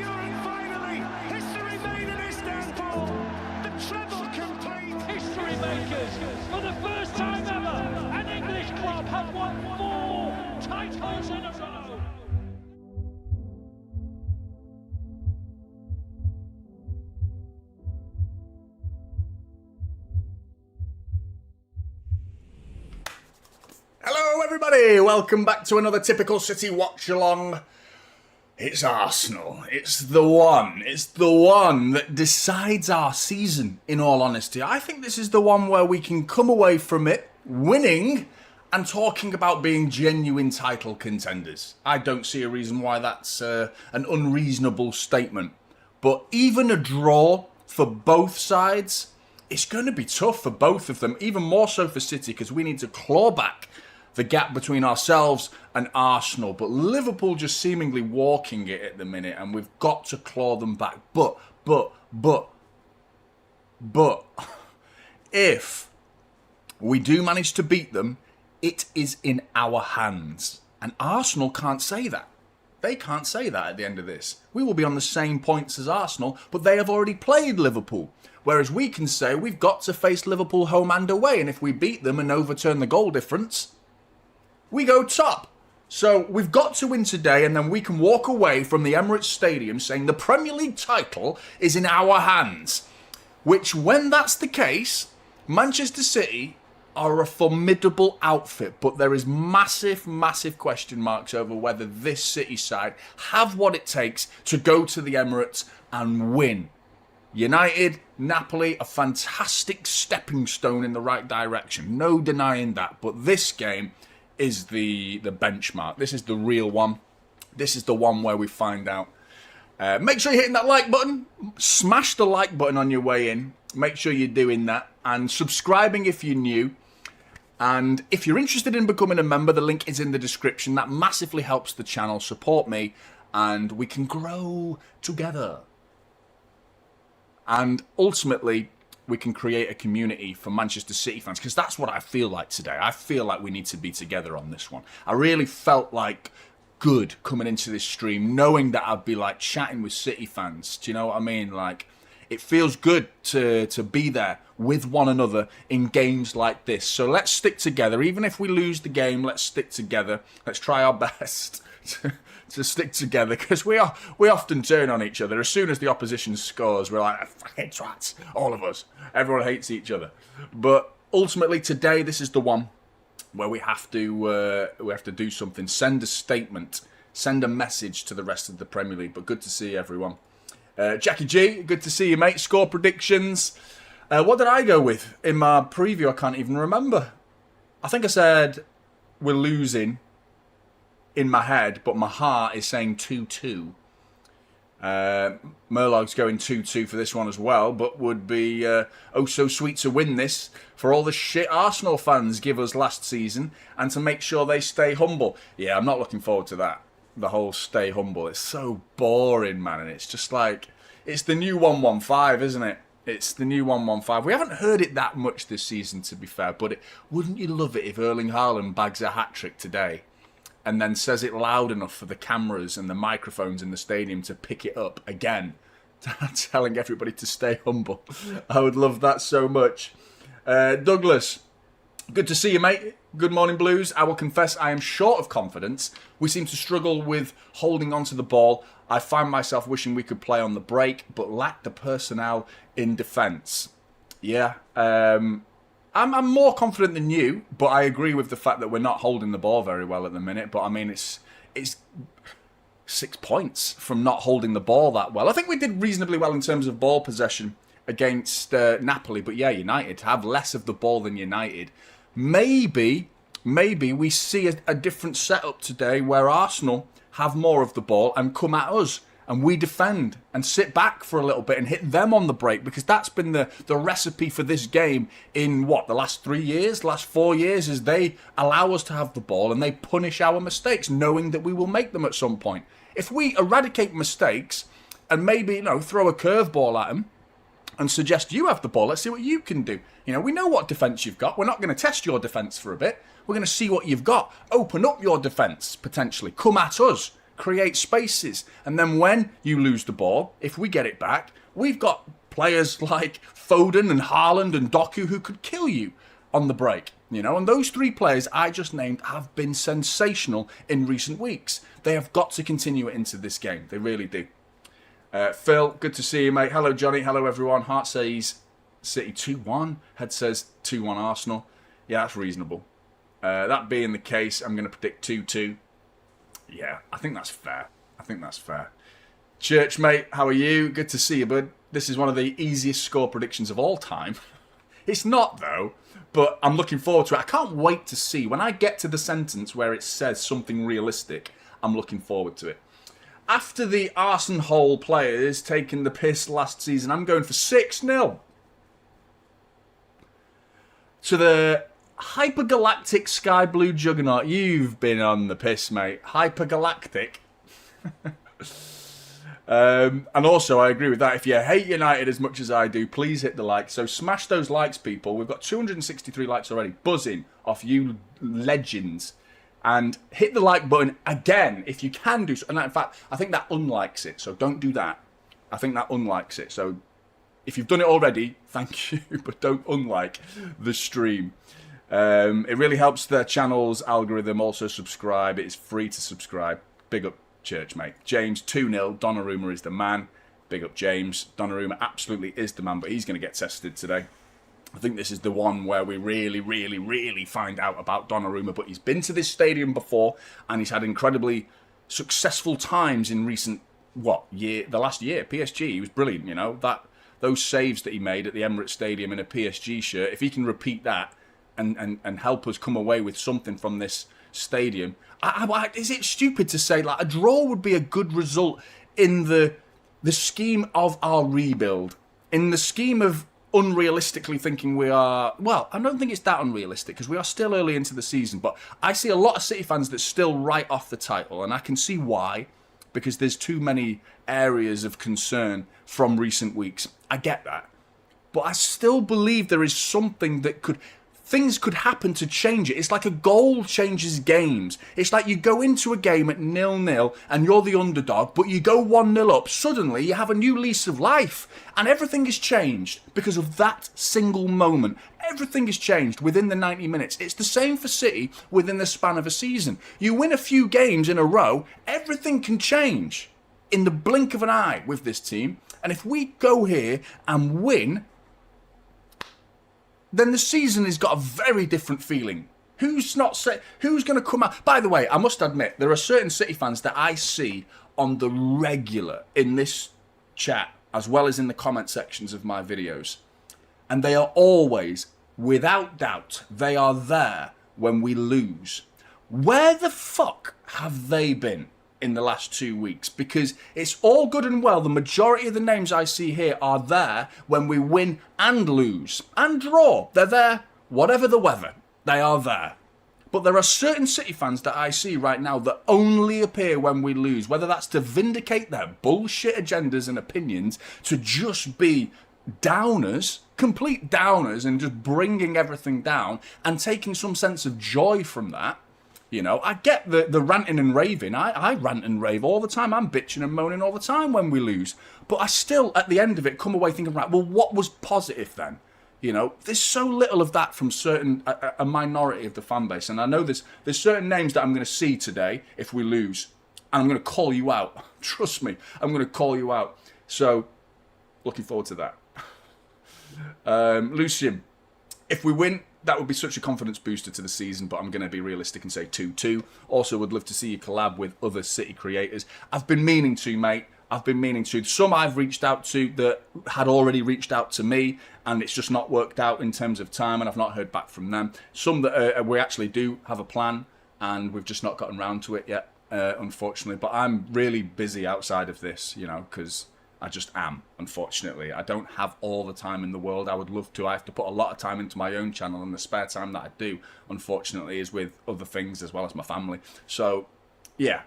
Europe finally! History made in Istanbul! The treble complete! History makers! For the first time ever, an English club have won 4 titles in a row! Hello everybody, welcome back to another typical City watch-along. It's Arsenal, it's the one that decides our season, in all honesty. I think this is the one where we can come away from it winning and talking about being genuine title contenders. I don't see a reason why that's an unreasonable statement. But even a draw for both sides, it's going to be tough for both of them, even more so for City, because we need to claw back the gap between ourselves and Arsenal. But Liverpool just seemingly walking it at the minute, and we've got to claw them back. But, if we do manage to beat them, it is in our hands. And Arsenal can't say that. They can't say that at the end of this. We will be on the same points as Arsenal, but they have already played Liverpool. Whereas we can say we've got to face Liverpool home and away, and if we beat them and overturn the goal difference, we go top. So we've got to win today, and then we can walk away from the Emirates Stadium saying the Premier League title is in our hands. Which, when that's the case, Manchester City are a formidable outfit, but there is massive question marks over whether this City side have what it takes to go to the Emirates and win. United, Napoli, a fantastic stepping stone in the right direction. No denying that. But this game is the benchmark. This is the real one. This is the one where we find out. Make sure you're hitting that like button. Smash the like button on your way in. Make sure you're doing that. And subscribing if you're new. And if you're interested in becoming a member, the link is in the description. That massively helps the channel. Support me. And we can grow together. And ultimately, we can create a community for Manchester City fans, because that's what I feel like today. I feel like we need to be together on this one. I really felt like good coming into this stream, knowing that I'd be like chatting with City fans. Do you know what I mean? Like, it feels good to be there with one another in games like this. So let's stick together. Even if we lose the game, let's stick together. Let's try our best to stick together, because we often turn on each other. As soon as the opposition scores, we're like, fucking twats, all of us. Everyone hates each other. But ultimately today, this is the one where we have to do something. Send a statement, send a message to the rest of the Premier League. But good to see everyone. Jackie G, good to see you, mate. Score predictions. What did I go with in my preview? I can't even remember. I think I said we're losing in my head, but my heart is saying 2-2. Murlog's going 2-2 for this one as well, but would be oh so sweet to win this for all the shit Arsenal fans give us last season, and to make sure they stay humble. Yeah, I'm not looking forward to that. The whole stay humble. It's so boring, man, and it's just like, it's the new 115, isn't it? It's the new 115. We haven't heard it that much this season, to be fair, but wouldn't you love it if Erling Haaland bags a hat-trick today and then says it loud enough for the cameras and the microphones in the stadium to pick it up again, telling everybody to stay humble? I would love that so much. Douglas, good to see you, mate. Good morning, Blues. I will confess I am short of confidence. We seem to struggle with holding onto the ball. I find myself wishing we could play on the break, but lack the personnel in defence. Yeah, I'm more confident than you, but I agree with the fact that we're not holding the ball very well at the minute. But I mean, it's 6 points from not holding the ball that well. I think we did reasonably well in terms of ball possession against Napoli, but yeah, United have less of the ball than United. Maybe we see a different setup today where Arsenal have more of the ball and come at us, and we defend and sit back for a little bit and hit them on the break, because that's been the recipe for this game in, the last 3 years, last 4 years, is they allow us to have the ball and they punish our mistakes, knowing that we will make them at some point. If we eradicate mistakes and maybe, throw a curveball at them and suggest you have the ball, let's see what you can do. We know what defence you've got. We're not going to test your defence for a bit. We're going to see what you've got. Open up your defence, potentially. Come at us. create spaces. And then when you lose the ball, if we get it back, we've got players like Foden and Haaland and Doku who could kill you on the break. You know, and those three players I just named have been sensational in recent weeks. They have got to continue it into this game. They really do. Phil, good to see you, mate. Hello, Johnny. Hello, everyone. Hart says City 2-1. Head says 2-1 Arsenal. Yeah, that's reasonable. That being the case, I'm going to predict 2-2. Yeah, I think that's fair. Church, mate, how are you? Good to see you, bud. This is one of the easiest score predictions of all time. It's not, though, but I'm looking forward to it. I can't wait to see. When I get to the sentence where it says something realistic, I'm looking forward to it. After the Arsenal players taking the piss last season, I'm going for 6-0. To the hypergalactic sky blue juggernaut. You've been on the piss, mate. Hypergalactic. And also, I agree with that. If you hate United as much as I do, please hit the like. So smash those likes, people. We've got 263 likes already. Buzzing off you legends. And hit the like button again if you can do so. And in fact, I think that unlikes it. So don't do that. I think that unlikes it. So if you've done it already, thank you. But don't unlike the stream. It really helps the channel's algorithm. Also subscribe. It is free to subscribe. Big up Church, mate. James 2-0. Donnarumma is the man. Big up James. Donnarumma absolutely is the man, but he's going to get tested today. I think this is the one where we really find out about Donnarumma. But he's been to this stadium before, and he's had incredibly successful times in recent, the last year. PSG, he was brilliant, you know. Those saves that he made at the Emirates Stadium in a PSG shirt, if he can repeat that and help us come away with something from this stadium. Is it stupid to say like a draw would be a good result in the scheme of our rebuild? In the scheme of unrealistically thinking we are... Well, I don't think it's that unrealistic because we are still early into the season, but I see a lot of City fans that still write off the title, and I can see why, because there's too many areas of concern from recent weeks. I get that. But I still believe there is something that things could happen to change it. It's like a goal changes games. It's like you go into a game at 0-0 and you're the underdog, but you go 1-0 up. Suddenly you have a new lease of life and everything is changed because of that single moment. Everything is changed within the 90 minutes. It's the same for City within the span of a season. You win a few games in a row, everything can change in the blink of an eye with this team. And if we go here and win, then the season has got a very different feeling. Who's going to come out? By the way, I must admit, there are certain City fans that I see on the regular in this chat, as well as in the comment sections of my videos. And they are always, without doubt, they are there when we lose. Where the fuck have they been in the last 2 weeks? Because it's all good and well. The majority of the names I see here are there when we win and lose and draw. They're there, whatever the weather. They are there. But there are certain City fans that I see right now that only appear when we lose, whether that's to vindicate their bullshit agendas and opinions, to just be downers, complete downers, and just bringing everything down and taking some sense of joy from that. You know, I get the ranting and raving. I rant and rave all the time. I'm bitching and moaning all the time when we lose. But I still, at the end of it, come away thinking, right, well, what was positive then? You know, there's so little of that from a minority of the fan base. And I know there's certain names that I'm going to see today if we lose. And I'm going to call you out. Trust me, I'm going to call you out. So, looking forward to that. Lucian, if we win, that would be such a confidence booster to the season, but I'm going to be realistic and say 2-2. Also, would love to see you collab with other City creators. I've been meaning to, mate. I've been meaning to. Some I've reached out to that had already reached out to me, and it's just not worked out in terms of time, and I've not heard back from them. Some that we actually do have a plan, and we've just not gotten round to it yet, unfortunately. But I'm really busy outside of this, you know, because I just am, unfortunately. I don't have all the time in the world. I would love to. I have to put a lot of time into my own channel, and the spare time that I do, unfortunately, is with other things as well as my family. So, yeah,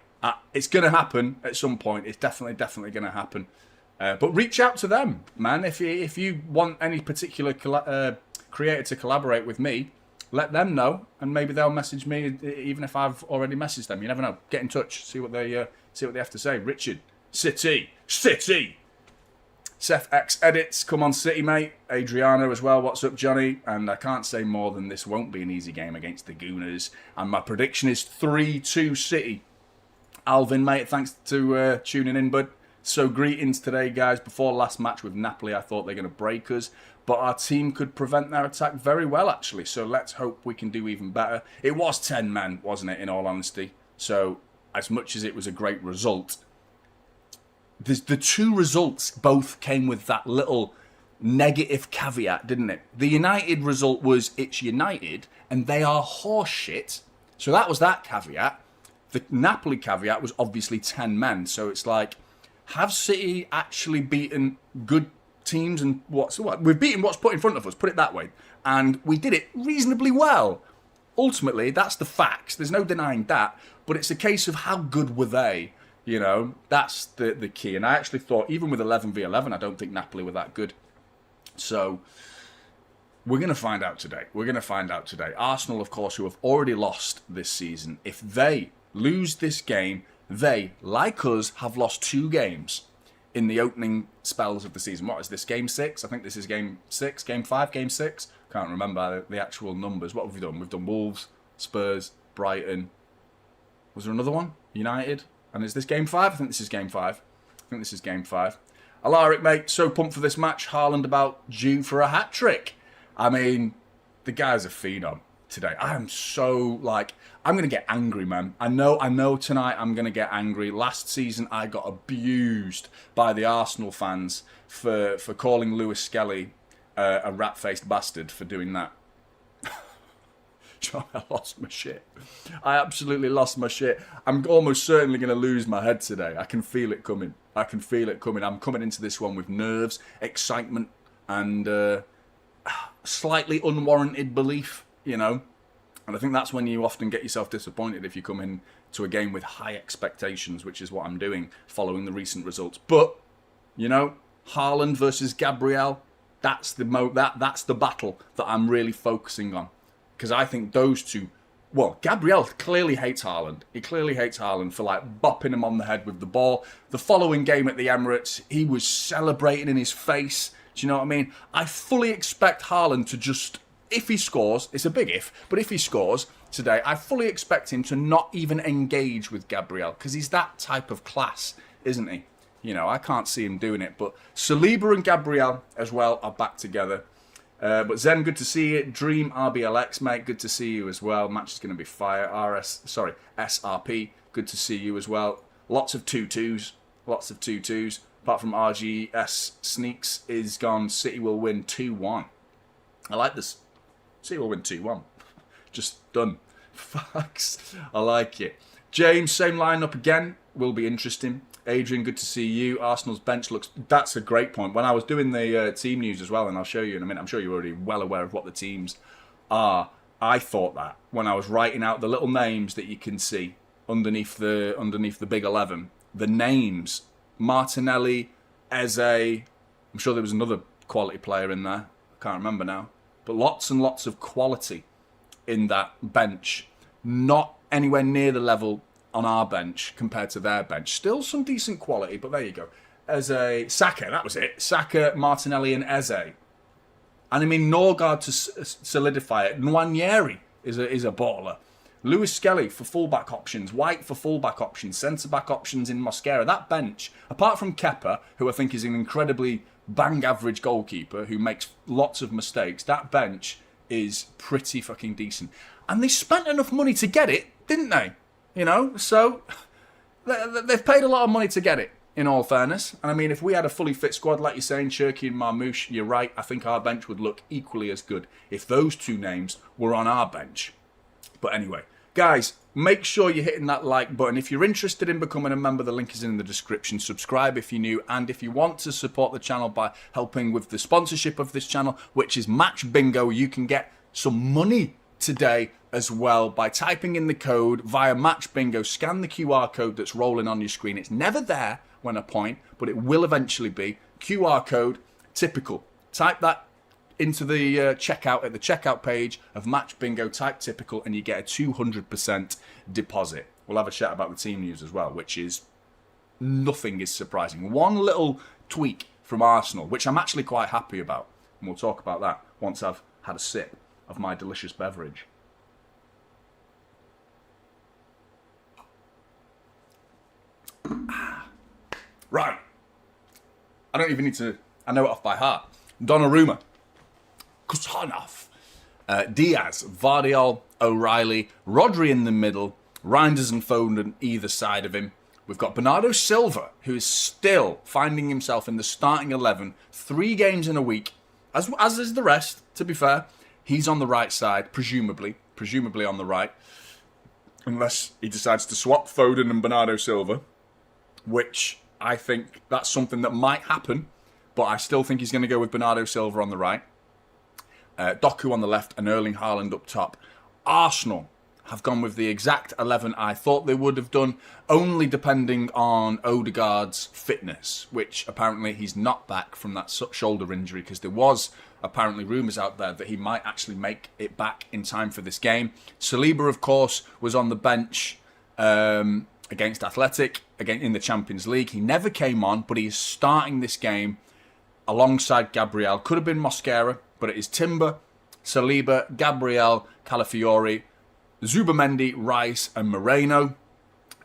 it's going to happen at some point. It's definitely going to happen. But reach out to them, man. If you want any particular creator to collaborate with me, let them know, and maybe they'll message me, even if I've already messaged them. You never know. Get in touch, see what they have to say. Richard, City. Seth X Edits, come on City, mate. Adriano as well, what's up, Jonny? And I can't say more than this won't be an easy game against the Gooners. And my prediction is 3-2 City. Alvin, mate, thanks to tuning in, bud. So greetings today, guys. Before last match with Napoli, I thought they're going to break us, but our team could prevent their attack very well, actually. So let's hope we can do even better. It was 10 men, wasn't it, in all honesty? So as much as it was a great result, the two results both came with that little negative caveat, didn't it? The United result was it's United and they are horseshit. So that was that caveat. The Napoli caveat was obviously 10 men. So it's like, have City actually beaten good teams? And what? We've beaten what's put in front of us, put it that way. And we did it reasonably well. Ultimately, that's the facts. There's no denying that. But it's a case of how good were they? You know, that's the key. And I actually thought, even with 11v11, I don't think Napoli were that good. So, we're going to find out today. Arsenal, of course, who have already lost this season, if they lose this game, they, like us, have lost 2 games in the opening spells of the season. What is this, game 6? I think this is game 6, game 5, game 6. Can't remember the actual numbers. What have we done? We've done Wolves, Spurs, Brighton. Was there another one? United? And is this game 5? I think this is game 5. Alaric, mate, so pumped for this match. Haaland about due for a hat-trick. I mean, the guy's a phenom today. I am so, I'm going to get angry, man. I know tonight I'm going to get angry. Last season, I got abused by the Arsenal fans for calling Lewis Skelly a rat-faced bastard for doing that. I lost my shit. I absolutely lost my shit. I'm almost certainly going to lose my head today. I can feel it coming. I'm coming into this one with nerves, excitement, and slightly unwarranted belief, you know. And I think that's when you often get yourself disappointed if you come in to a game with high expectations, which is what I'm doing following the recent results. But, you know, Haaland versus Gabriel, that's the battle that I'm really focusing on. Because I think those two... Well, Gabriel clearly hates Haaland. He clearly hates Haaland for, bopping him on the head with the ball. The following game at the Emirates, he was celebrating in his face. Do you know what I mean? I fully expect Haaland to just... If he scores, it's a big if, but if he scores today, I fully expect him to not even engage with Gabriel. Because he's that type of class, isn't he? You know, I can't see him doing it. But Saliba and Gabriel, as well, are back together. But Zen, good to see you. Dream RBLX, mate, good to see you as well. Match is going to be fire. SRP, good to see you as well. Lots of 2-2s. Apart from RGS Sneaks is gone. City will win 2-1. I like this. City will win 2-1. Just done. Facts. I like it. James, same lineup again. Will be interesting. Adrian, good to see you. Arsenal's bench looks... That's a great point. When I was doing the team news as well, and I'll show you in a minute, I'm sure you're already well aware of what the teams are. I thought that when I was writing out the little names that you can see underneath the big 11, the names, Martinelli, Eze, I'm sure there was another quality player in there. I can't remember now. But lots and lots of quality in that bench. Not anywhere near the level on our bench compared to their bench. Still some decent quality, but there you go. Saka, that was it. Saka, Martinelli and Eze. And I mean, Norgard to solidify it. Nwaneri is a baller. Lewis Skelly for fullback options. White for fullback options. Centre-back options in Mosquera. That bench, apart from Kepa, who I think is an incredibly bang-average goalkeeper who makes lots of mistakes, that bench is pretty fucking decent. And they spent enough money to get it, didn't they? You know, so they've paid a lot of money to get it, in all fairness. And I mean, if we had a fully fit squad, like you're saying, Cherky and Marmouche, you're right, I think our bench would look equally as good if those two names were on our bench. But anyway, guys, make sure you're hitting that like button. If you're interested in becoming a member, the link is in the description. Subscribe if you're new. And if you want to support the channel by helping with the sponsorship of this channel, which is Match Bingo, you can get some money today as well by typing in the code via Match Bingo. Scan the QR code that's rolling on your screen. It's never there when I point, but it will eventually be. QR code, typical. Type that into the checkout at the checkout page of Match Bingo, type typical, and you get a 200% deposit. We'll have a chat about the team news as well, which is nothing is surprising. One little tweak from Arsenal, which I'm actually quite happy about, and we'll talk about that once I've had a sip of my delicious beverage. Right. I don't even need to... I know it off by heart. Donnarumma. Kusanov. Diaz. Vardiol. O'Reilly. Rodri in the middle. Reinders and Foden either side of him. We've got Bernardo Silva, who is still finding himself in the starting 11. 3 games in a week. As is the rest, to be fair. He's on the right side, presumably on the right. Unless he decides to swap Foden and Bernardo Silva. Which I think that's something that might happen, but I still think he's going to go with Bernardo Silva on the right, Doku on the left, and Erling Haaland up top. Arsenal have gone with the exact 11 I thought they would have done, only depending on Odegaard's fitness, which apparently he's not back from that shoulder injury, because there was apparently rumours out there that he might actually make it back in time for this game. Saliba, of course, was on the bench against Athletic, again in the Champions League. He never came on, but he is starting this game alongside Gabriel. Could have been Mosquera, but it is Timber, Saliba, Gabriel, Calafiori, Zubamendi, Rice and Moreno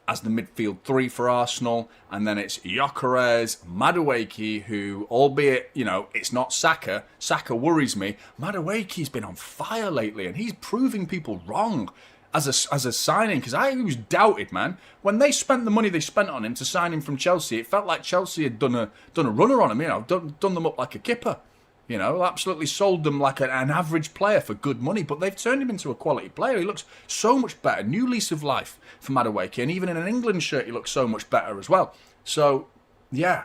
as the midfield 3 for Arsenal. And then it's Gyökeres, Madueke, who, albeit, it's not Saka. Saka worries me. Madueke's been on fire lately, and he's proving people wrong as a signing, because I was doubted, man. When they spent the money they spent on him to sign him from Chelsea, it felt like Chelsea had done a runner on him, done them up like a kipper. Absolutely sold them like an average player for good money, but they've turned him into a quality player. He looks so much better. New lease of life for Madueke, and even in an England shirt, he looks so much better as well. So, yeah,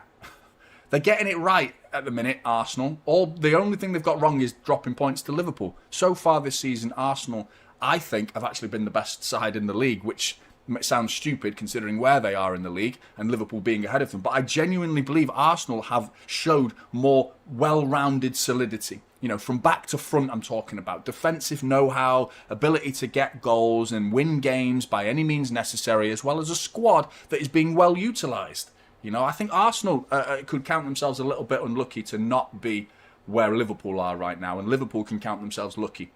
they're getting it right at the minute, Arsenal. The only thing they've got wrong is dropping points to Liverpool. So far this season, Arsenal, I think, have actually been the best side in the league, which sounds stupid considering where they are in the league and Liverpool being ahead of them. But I genuinely believe Arsenal have showed more well-rounded solidity. From back to front, I'm talking about defensive know-how, ability to get goals and win games by any means necessary, as well as a squad that is being well utilised. I think Arsenal could count themselves a little bit unlucky to not be where Liverpool are right now, and Liverpool can count themselves lucky.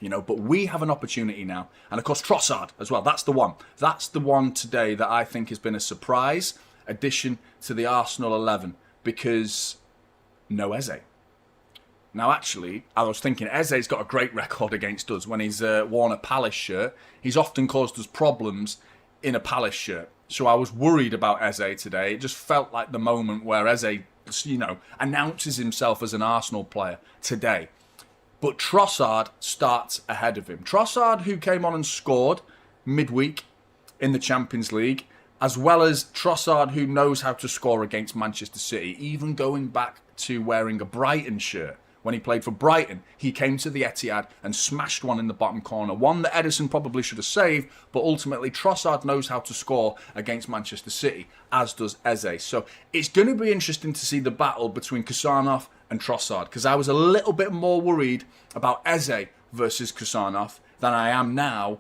But we have an opportunity now. And of course, Trossard as well. That's the one. That's the one today that I think has been a surprise addition to the Arsenal 11, because no Eze. Now, actually, I was thinking Eze's got a great record against us. When he's worn a Palace shirt, he's often caused us problems in a Palace shirt. So I was worried about Eze today. It just felt like the moment where Eze, announces himself as an Arsenal player today. But Trossard starts ahead of him. Trossard, who came on and scored midweek in the Champions League, as well as Trossard, who knows how to score against Manchester City, even going back to wearing a Brighton shirt. When he played for Brighton, he came to the Etihad and smashed one in the bottom corner. One that Ederson probably should have saved, but ultimately Trossard knows how to score against Manchester City, as does Eze. So it's going to be interesting to see the battle between Kusanov and Trossard, because I was a little bit more worried about Eze versus Kusanov than I am now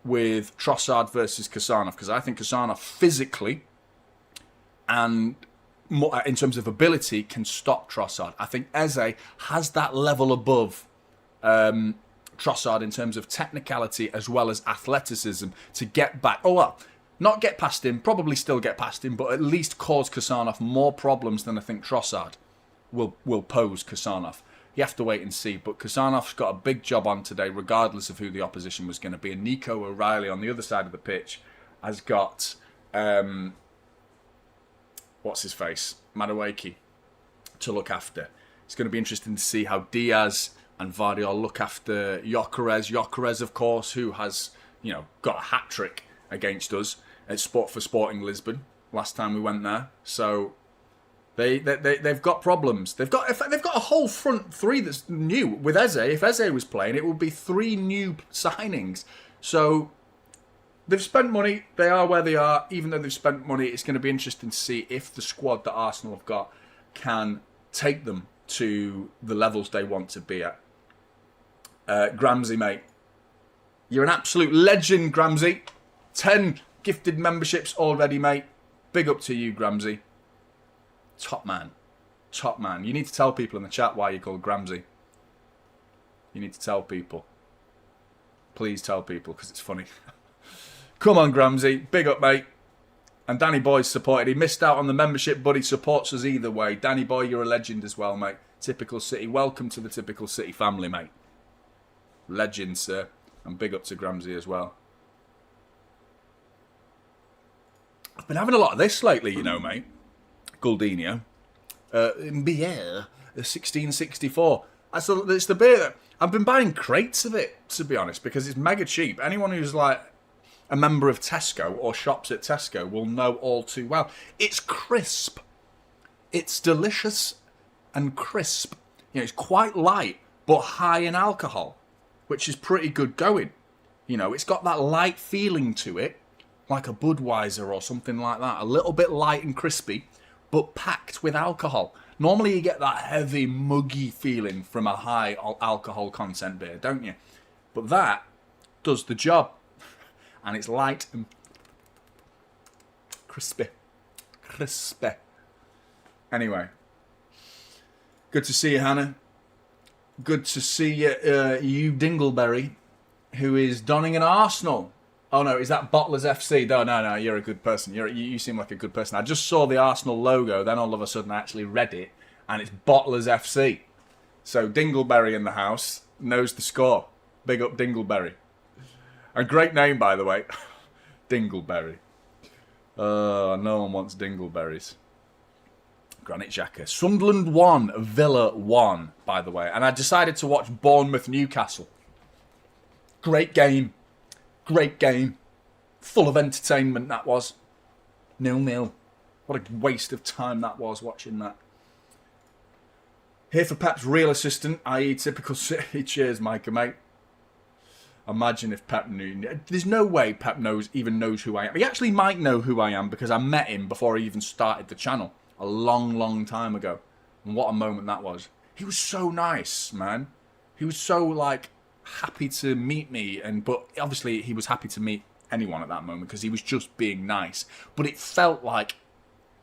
with Trossard versus Kusanov, because I think Kusanov physically and in terms of ability can stop Trossard. I think Eze has that level above Trossard in terms of technicality as well as athleticism to get back. Oh, well, not get past him, probably still get past him, but at least cause Kusanov more problems than I think Trossard will pose Kusanov. You have to wait and see, but Kusanov's got a big job on today, regardless of who the opposition was going to be. And Nico O'Reilly on the other side of the pitch has got what's his face, Madueke, to look after. It's going to be interesting to see how Diaz and Vardiol look after Gyökeres. Gyökeres, of course, who has got a hat trick against us at Sporting Lisbon last time we went there. So they've got problems. They've got a whole front three that's new with Eze. If Eze was playing, it would be 3 new signings. So they've spent money. They are where they are. Even though they've spent money, it's going to be interesting to see if the squad that Arsenal have got can take them to the levels they want to be at. Gramsy, mate. You're an absolute legend, Gramsy. 10 gifted memberships already, mate. Big up to you, Gramsy. Top man. Top man. You need to tell people in the chat why you're called Gramsy. You need to tell people. Please tell people, because it's funny. Come on, Gramsy. Big up, mate. And Danny Boy's supported. He missed out on the membership, but he supports us either way. Danny Boy, you're a legend as well, mate. Typical City. Welcome to the Typical City family, mate. Legend, sir. And big up to Gramsy as well. I've been having a lot of this lately, you know, mate. Goldinho. Beer. 1664. It's the beer that... I've been buying crates of it, to be honest, because it's mega cheap. Anyone who's like a member of Tesco or shops at Tesco will know all too well. It's crisp. It's delicious and crisp. You know, it's quite light, but high in alcohol, which is pretty good going. You know, it's got that light feeling to it, like a Budweiser or something like that. A little bit light and crispy, but packed with alcohol. Normally you get that heavy, muggy feeling from a high alcohol content beer, don't you? But that does the job. And it's light and crispy. Crispy. Anyway. Good to see you, Hannah. Good to see you, you Dingleberry, who is donning an Arsenal. Oh no, is that Bottlers FC? No, you're a good person. You seem like a good person. I just saw the Arsenal logo, then all of a sudden I actually read it, and it's Bottlers FC. So Dingleberry in the house knows the score. Big up Dingleberry. A great name, by the way. Dingleberry. No one wants Dingleberries. Granite Xhaka. Sunderland 1, Villa 1, by the way. And I decided to watch Bournemouth-Newcastle. Great game. Great game. Full of entertainment, that was. 0-0. What a waste of time that was, watching that. Here for Pep's real assistant, i.e. Typical City. Cheers, Micah, mate. Imagine if Pep knew. There's no way Pep even knows who I am. He actually might know who I am because I met him before he even started the channel. A long, long time ago. And what a moment that was. He was so nice, man. He was so, like, happy to meet me, but obviously he was happy to meet anyone at that moment because he was just being nice. But it felt like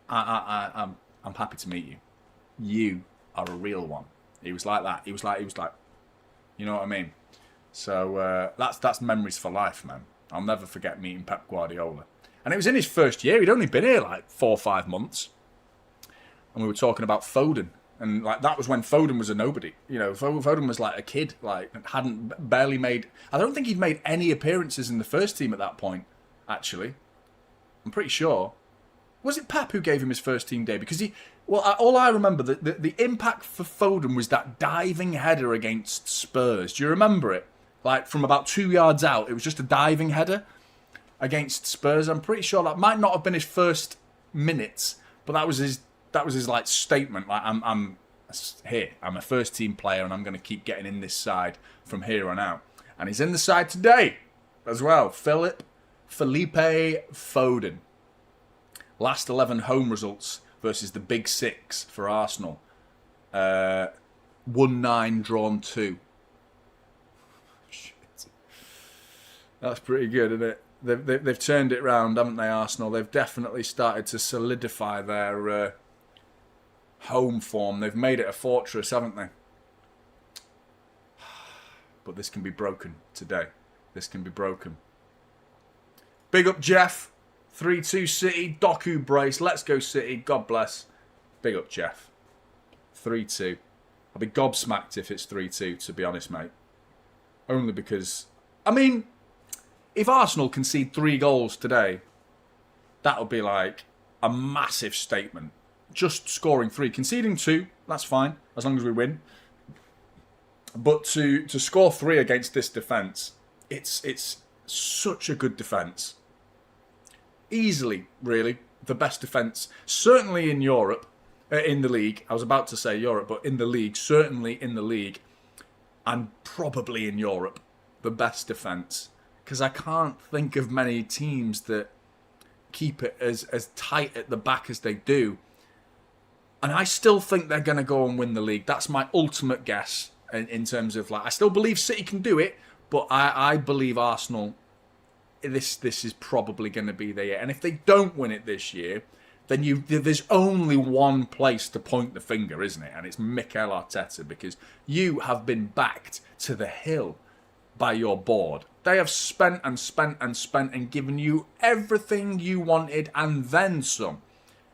I'm happy to meet you. You are a real one. He was like that. He was like, you know what I mean? So that's memories for life, man. I'll never forget meeting Pep Guardiola. And it was in his first year. He'd only been here like 4 or 5 months, and we were talking about Foden. And like that was when Foden was a nobody. You know, Foden was like a kid, like barely made. I don't think he'd made any appearances in the first team at that point. Actually, I'm pretty sure. Was it Pep who gave him his first team day? Because all I remember the impact for Foden was that diving header against Spurs. Do you remember it? Like from about 2 yards out, it was just a diving header against Spurs. I'm pretty sure that might not have been his first minutes, but that was his like statement. Like I'm here. I'm a first team player, and I'm going to keep getting in this side from here on out. And he's in the side today as well. Felipe Foden. Last 11 home results versus the Big Six for Arsenal. 1-9, drawn 2. Shit. That's pretty good, isn't it? They've turned it round, haven't they, Arsenal? They've definitely started to solidify their home form. They've made it a fortress, haven't they? But this can be broken today. This can be broken. Big up, Jeff. 3-2 City. Doku brace. Let's go, City. God bless. Big up, Jeff. 3-2. I'll be gobsmacked if it's 3-2, to be honest, mate. Only because... I mean, if Arsenal concede 3 goals today, that'll be like a massive statement. Just scoring 3. Conceding 2, that's fine, as long as we win. But to score 3 against this defence, it's such a good defence. Easily, really, the best defence. Certainly in Europe, in the league. I was about to say Europe, but in the league. Certainly in the league. And probably in Europe, the best defence. Because I can't think of many teams that keep it as tight at the back as they do. And I still think they're going to go and win the league. That's my ultimate guess in terms of, like, I still believe City can do it, but I believe Arsenal, this is probably going to be their year. And if they don't win it this year, then there's only one place to point the finger, isn't it? And it's Mikel Arteta, because you have been backed to the hill by your board. They have spent and spent and spent and given you everything you wanted and then some.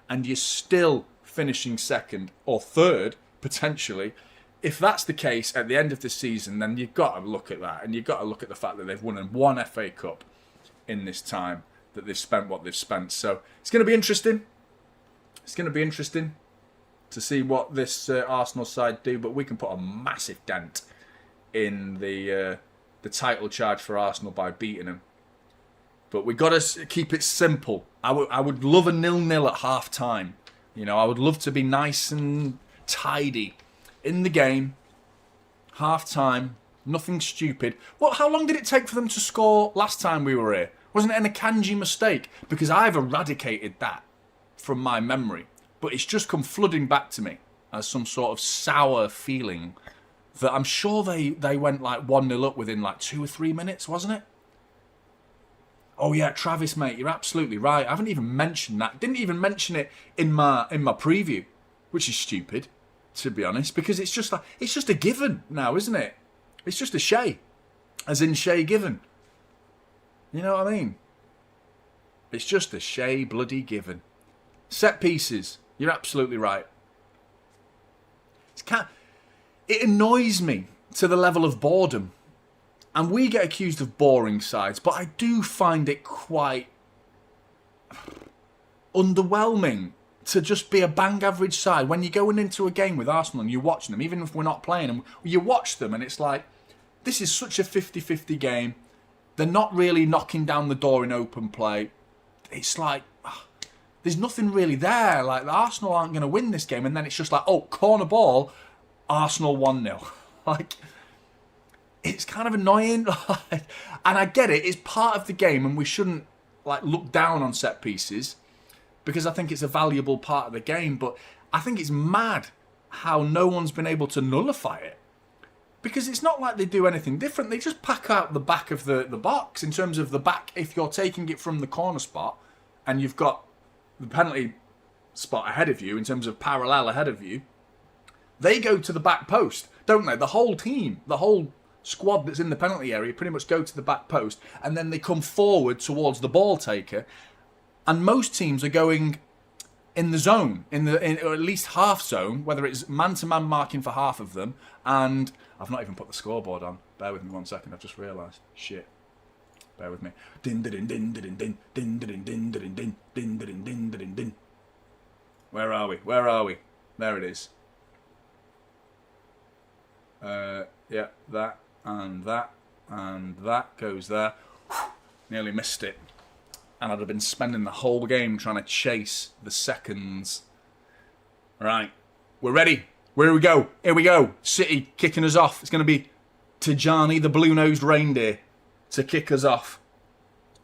And you're still finishing second or third, potentially. If that's the case at the end of the season, then you've got to look at that. And you've got to look at the fact that they've won one FA Cup in this time, that they've spent what they've spent. So it's going to be interesting. It's going to be interesting to see what this Arsenal side do. But we can put a massive dent in the title charge for Arsenal by beating them. But we've got to keep it simple. I would love a 0-0 at half-time. You know, I would love to be nice and tidy in the game. Half-time. Nothing stupid. Well, how long did it take for them to score last time we were here? Wasn't it an Akanji mistake? Because I've eradicated that from my memory. But it's just come flooding back to me as some sort of sour feeling that I'm sure they went like 1-0 up within like 2 or 3 minutes, wasn't it? Oh yeah, Travis, mate, you're absolutely right. I haven't even mentioned that. Didn't even mention it in my preview, which is stupid, to be honest, because it's just a given now, isn't it? It's just a Shay, as in Shay given. You know what I mean? It's just a Shay bloody given. Set pieces, you're absolutely right. It annoys me to the level of boredom. And we get accused of boring sides, but I do find it quite underwhelming to just be a bang average side. When you're going into a game with Arsenal and you're watching them, even if we're not playing them, you watch them and it's like, this is such a 50-50 game. They're not really knocking down the door in open play. It's like, there's nothing really there. Like, the Arsenal aren't going to win this game. And then it's just like, oh, corner ball, Arsenal 1-0. Like, it's kind of annoying. And I get it. It's part of the game and we shouldn't, like, look down on set pieces because I think it's a valuable part of the game. But I think it's mad how no one's been able to nullify it. Because it's not like they do anything different. They just pack out the back of the box in terms of the back. If you're taking it from the corner spot and you've got the penalty spot ahead of you in terms of parallel ahead of you, they go to the back post, don't they? The whole team, the whole squad that's in the penalty area pretty much go to the back post and then they come forward towards the ball taker. And most teams are going in the zone, or at least half zone, whether it's man-to-man marking for half of them. And I've not even put the scoreboard on. Bear with me 1 second. I've just realised. Shit. Bear with me. Din din din din din din din din din din din din din din din. Where are we? Where are we? There it is. Yeah, that and that and that goes there. Nearly missed it. And I'd have been spending the whole game trying to chase the seconds. Right, we're ready. Here we go. Here we go. City kicking us off. It's going to be Jonny, the blue-nosed reindeer, to kick us off.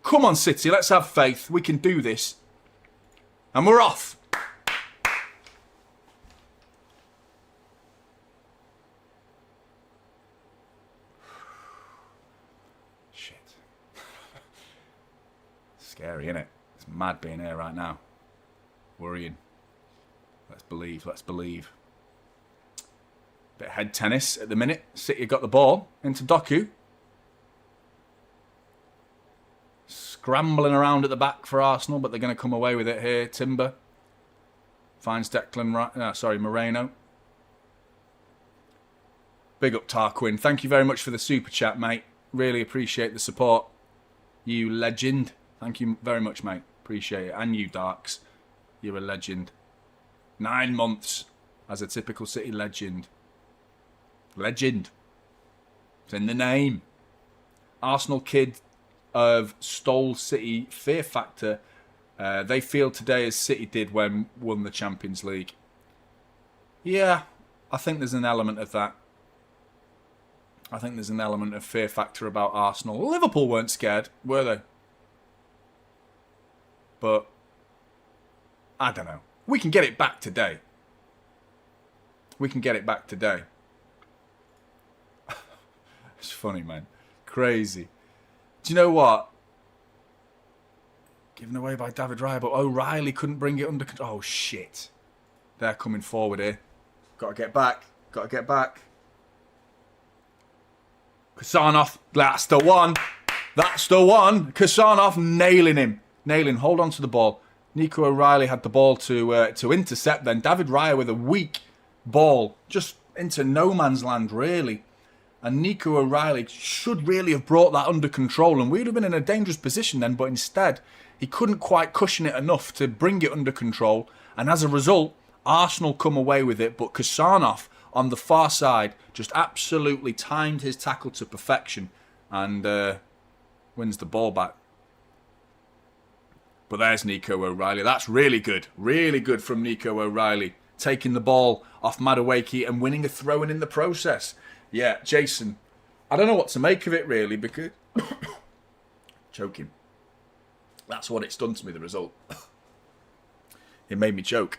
Come on, City. Let's have faith. We can do this. And we're off. Shit. Scary, isn't it? It's mad being here right now. Worrying. Let's believe. Let's believe. Bit of head tennis at the minute. City got the ball into Doku. Scrambling around at the back for Arsenal, but they're going to come away with it here. Timber finds Moreno. Big up Tarquin. Thank you very much for the super chat, mate. Really appreciate the support. You legend. Thank you very much, mate. Appreciate it. And you, Darks. You're a legend. 9 months as a typical City legend. Legend. It's in the name. Arsenal kid of Stole City fear factor. They feel today as City did when won the Champions League. Yeah, I think there's an element of that. I think there's an element of fear factor about Arsenal. Liverpool weren't scared, were they? But I don't know. We can get it back today. We can get it back today. It's funny, man. Crazy. Do you know what? Given away by David Raya, but O'Reilly couldn't bring it under control. Oh, shit. They're coming forward here. Got to get back. Got to get back. Kasanov. That's the one. That's the one. Kasanov nailing him. Nailing. Hold on to the ball. Nico O'Reilly had the ball to intercept then. David Raya with a weak ball. Just into no man's land, really. And Nico O'Reilly should really have brought that under control. And we'd have been in a dangerous position then. But instead, he couldn't quite cushion it enough to bring it under control. And as a result, Arsenal come away with it. But Kasanov on the far side just absolutely timed his tackle to perfection. And wins the ball back. But there's Nico O'Reilly. That's really good. Really good from Nico O'Reilly. Taking the ball off Madueke and winning a throw-in in the process. Yeah, Jason. I don't know what to make of it, really, because... Choking. That's what it's done to me, the result. It made me choke.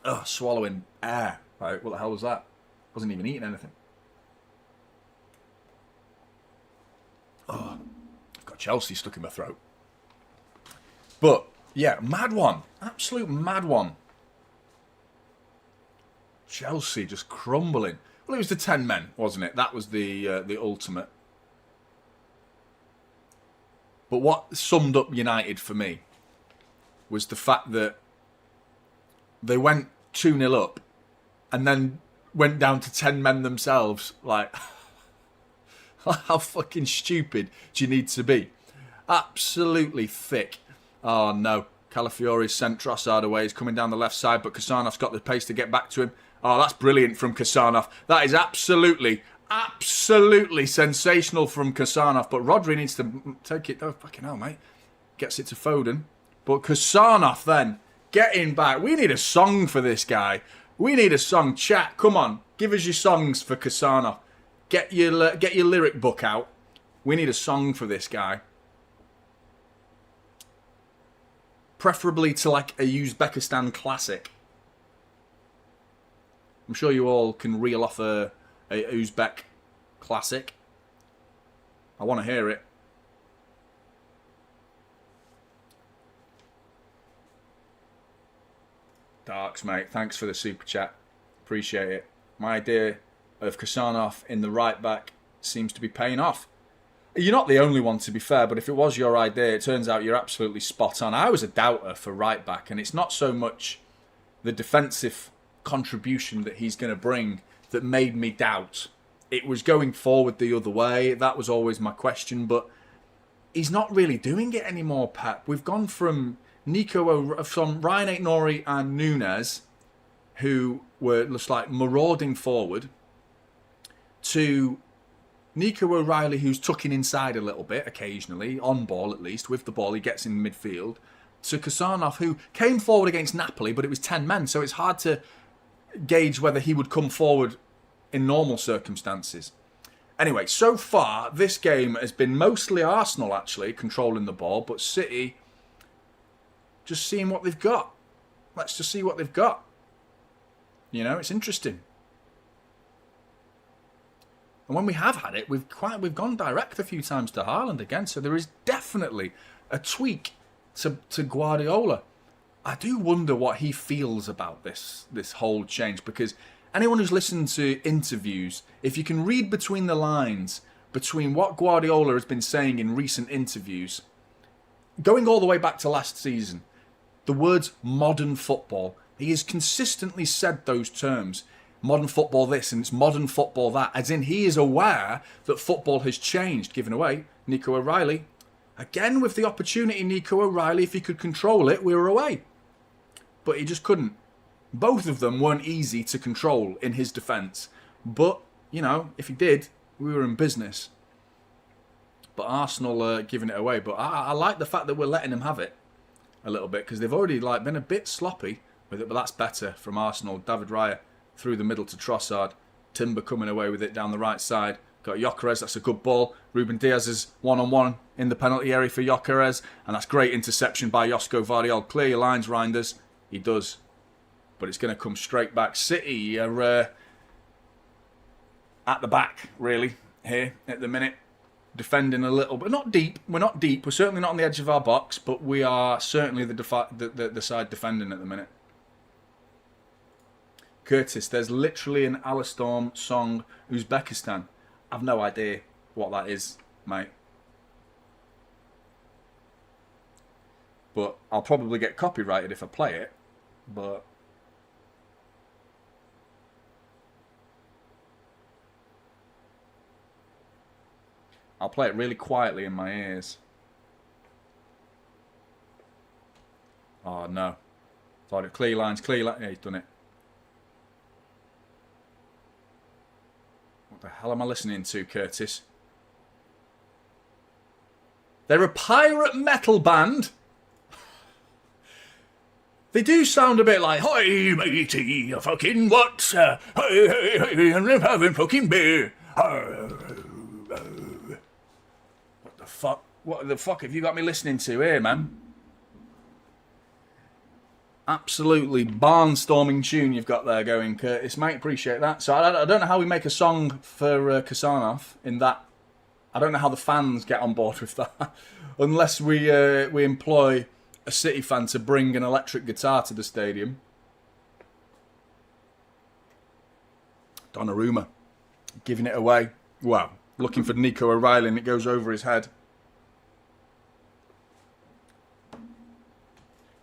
Oh, swallowing air. Right, what the hell was that? Wasn't even eating anything. Oh, I've got Chelsea stuck in my throat. But, yeah, mad one. Absolute mad one. Chelsea just crumbling. Well, it was the 10 men, wasn't it? That was the ultimate. But what summed up United for me was the fact that they went 2-0 up and then went down to 10 men themselves. Like, how fucking stupid do you need to be? Absolutely thick. Oh, no. Calafiori's sent Trossard away. He's coming down the left side, but Kasanov's got the pace to get back to him. Oh, that's brilliant from Kasanov. That is absolutely sensational from Kasanov. But Rodri needs to take it. Oh, fucking hell, mate. Gets it to Foden. But Kasanov then, getting back. We need a song for this guy. We need a song. Chat, come on. Give us your songs for Kasanov. Get your lyric book out. We need a song for this guy. Preferably to like a Uzbekistan classic. I'm sure you all can reel off a Uzbek classic. I want to hear it. Darks, mate. Thanks for the super chat. Appreciate it. My idea of Kasanov in the right back seems to be paying off. You're not the only one, to be fair, but if it was your idea, it turns out you're absolutely spot on. I was a doubter for right back, and it's not so much the defensive contribution that he's going to bring that made me doubt. It was going forward the other way. That was always my question, but he's not really doing it anymore, Pep. We've gone from Ryan Aït-Nouri and Núñez, who were just like marauding forward, to Nico O'Reilly, who's tucking inside a little bit occasionally, on ball at least, with the ball he gets in midfield, to Kasanov, who came forward against Napoli, but it was 10 men, so it's hard to gauge whether he would come forward in normal circumstances. Anyway, so far, this game has been mostly Arsenal, actually, controlling the ball, but City just seeing what they've got. Let's just see what they've got. You know, it's interesting. And when we have had it, we've gone direct a few times to Haaland again. So there is definitely a tweak to Guardiola. I do wonder what he feels about this whole change, because anyone who's listened to interviews, if you can read between the lines between what Guardiola has been saying in recent interviews, going all the way back to last season, the words modern football, he has consistently said those terms. Modern football this and it's modern football that, as in he is aware that football has changed. Given away Nico O'Reilly. Again with the opportunity, Nico O'Reilly, if he could control it, we were away. But he just couldn't. Both of them weren't easy to control in his defence. But, you know, if he did, we were in business. But Arsenal giving it away. But I like the fact that we're letting them have it a little bit, because they've already been a bit sloppy with it. But that's better from Arsenal. David Raya through the middle to Trossard. Timber coming away with it down the right side. Got Gyökeres, that's a good ball. Ruben Diaz is one-on-one in the penalty area for Gyökeres. And that's great interception by Josko Vardiol. Clear your lines, Reinders. He does. But but it's going to come straight back. City are at the back, really, here at the minute. Defending a little, but not deep. We're not deep. We're certainly not on the edge of our box, but we are certainly the side defending at the minute. Curtis, there's literally an Alastorm song, Uzbekistan. I've no idea what that is, mate. But I'll probably get copyrighted if I play it. But I'll play it really quietly in my ears. Oh no. Thought it clear lines, Yeah, he's done it. What the hell am I listening to, Curtis? They're a pirate metal band. They do sound a bit like, "Hi matey, fucking what? Hey, I'm having fucking beer." What the fuck have you got me listening to here, man? Absolutely barnstorming tune you've got there going, Curtis, mate. Appreciate that. So I don't know how we make a song for Kasanov in that. I don't know how the fans get on board with that. Unless we employ a City fan to bring an electric guitar to the stadium. Donnarumma giving it away. Wow. Looking for Nico O'Reilly and it goes over his head.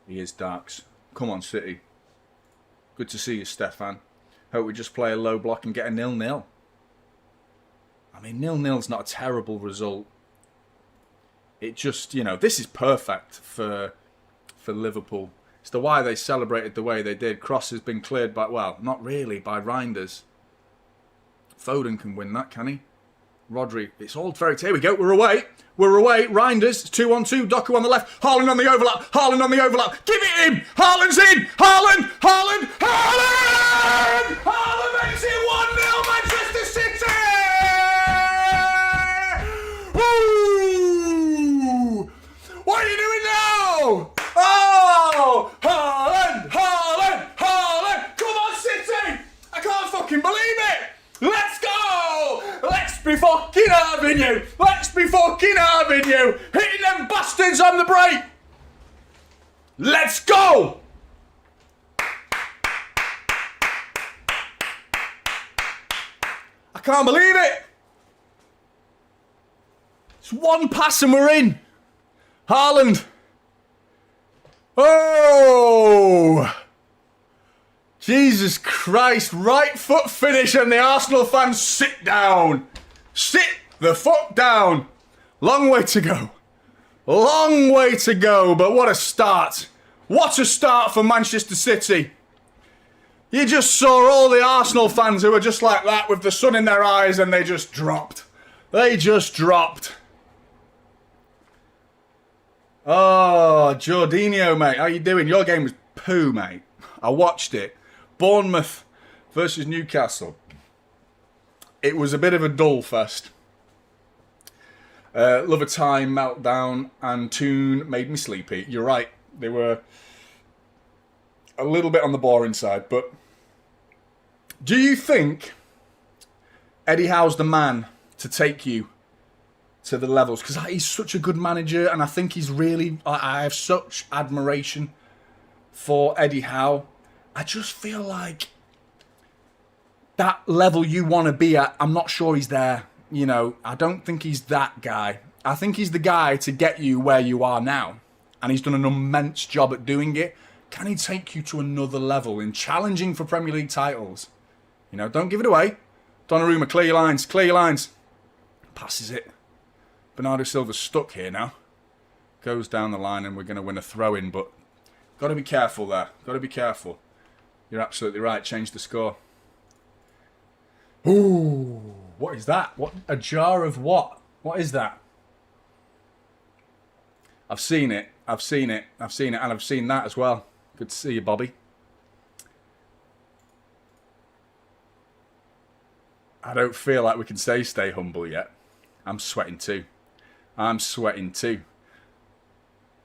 He is Darks. Come on, City. Good to see you, Stefan. Hope we just play a low block and get a 0-0. I mean, 0-0's not a terrible result. It just, you know, this is perfect for Liverpool. It's the why they celebrated the way they did. Cross has been cleared by, well, not really, by Reinders. Foden can win that, can he? Rodri, it's all very... Here we go, we're away. We're away. Reinders, 2-on-2. Doku on the left. Haaland on the overlap. Haaland on the overlap. Give it him. Haaland's in. Haaland. Haaland. Haaland! Haaland makes it 1-0 Manchester City! Woo! What are you doing now? Oh! Haaland! Haaland! Haaland! Come on, City! I can't fucking believe it! Let's go! Let's be fucking having you! Let's be fucking having you! Hitting them bastards on the break! Let's go! I can't believe it! It's one pass and we're in! Haaland! Oh! Jesus Christ, right foot finish and the Arsenal fans sit down. Sit the fuck down. Long way to go. Long way to go, but what a start. What a start for Manchester City. You just saw all the Arsenal fans who were just like that with the sun in their eyes and they just dropped. They just dropped. Oh, Jorginho, mate, how you doing? Your game was poo, mate. I watched it. Bournemouth versus Newcastle. It was a bit of a dull fest. Love a Time, Meltdown, and Tune made me sleepy. You're right. They were a little bit on the boring side, but do you think Eddie Howe's the man to take you to the levels? Because he's such a good manager, and I think he's really... I have such admiration for Eddie Howe. I just feel like that level you want to be at, I'm not sure he's there. You know, I don't think he's that guy. I think he's the guy to get you where you are now. And he's done an immense job at doing it. Can he take you to another level in challenging for Premier League titles? You know, don't give it away. Donnarumma, clear your lines, clear your lines. Passes it. Bernardo Silva's stuck here now. Goes down the line and we're going to win a throw-in, but got to be careful there. Got to be careful. You're absolutely right. Change the score. Ooh, what is that? What, a jar of what? What is that? I've seen it. I've seen it. I've seen it. And I've seen that as well. Good to see you, Bobby. I don't feel like we can stay humble yet. I'm sweating too. I'm sweating too.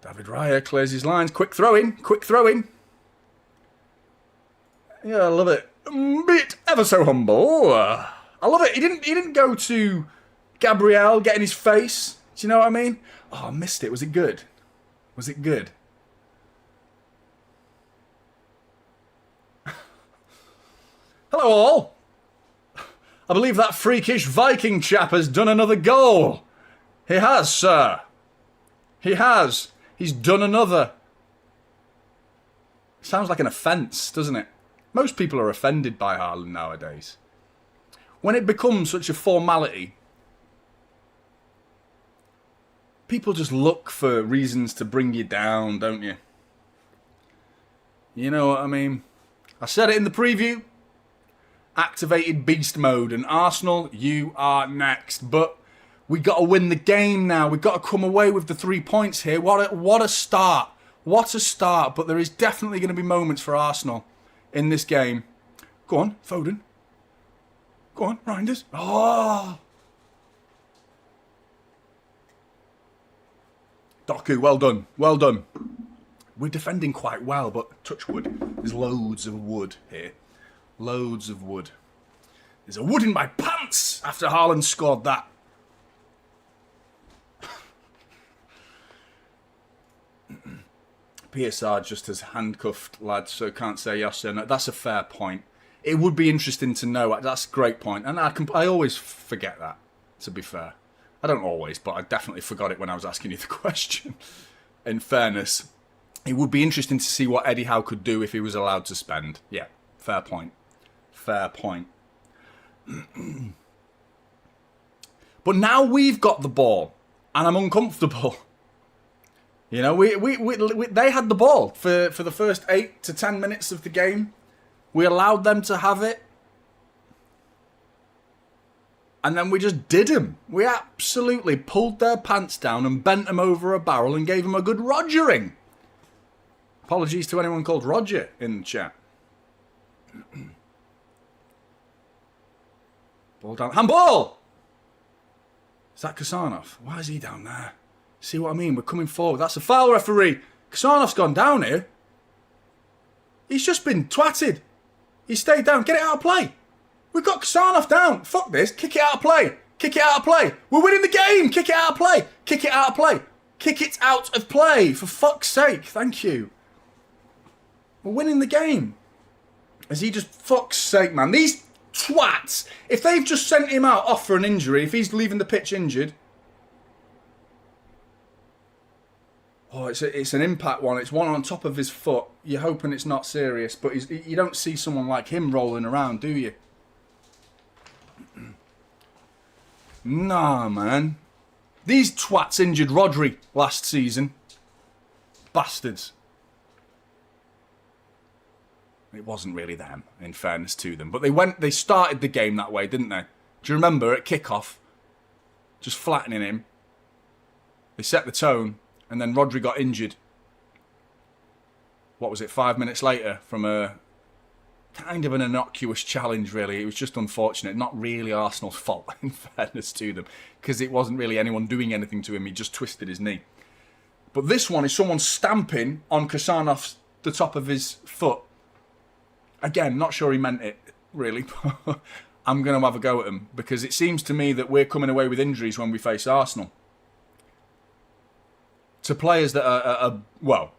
David Raya clears his lines. Quick throw in. Quick throw in. Yeah, I love it. Bit ever so humble. I love it. He didn't go to Gabriel, get in his face. Do you know what I mean? Oh, I missed it. Was it good? Was it good? Hello all. I believe that freakish Viking chap has done another goal. He has, sir. He has. He's done another. Sounds like an offence, doesn't it? Most people are offended by Haaland nowadays. When it becomes such a formality, people just look for reasons to bring you down, don't you? You know what I mean? I said it in the preview. Activated beast mode, and Arsenal, you are next. But we got to win the game now. We've got to come away with the 3 points here. What a start. What a start. But there is definitely going to be moments for Arsenal in this game. Go on, Foden. Go on, Reinders. Oh! Doku, well done. Well done. We're defending quite well, but touch wood. There's loads of wood here. Loads of wood. There's a wood in my pants after Haaland scored that. PSR just has handcuffed lads, so can't say yes or no. That's a fair point. It would be interesting to know. That's a great point. And I always forget that, to be fair. I don't always, but I definitely forgot it when I was asking you the question. In fairness, it would be interesting to see what Eddie Howe could do if he was allowed to spend. Yeah, fair point. Fair point. But now we've got the ball, and I'm uncomfortable. You know, they had the ball for the first 8 to 10 minutes of the game. We allowed them to have it. And then we just did them. We absolutely pulled their pants down and bent them over a barrel and gave them a good Rogering. Apologies to anyone called Roger in the chat. Ball down. Handball! Is that Kasanov? Why is he down there? See what I mean? We're coming forward. That's a foul, referee. Kasanov's gone down here. He's just been twatted. He stayed down. Get it out of play. We've got Kasanov down. Fuck this. Kick it out of play. Kick it out of play. We're winning the game. Kick it out of play. Kick it out of play. Kick it out of play. For fuck's sake. Thank you. We're winning the game. Is he just... Fuck's sake, man. These twats. If they've just sent him out off for an injury, if he's leaving the pitch injured... Oh, it's an impact one. It's one on top of his foot. You're hoping it's not serious, but you don't see someone like him rolling around, do you? Nah, man. These twats injured Rodri last season. Bastards. It wasn't really them, in fairness to them. But they started the game that way, didn't they? Do you remember at kickoff? Just flattening him. They set the tone. And then Rodri got injured. What was it, 5 minutes later from a kind of an innocuous challenge, really. It was just unfortunate. Not really Arsenal's fault, in fairness to them. Because it wasn't really anyone doing anything to him. He just twisted his knee. But this one is someone stamping on Kasanov's, the top of his foot. Again, not sure he meant it, really. I'm going to have a go at him. Because it seems to me that we're coming away with injuries when we face Arsenal. To players that are, well,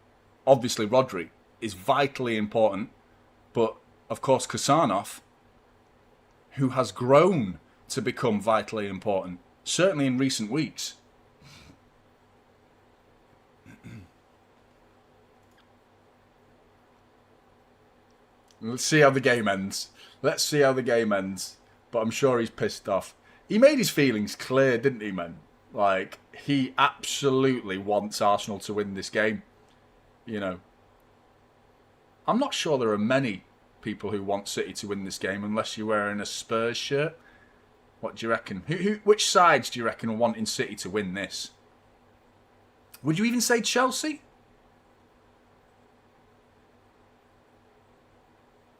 obviously Rodri is vitally important, but of course Kasanov, who has grown to become vitally important, certainly in recent weeks. Let's see how the game ends. Let's see how the game ends. But I'm sure he's pissed off. He made his feelings clear, didn't he, man? Like, he absolutely wants Arsenal to win this game. You know. I'm not sure there are many people who want City to win this game unless you're wearing a Spurs shirt. What do you reckon? Which sides do you reckon are wanting City to win this? Would you even say Chelsea?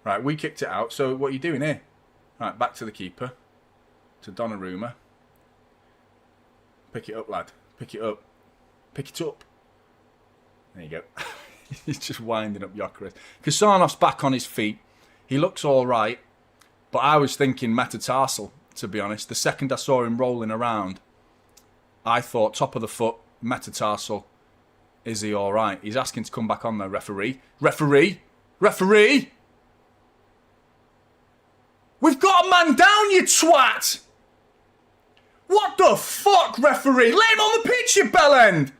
Right, we kicked it out. So what are you doing here? Right, back to the keeper. To Donnarumma. Pick it up, lad. Pick it up. Pick it up. There you go. He's just winding up Gyökeres. Kasanov's back on his feet. He looks all right, but I was thinking metatarsal, to be honest. The second I saw him rolling around, I thought top of the foot, metatarsal. Is he all right? He's asking to come back on though, referee. Referee! Referee! We've got a man down, you twat! What the fuck, referee? Let him on the pitch, you bellend!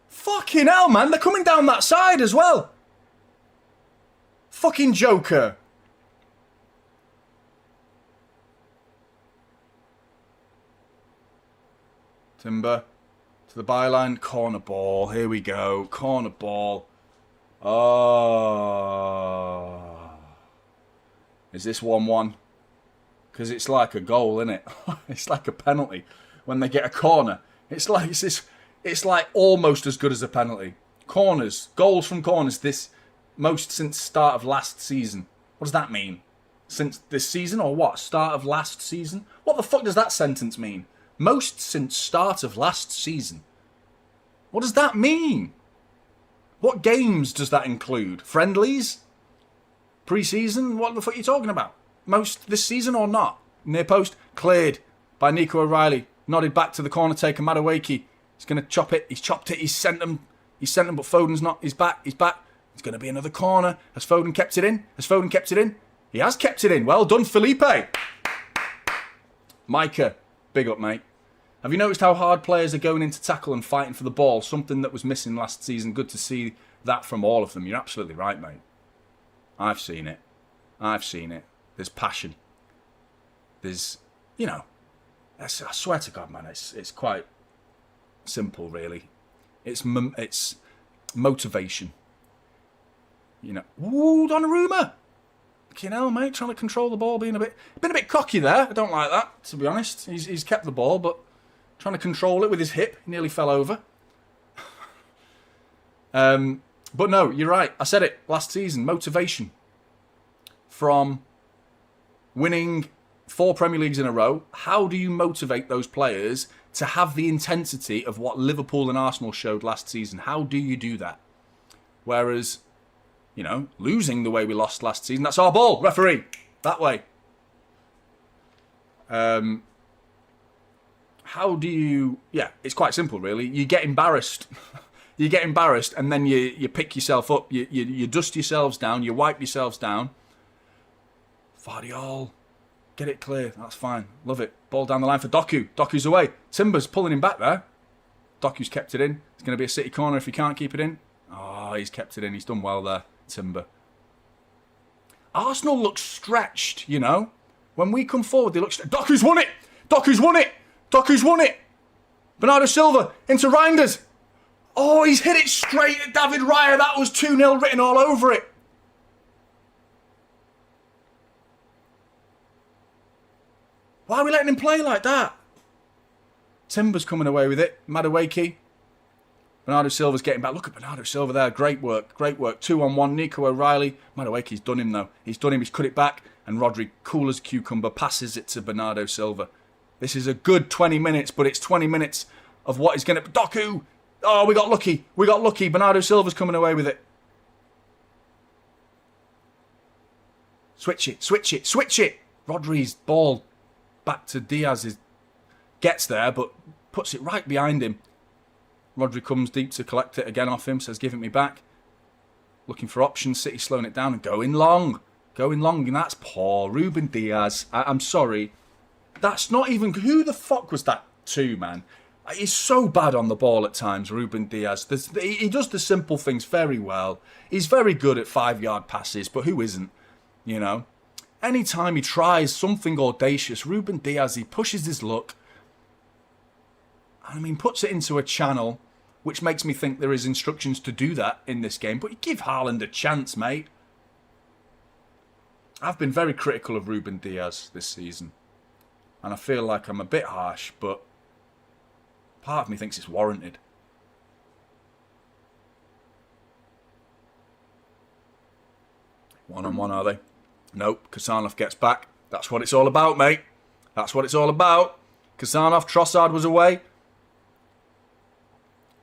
Fucking hell, man. They're coming down that side as well. Fucking joker. Timber to the byline. Corner ball. Here we go. Corner ball. Oh. Is this 1-1? Because it's like a goal, isn't it? It's like a penalty. When they get a corner. It's like almost as good as a penalty. Corners. Goals from corners. This most since start of last season. What does that mean? Since this season or what? Start of last season? What the fuck does that sentence mean? Most since start of last season. What does that mean? What games does that include? Friendlies? Pre-season? What the fuck are you talking about? Most this season or not? Near post? Cleared by Nico O'Reilly. Nodded back to the corner taker, Madueke. He's going to chop it. He's chopped it. He's sent them, but Foden's not. He's back. It's going to be another corner. Has Foden kept it in? He has kept it in. Well done, Felipe. Micah, big up, mate. Have you noticed how hard players are going into tackle and fighting for the ball? Something that was missing last season. Good to see that from all of them. You're absolutely right, mate. I've seen it. There's passion. There's, I swear to God, man, it's quite simple, really. It's motivation. Ooh, Donnarumma. Fucking hell, mate, trying to control the ball, been a bit cocky there. I don't like that, to be honest. He's kept the ball, but trying to control it with his hip, he nearly fell over. But no, you're right. I said it last season. Motivation from winning 4 Premier Leagues in a row. How do you motivate those players to have the intensity of what Liverpool and Arsenal showed last season? How do you do that? Whereas, losing the way we lost last season, that's our ball, referee. That way. How do you... Yeah, it's quite simple, really. You get embarrassed. And then you pick yourself up. You dust yourselves down. You wipe yourselves down. Vardiol. Get it clear. That's fine. Love it. Ball down the line for Doku. Doku's away. Timber's pulling him back there. Doku's kept it in. It's going to be a City corner if he can't keep it in. Oh, he's kept it in. He's done well there, Timber. Arsenal looks stretched, When we come forward, they look stretched. Doku's won it! Bernardo Silva into Reinders. Oh, he's hit it straight at David Raya. That was 2-0 written all over it. Why are we letting him play like that? Timber's coming away with it. Madueke. Bernardo Silva's getting back. Look at Bernardo Silva there. Great work. 2-on-1. Nico O'Reilly. Madueke's done him, though. He's cut it back. And Rodri, cool as a cucumber, passes it to Bernardo Silva. This is a good 20 minutes, but it's 20 minutes of what is going to... Doku! Oh, we got lucky. Bernardo Silva's coming away with it. Switch it. Rodri's ball back to Diaz gets there, but puts it right behind him. Rodri comes deep to collect it again off him, says, give it me back. Looking for options. City slowing it down and going long, and that's poor. Ruben Diaz. I'm sorry. That's not even... Who the fuck was that to, man? He's so bad on the ball at times, Ruben Diaz. He does the simple things very well. He's very good at 5-yard passes, but who isn't? Anytime he tries something audacious, Ruben Diaz, he pushes his luck. Puts it into a channel, which makes me think there is instructions to do that in this game. But you give Haaland a chance, mate. I've been very critical of Ruben Diaz this season. And I feel like I'm a bit harsh, but part of me thinks it's warranted. One-on-one, are they? Nope. Kasanov gets back. That's what it's all about, mate. That's what it's all about. Kasanov, Trossard was away.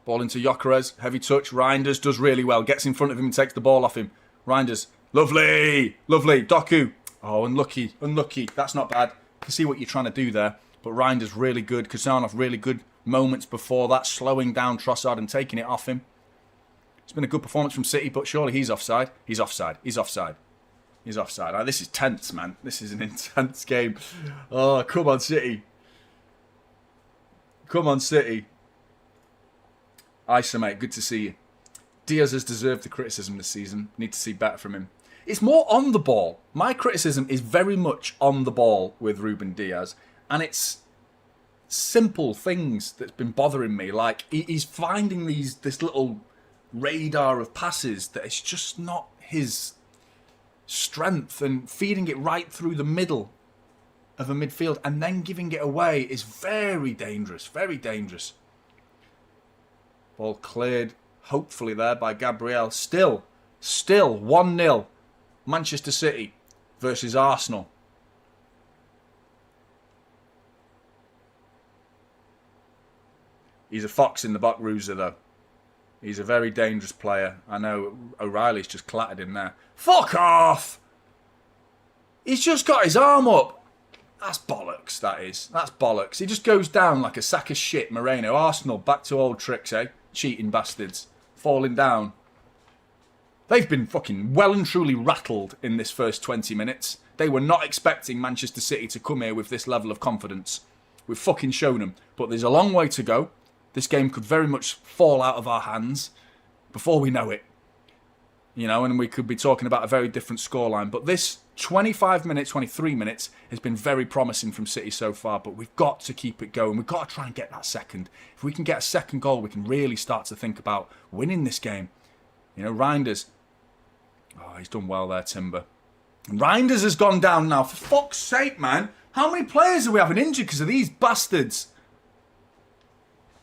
Ball into Gyökeres. Heavy touch. Reinders does really well. Gets in front of him and takes the ball off him. Reinders. Lovely. Lovely. Doku. Oh, unlucky. Unlucky. That's not bad. You can see what you're trying to do there. But Reinders really good. Kusanov really good moments before that. Slowing down Trossard and taking it off him. It's been a good performance from City, but surely he's offside. He's offside. He's offside. He's offside. Oh, this is tense, man. This is an intense game. Oh, come on, City. Come on, City. Isa, mate. Good to see you. Diaz has deserved the criticism this season. Need to see better from him. It's more on the ball. My criticism is very much on the ball with Ruben Diaz. And it's simple things that's been bothering me. Like, he's finding this little radar of passes that it's just not his strength, and feeding it right through the middle of a midfield and then giving it away is very dangerous, very dangerous. Ball cleared, hopefully there by Gabriel. Still 1-0 Manchester City versus Arsenal. He's a fox in the back, Ruza, though. He's a very dangerous player. I know O'Reilly's just clattered him there. Fuck off! He's just got his arm up. That's bollocks, that is. That's bollocks. He just goes down like a sack of shit, Moreno. Arsenal, back to old tricks, eh? Cheating bastards. Falling down. They've been fucking well and truly rattled in this first 20 minutes. They were not expecting Manchester City to come here with this level of confidence. We've fucking shown them. But there's a long way to go. This game could very much fall out of our hands before we know it. You know, and we could be talking about a very different scoreline. But this 25 minutes, 23 minutes has been very promising from City so far. But we've got to keep it going. We've got to try and get that second. If we can get a second goal, we can really start to think about winning this game. You know, Reinders. Oh, he's done well there, Timber. And Reinders has gone down now. For fuck's sake, man. How many players are we having injured because of these bastards?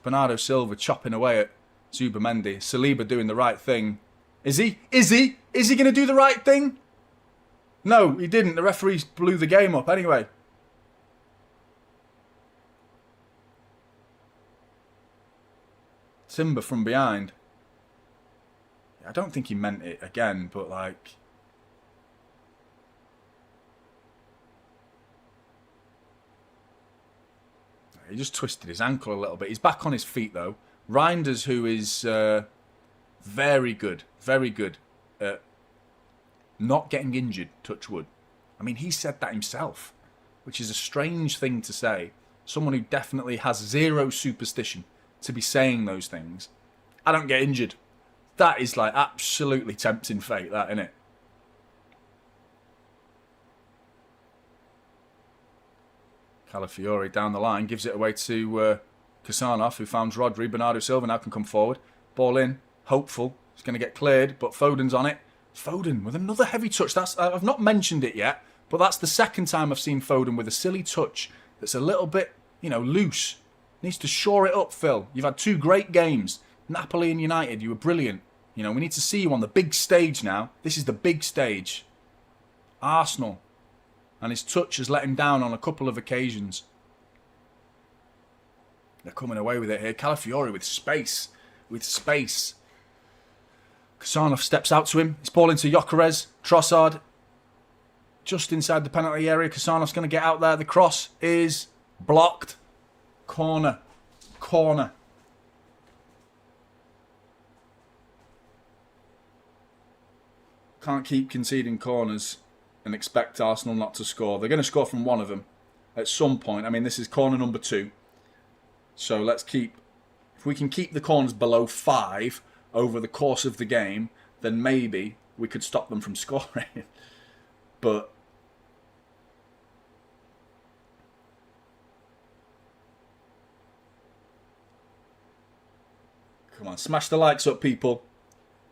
Bernardo Silva chopping away at Zubamendi. Saliba doing the right thing. Is he? Is he going to do the right thing? No, he didn't. The referees blew the game up anyway. Timber from behind. I don't think he meant it again, but like... He just twisted his ankle a little bit. He's back on his feet, though. Reinders, who is very good at not getting injured, touch wood. I mean, he said that himself, which is a strange thing to say. Someone who definitely has zero superstition to be saying those things. I don't get injured. That is like absolutely tempting fate, that, isn't it? Calafiori down the line, gives it away to Kusanov, who found Rodri. Bernardo Silva now can come forward. Ball in, hopeful. It's going to get cleared, but Foden's on it. Foden with another heavy touch. I've not mentioned it yet, but that's the second time I've seen Foden with a silly touch that's a little bit, loose. Needs to shore it up, Phil. You've had two great games. Napoli and United, you were brilliant. We need to see you on the big stage now. This is the big stage. Arsenal. And his touch has let him down on a couple of occasions. They're coming away with it here. Calafiori with space. Kusanov steps out to him. It's ball into Gyökeres. Trossard. Just inside the penalty area. Kusanov's going to get out there. The cross is blocked. Corner. Can't keep conceding corners and expect Arsenal not to score. They're going to score from one of them at some point. I mean, this is corner number 2. So let's keep... If we can keep the corners below 5 over the course of the game, then maybe we could stop them from scoring. But... Come on, smash the likes up, people.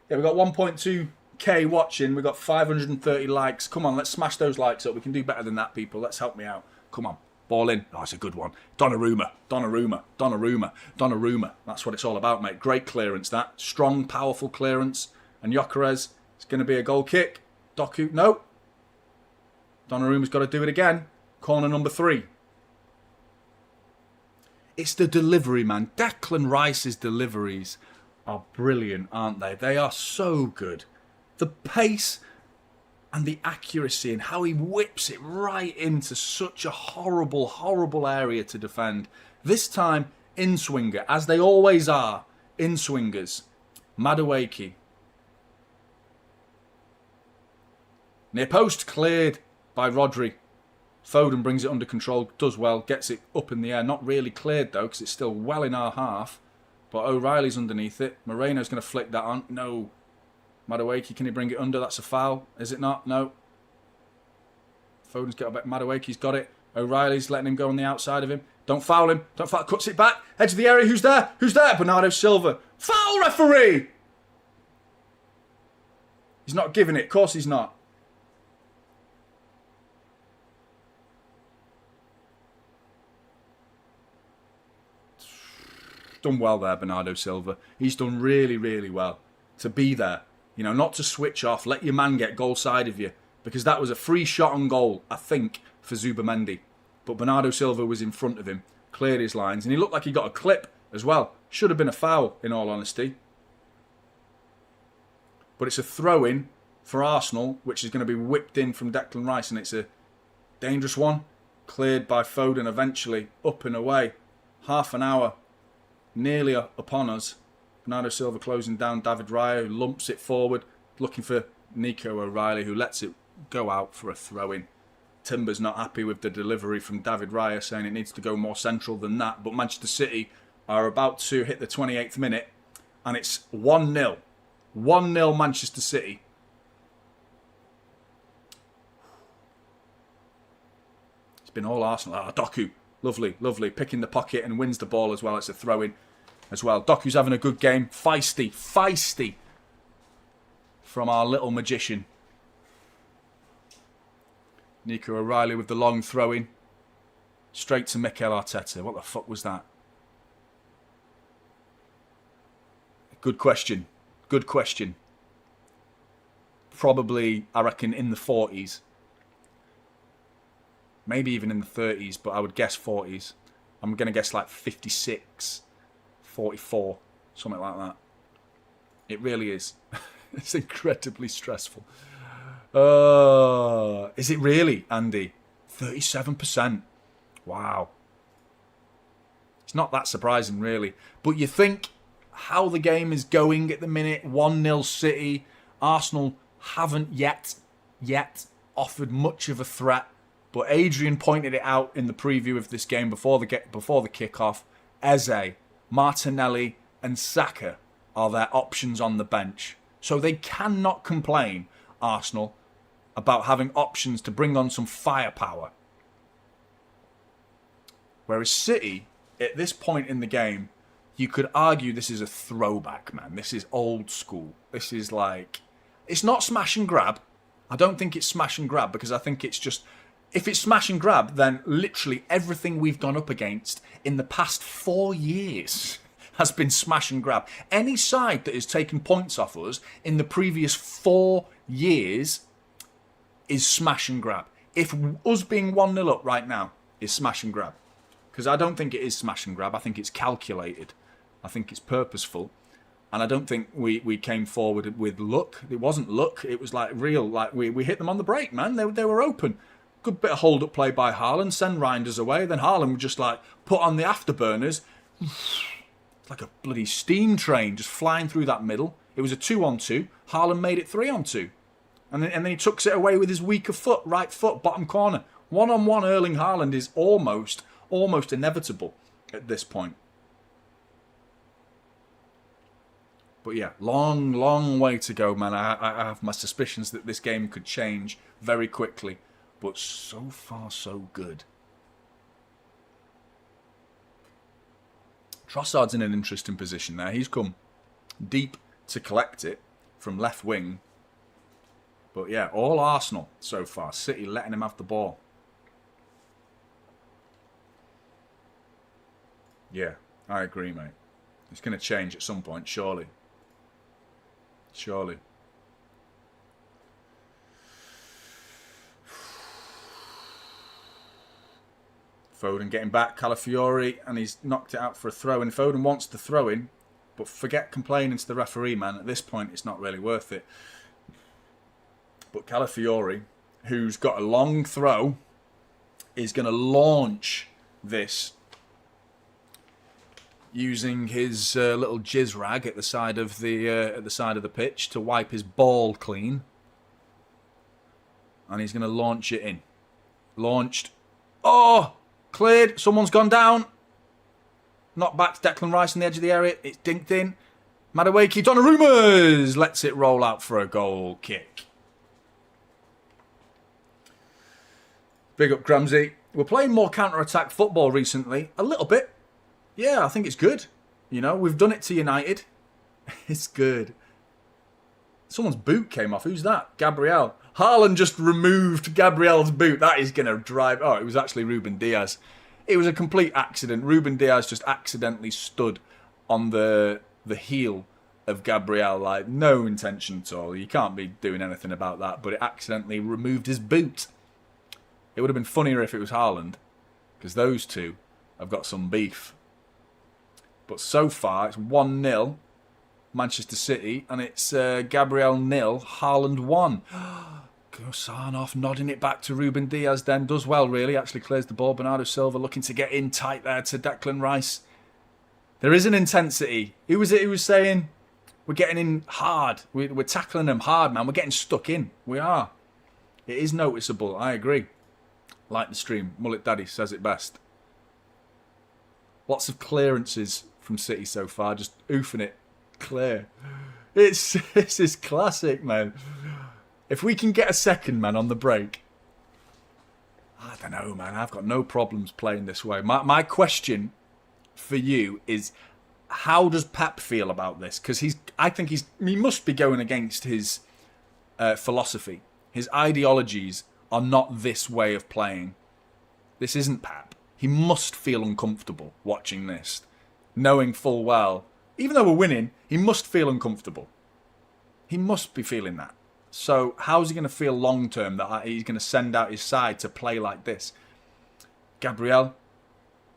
Yeah, we've got 1.2k watching. We've got 530 likes. Come on, let's smash those likes up. We can do better than that, people. Let's help me out. Come on. Ball in. Oh, it's a good one. Donnarumma. That's what it's all about, mate. Great clearance, that. Strong, powerful clearance. And Gyökeres, it's going to be a goal kick. Doku, no. Donnarumma's got to do it again. Corner number 3. It's the delivery, man. Declan Rice's deliveries are brilliant, aren't they? They are so good. The pace and the accuracy and how he whips it right into such a horrible, horrible area to defend. This time, in-swinger, as they always are, in-swingers. Madueke. Near post, cleared by Rodri. Foden brings it under control, does well, gets it up in the air. Not really cleared though, because it's still well in our half. But O'Reilly's underneath it. Moreno's going to flick that on. No. Madueke, can he bring it under? That's a foul. Is it not? No. Foden's got it. Madueke's got it. O'Reilly's letting him go on the outside of him. Don't foul him. Don't foul. Cuts it back. Edge of the area. Who's there? Who's there? Bernardo Silva. Foul, referee! He's not giving it. Of course he's not. Done well there, Bernardo Silva. He's done really, really well to be there. You know, not to switch off. Let your man get goal side of you. Because that was a free shot on goal, I think, for Zubamendi. But Bernardo Silva was in front of him, cleared his lines, and he looked like he got a clip as well. Should have been a foul, in all honesty. But it's a throw-in for Arsenal, which is going to be whipped in from Declan Rice, and it's a dangerous one. Cleared by Foden eventually, up and away. Half an hour nearly upon us. Bernardo Silva closing down David Raya, who lumps it forward, looking for Nico O'Reilly, who lets it go out for a throw-in. Timber's not happy with the delivery from David Raya, saying it needs to go more central than that. But Manchester City are about to hit the 28th minute, and it's 1-0. 1-0 Manchester City. It's been all Arsenal. Doku. Lovely, lovely. Picking the pocket and wins the ball as well. It's a throw-in as well. Doku's having a good game. Feisty. Feisty. From our little magician. Nico O'Reilly with the long throw-in. Straight to Mikel Arteta. What the fuck was that? Good question. Good question. Probably, I reckon, in the 40s. Maybe even in the 30s, but I would guess 40s. I'm going to guess like 56, 44, something like that. It really is. It's incredibly stressful. Is it really, Andy? 37%. Wow. It's not that surprising, really. But you think how the game is going at the minute, 1-0 City. Arsenal haven't yet offered much of a threat. But Adrian pointed it out in the preview of this game before the kickoff. Eze, Martinelli and Saka are their options on the bench. So they cannot complain, Arsenal, about having options to bring on some firepower. Whereas City, at this point in the game, you could argue this is a throwback, man. This is old school. This is like... It's not smash and grab. I don't think it's smash and grab because I think it's just... If it's smash and grab, then literally everything we've gone up against in the past 4 years has been smash and grab. Any side that has taken points off us in the previous 4 years is smash and grab. If us being 1-0 up right now is smash and grab. Because I don't think it is smash and grab. I think it's calculated. I think it's purposeful. And I don't think we came forward with luck. It wasn't luck. It was like real, like we hit them on the break, man. They were open. Good bit of hold-up play by Haaland. Send Reinders away. Then Haaland would just like put on the afterburners. It's like a bloody steam train just flying through that middle. It was a 2-on-2. Haaland made it 3-on-2. And then he tucks it away with his weaker foot, right foot, bottom corner. 1-on-1 Erling Haaland is almost inevitable at this point. But yeah, long way to go, man. I have my suspicions that this game could change very quickly. But so far, so good. Trossard's in an interesting position there. He's come deep to collect it from left wing. But yeah, all Arsenal so far. City letting him have the ball. Yeah, I agree, mate. It's going to change at some point, surely. Surely. Foden getting back, Calafiori, and he's knocked it out for a throw. And Foden wants the throw in, but forget complaining to the referee, man. At this point, it's not really worth it. But Calafiori, who's got a long throw, is going to launch this using his little jizz rag at the side of the pitch to wipe his ball clean, and he's going to launch it in. Launched. Oh, cleared. Someone's gone down. Knocked back to Declan Rice on the edge of the area. It's dinked in. Madueke Donnarumma's lets it roll out for a goal kick. Big up Gramsci. We're playing more counter-attack football recently. A little bit. Yeah, I think it's good. You know, we've done it to United. It's good. Someone's boot came off. Who's that? Gabriel. Haaland just removed Gabriel's boot. That is going to drive... Oh, it was actually Ruben Diaz. It was a complete accident. Ruben Diaz just accidentally stood on the heel of Gabriel. Like, no intention at all. You can't be doing anything about that. But it accidentally removed his boot. It would have been funnier if it was Haaland, because those two have got some beef. But so far, it's 1-0, Manchester City, and it's Gabriel 0, Haaland 1. Gosanoff nodding it back to Ruben Diaz then. Does well, really. Actually clears the ball. Bernardo Silva looking to get in tight there to Declan Rice. There is an intensity. Who was it who was saying, we're getting in hard. We're tackling them hard, man. We're getting stuck in. We are. It is noticeable. I agree. Like the stream. Mullet Daddy says it best. Lots of clearances from City so far. Just oofing it clear. This is classic, man. If we can get a second, man, on the break. I don't know, man. I've got no problems playing this way. My question for you is, how does Pep feel about this? Because I think he must be going against his philosophy. His ideologies are not this way of playing. This isn't Pep. He must feel uncomfortable watching this, knowing full well, even though we're winning, he must feel uncomfortable. He must be feeling that. So how's he going to feel long term that he's going to send out his side to play like this? Gabriel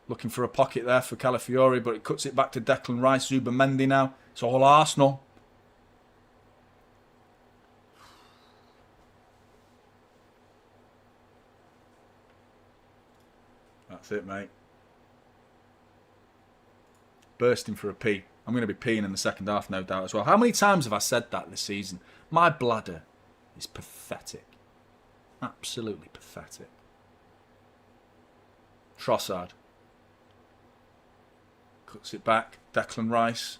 looking for a pocket there for Calafiori, but it cuts it back to Declan Rice, Zubimendi now. It's all Arsenal. That's it, mate. Bursting for a pee. I'm going to be peeing in the second half, no doubt, as well. How many times have I said that this season? My bladder is pathetic. Absolutely pathetic. Trossard. Cuts it back. Declan Rice.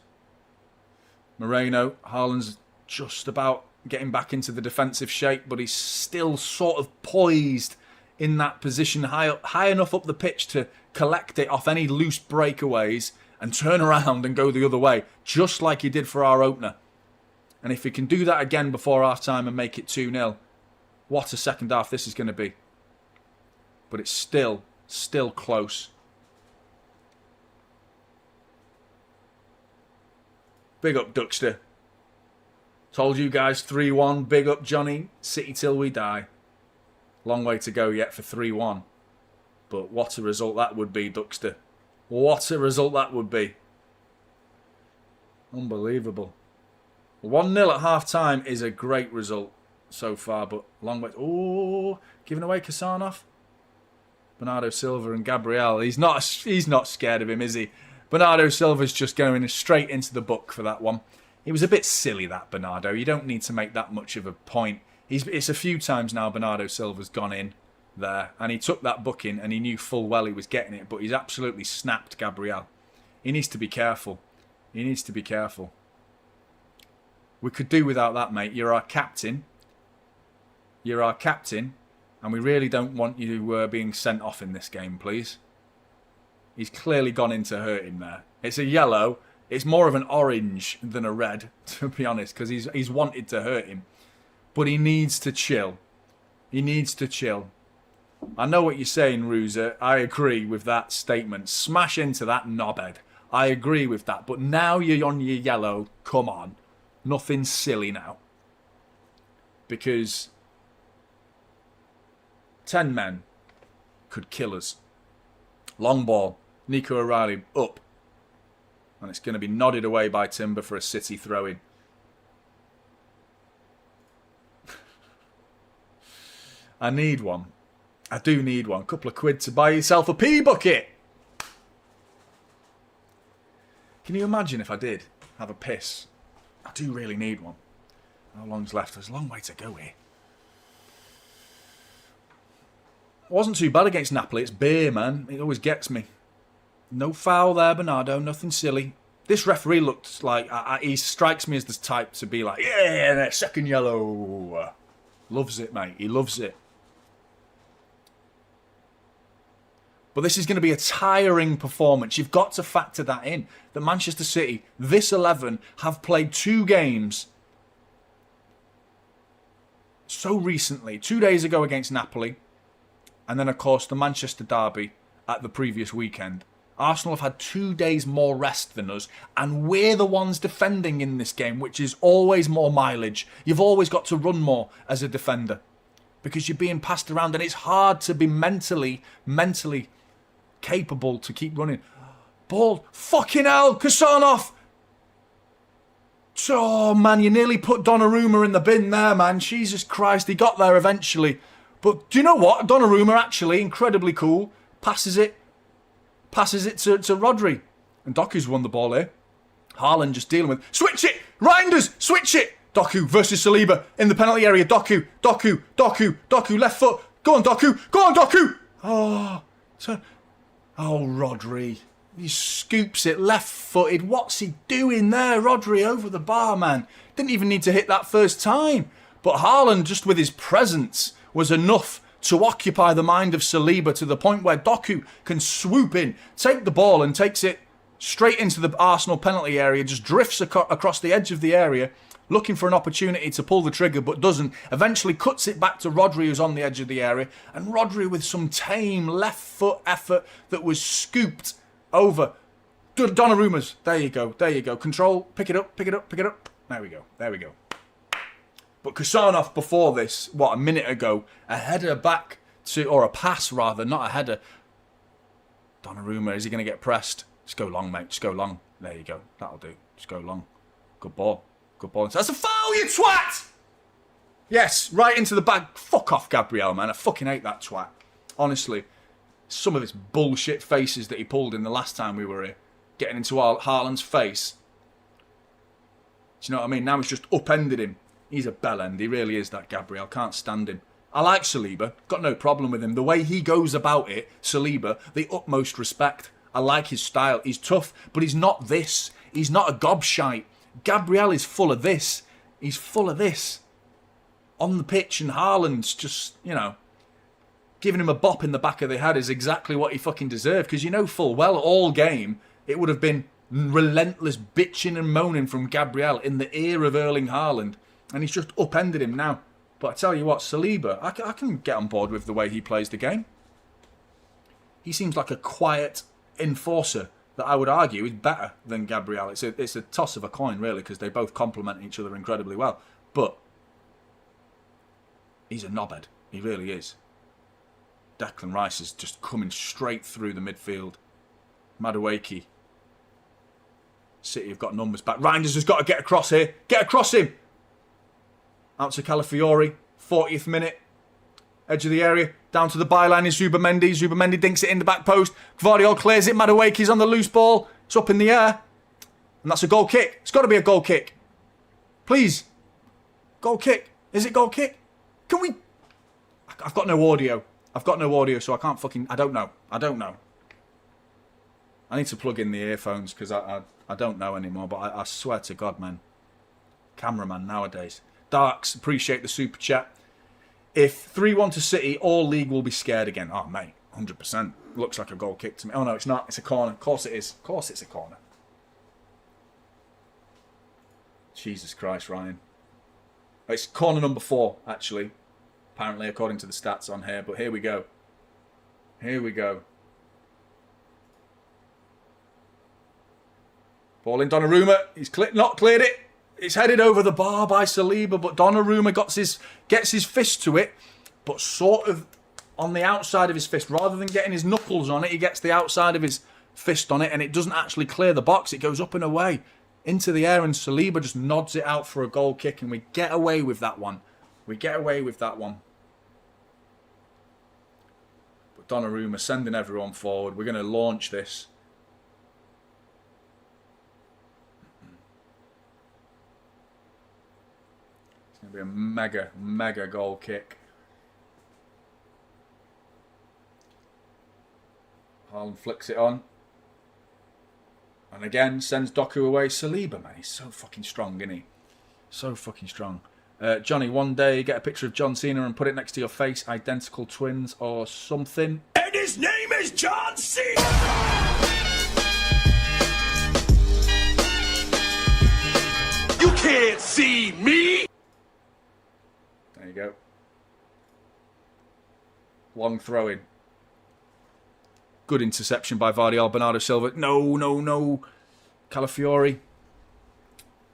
Moreno. Haaland's just about getting back into the defensive shape, but he's still sort of poised in that position high enough up the pitch to collect it off any loose breakaways and turn around and go the other way, just like he did for our opener. And if he can do that again before half-time and make it 2-0, what a second half this is going to be. But it's still close. Big up, Duxter. Told you guys 3-1. Big up, Jonny. City till we die. Long way to go yet for 3-1. But what a result that would be, Duxter. What a result that would be. Unbelievable. 1-0 at half-time is a great result so far, but long way... Oh, giving away Kasanoff. Bernardo Silva and Gabriel. He's not scared of him, is he? Bernardo Silva's just going straight into the book for that one. It was a bit silly, that, Bernardo. You don't need to make that much of a point. It's a few times now Bernardo Silva's gone in there, and he took that booking and he knew full well he was getting it, but he's absolutely snapped Gabriel. He needs to be careful. He needs to be careful. We could do without that, mate. You're our captain. You're our captain, and we really don't want you being sent off in this game, please. He's clearly gone in to hurt him there. It's a yellow. It's more of an orange than a red, to be honest, because he's wanted to hurt him. But he needs to chill. He needs to chill. I know what you're saying, Ruza. I agree with that statement. Smash into that knobhead. I agree with that. But now you're on your yellow. Come on. Nothing silly now. Because 10 men could kill us. Long ball. Nico O'Reilly up. And it's going to be nodded away by Timber for a City throw-in. I need one. I do need one. Couple of quid to buy yourself a pee bucket. Can you imagine if I did have a piss? I do really need one. How long's left? There's a long way to go here. It wasn't too bad against Napoli. It's beer, man. It always gets me. No foul there, Bernardo. Nothing silly. This referee looks like... he strikes me as the type to be like, yeah, second yellow. Loves it, mate. He loves it. But this is going to be a tiring performance. You've got to factor that in. That Manchester City, this 11, have played 2 games so recently. 2 days ago against Napoli. And then, of course, the Manchester derby at the previous weekend. Arsenal have had 2 days more rest than us. And we're the ones defending in this game, which is always more mileage. You've always got to run more as a defender. Because you're being passed around. And it's hard to be mentally capable to keep running. Ball. Fucking hell. Kusanov. Oh, man. You nearly put Donnarumma in the bin there, man. Jesus Christ. He got there eventually. But do you know what? Donnarumma actually, incredibly cool, passes it to Rodri. And Doku's won the ball here. Haaland just dealing with... Switch it! Reinders! Switch it! Doku versus Saliba in the penalty area. Doku, left foot. Go on, Doku! Go on, Doku! Rodri. He scoops it left-footed. What's he doing there? Rodri over the bar, man. Didn't even need to hit that first time. But Haaland, just with his presence, was enough to occupy the mind of Saliba to the point where Doku can swoop in, take the ball and takes it straight into the Arsenal penalty area, just drifts across the edge of the area, looking for an opportunity to pull the trigger but doesn't, eventually cuts it back to Rodri who's on the edge of the area, and Rodri with some tame left foot effort that was scooped over Donnarumma's. There you go. Control, pick it up. There we go. But Kusanov before this, a minute ago, a header back to, or a pass rather, not a header. Donnarumma, is he going to get pressed? Just go long, mate. Just go long. There you go. That'll do. Just go long. Good ball. That's a foul, you twat! Yes, right into the bag. Fuck off, Gabriel, man. I fucking hate that twat. Honestly. Some of his bullshit faces that he pulled in the last time we were here. Getting into Haaland's face. Do you know what I mean? Now he's just upended him. He's a bellend. He really is, that Gabriel. Can't stand him. I like Saliba. Got no problem with him. The way he goes about it, Saliba, the utmost respect. I like his style. He's tough, but he's not this. He's not a gobshite. Gabriel is full of this. He's full of this. On the pitch, and Haaland's just, giving him a bop in the back of the head is exactly what he fucking deserved. Because you know full well, all game, it would have been relentless bitching and moaning from Gabriel in the ear of Erling Haaland. And he's just upended him now. But I tell you what, Saliba, I can get on board with the way he plays the game. He seems like a quiet enforcer that I would argue is better than Gabriel. It's a toss of a coin, really, because they both complement each other incredibly well. But he's a knobhead. He really is. Declan Rice is just coming straight through the midfield. Madueke. City have got numbers back. Reinders has got to get across here. Get across him! Out to Calafiori, 40th minute. Edge of the area. Down to the byline is Zubamendi. Zubamendi dinks it in the back post. Gvardiol clears it. Madueke's on the loose ball. It's up in the air. And that's a goal kick. It's got to be a goal kick. Please. Goal kick. Is it goal kick? Can we... I've got no audio. So I can't fucking... I don't know. I need to plug in the earphones because I don't know anymore. But I swear to God, man. Cameraman nowadays. Darks, appreciate the super chat. If 3-1 to City, all league will be scared again. Oh, mate, 100%. Looks like a goal kick to me. Oh, no, it's not. It's a corner. Of course it is. Of course it's a corner. Jesus Christ, Ryan. It's corner number 4, actually. Apparently, according to the stats on here. But here we go. Ball in Donnarumma. He's not cleared it. It's headed over the bar by Saliba, but Donnarumma gets his fist to it, but sort of on the outside of his fist. Rather than getting his knuckles on it, he gets the outside of his fist on it, and it doesn't actually clear the box. It goes up and away into the air, and Saliba just nods it out for a goal kick, and we get away with that one. We get away with that one. But Donnarumma sending everyone forward. We're going to launch this. It's going to be a mega, mega goal kick. Haaland flicks it on. And again, sends Doku away. Saliba, man, he's so fucking strong, isn't he? So fucking strong. Jonny, one day get a picture of John Cena and put it next to your face. Identical twins or something. And his name is John Cena! You can't see me! There you go. Long throw in. Good interception by Vardy. Bernardo Silva. No, no, no. Calafiori.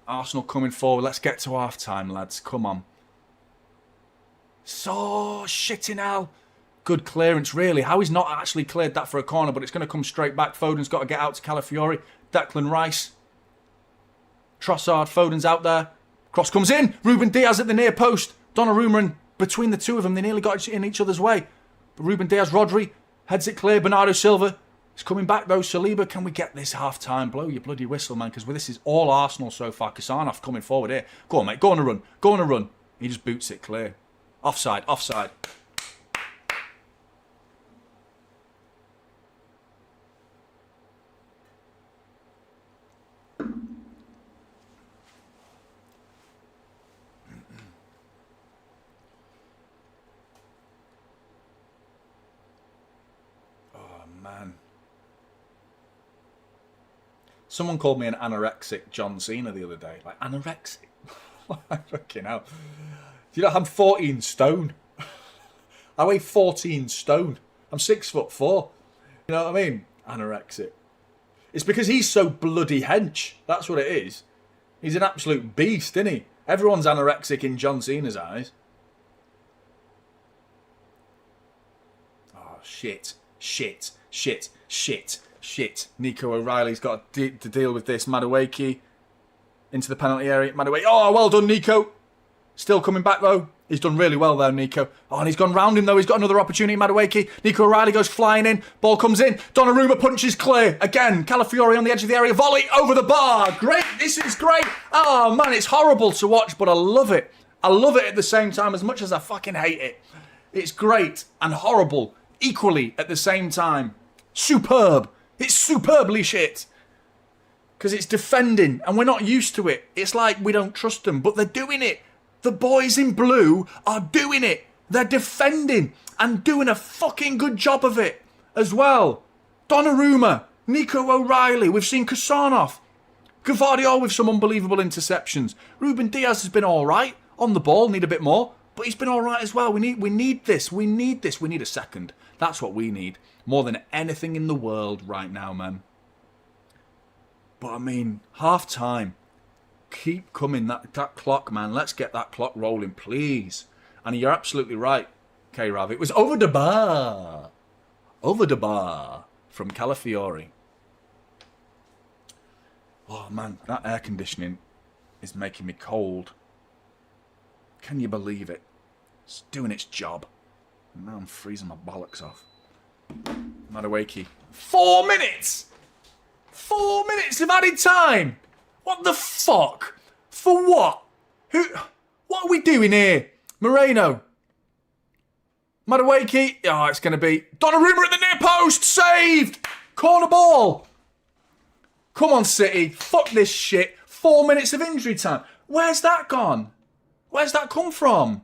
Arsenal coming forward. Let's get to half-time, lads. Come on. So shitting hell. Good clearance, really. How he's not actually cleared that for a corner, but it's going to come straight back. Foden's got to get out to Calafiori. Declan Rice. Trossard. Foden's out there. Cross comes in. Ruben Diaz at the near post. Donnarumma, and between the two of them, they nearly got in each other's way. But Ruben Diaz, Rodri. Heads it clear. Bernardo Silva is coming back though. Saliba, can we get this half-time? Blow your bloody whistle, man, because this is all Arsenal so far. Kasanov coming forward here. Go on, mate. Go on a run. Go on a run. He just boots it clear. Offside. Offside. Man. Someone called me an anorexic John Cena the other day. Like, anorexic? Fucking hell. You know, I'm 14 stone. I weigh 14 stone. I'm 6'4". You know what I mean? Anorexic. It's because he's so bloody hench. That's what it is. He's an absolute beast, isn't he? Everyone's anorexic in John Cena's eyes. Oh, shit. Shit. Shit, shit, shit. Nico O'Reilly's got to deal with this. Madueke into the penalty area. Madueke. Oh, well done, Nico. Still coming back, though. He's done really well there, Nico. Oh, and he's gone round him, though. He's got another opportunity, Madueke. Nico O'Reilly goes flying in. Ball comes in. Donnarumma punches clear. Again, Calafiori on the edge of the area. Volley over the bar. Great. This is great. Oh, man, it's horrible to watch, but I love it. I love it at the same time as much as I fucking hate it. It's great and horrible equally at the same time. Superb. It's superbly shit. Because it's defending and we're not used to it. It's like we don't trust them, but they're doing it. The boys in blue are doing it. They're defending and doing a fucking good job of it as well. Donnarumma, Nico O'Reilly, we've seen Kasanov, Gvardiol with some unbelievable interceptions. Ruben Diaz has been all right on the ball, need a bit more, but he's been all right as well. We need this. We need this. We need a second. That's what we need. More than anything in the world right now, man. But I mean, half-time. Keep coming, that clock, man. Let's get that clock rolling, please. And you're absolutely right, K-Rav. It was over the bar. Over the bar from Calafiori. Oh, man, that air conditioning is making me cold. Can you believe it? It's doing its job. And now I'm freezing my bollocks off. Madueke. 4 minutes! 4 minutes of added time! What the fuck? For what? What are we doing here? Moreno. Madueke. Oh, it's going to be Donnarumma at the near post. Saved! Corner ball. Come on, City. Fuck this shit. 4 minutes of injury time. Where's that gone? Where's that come from?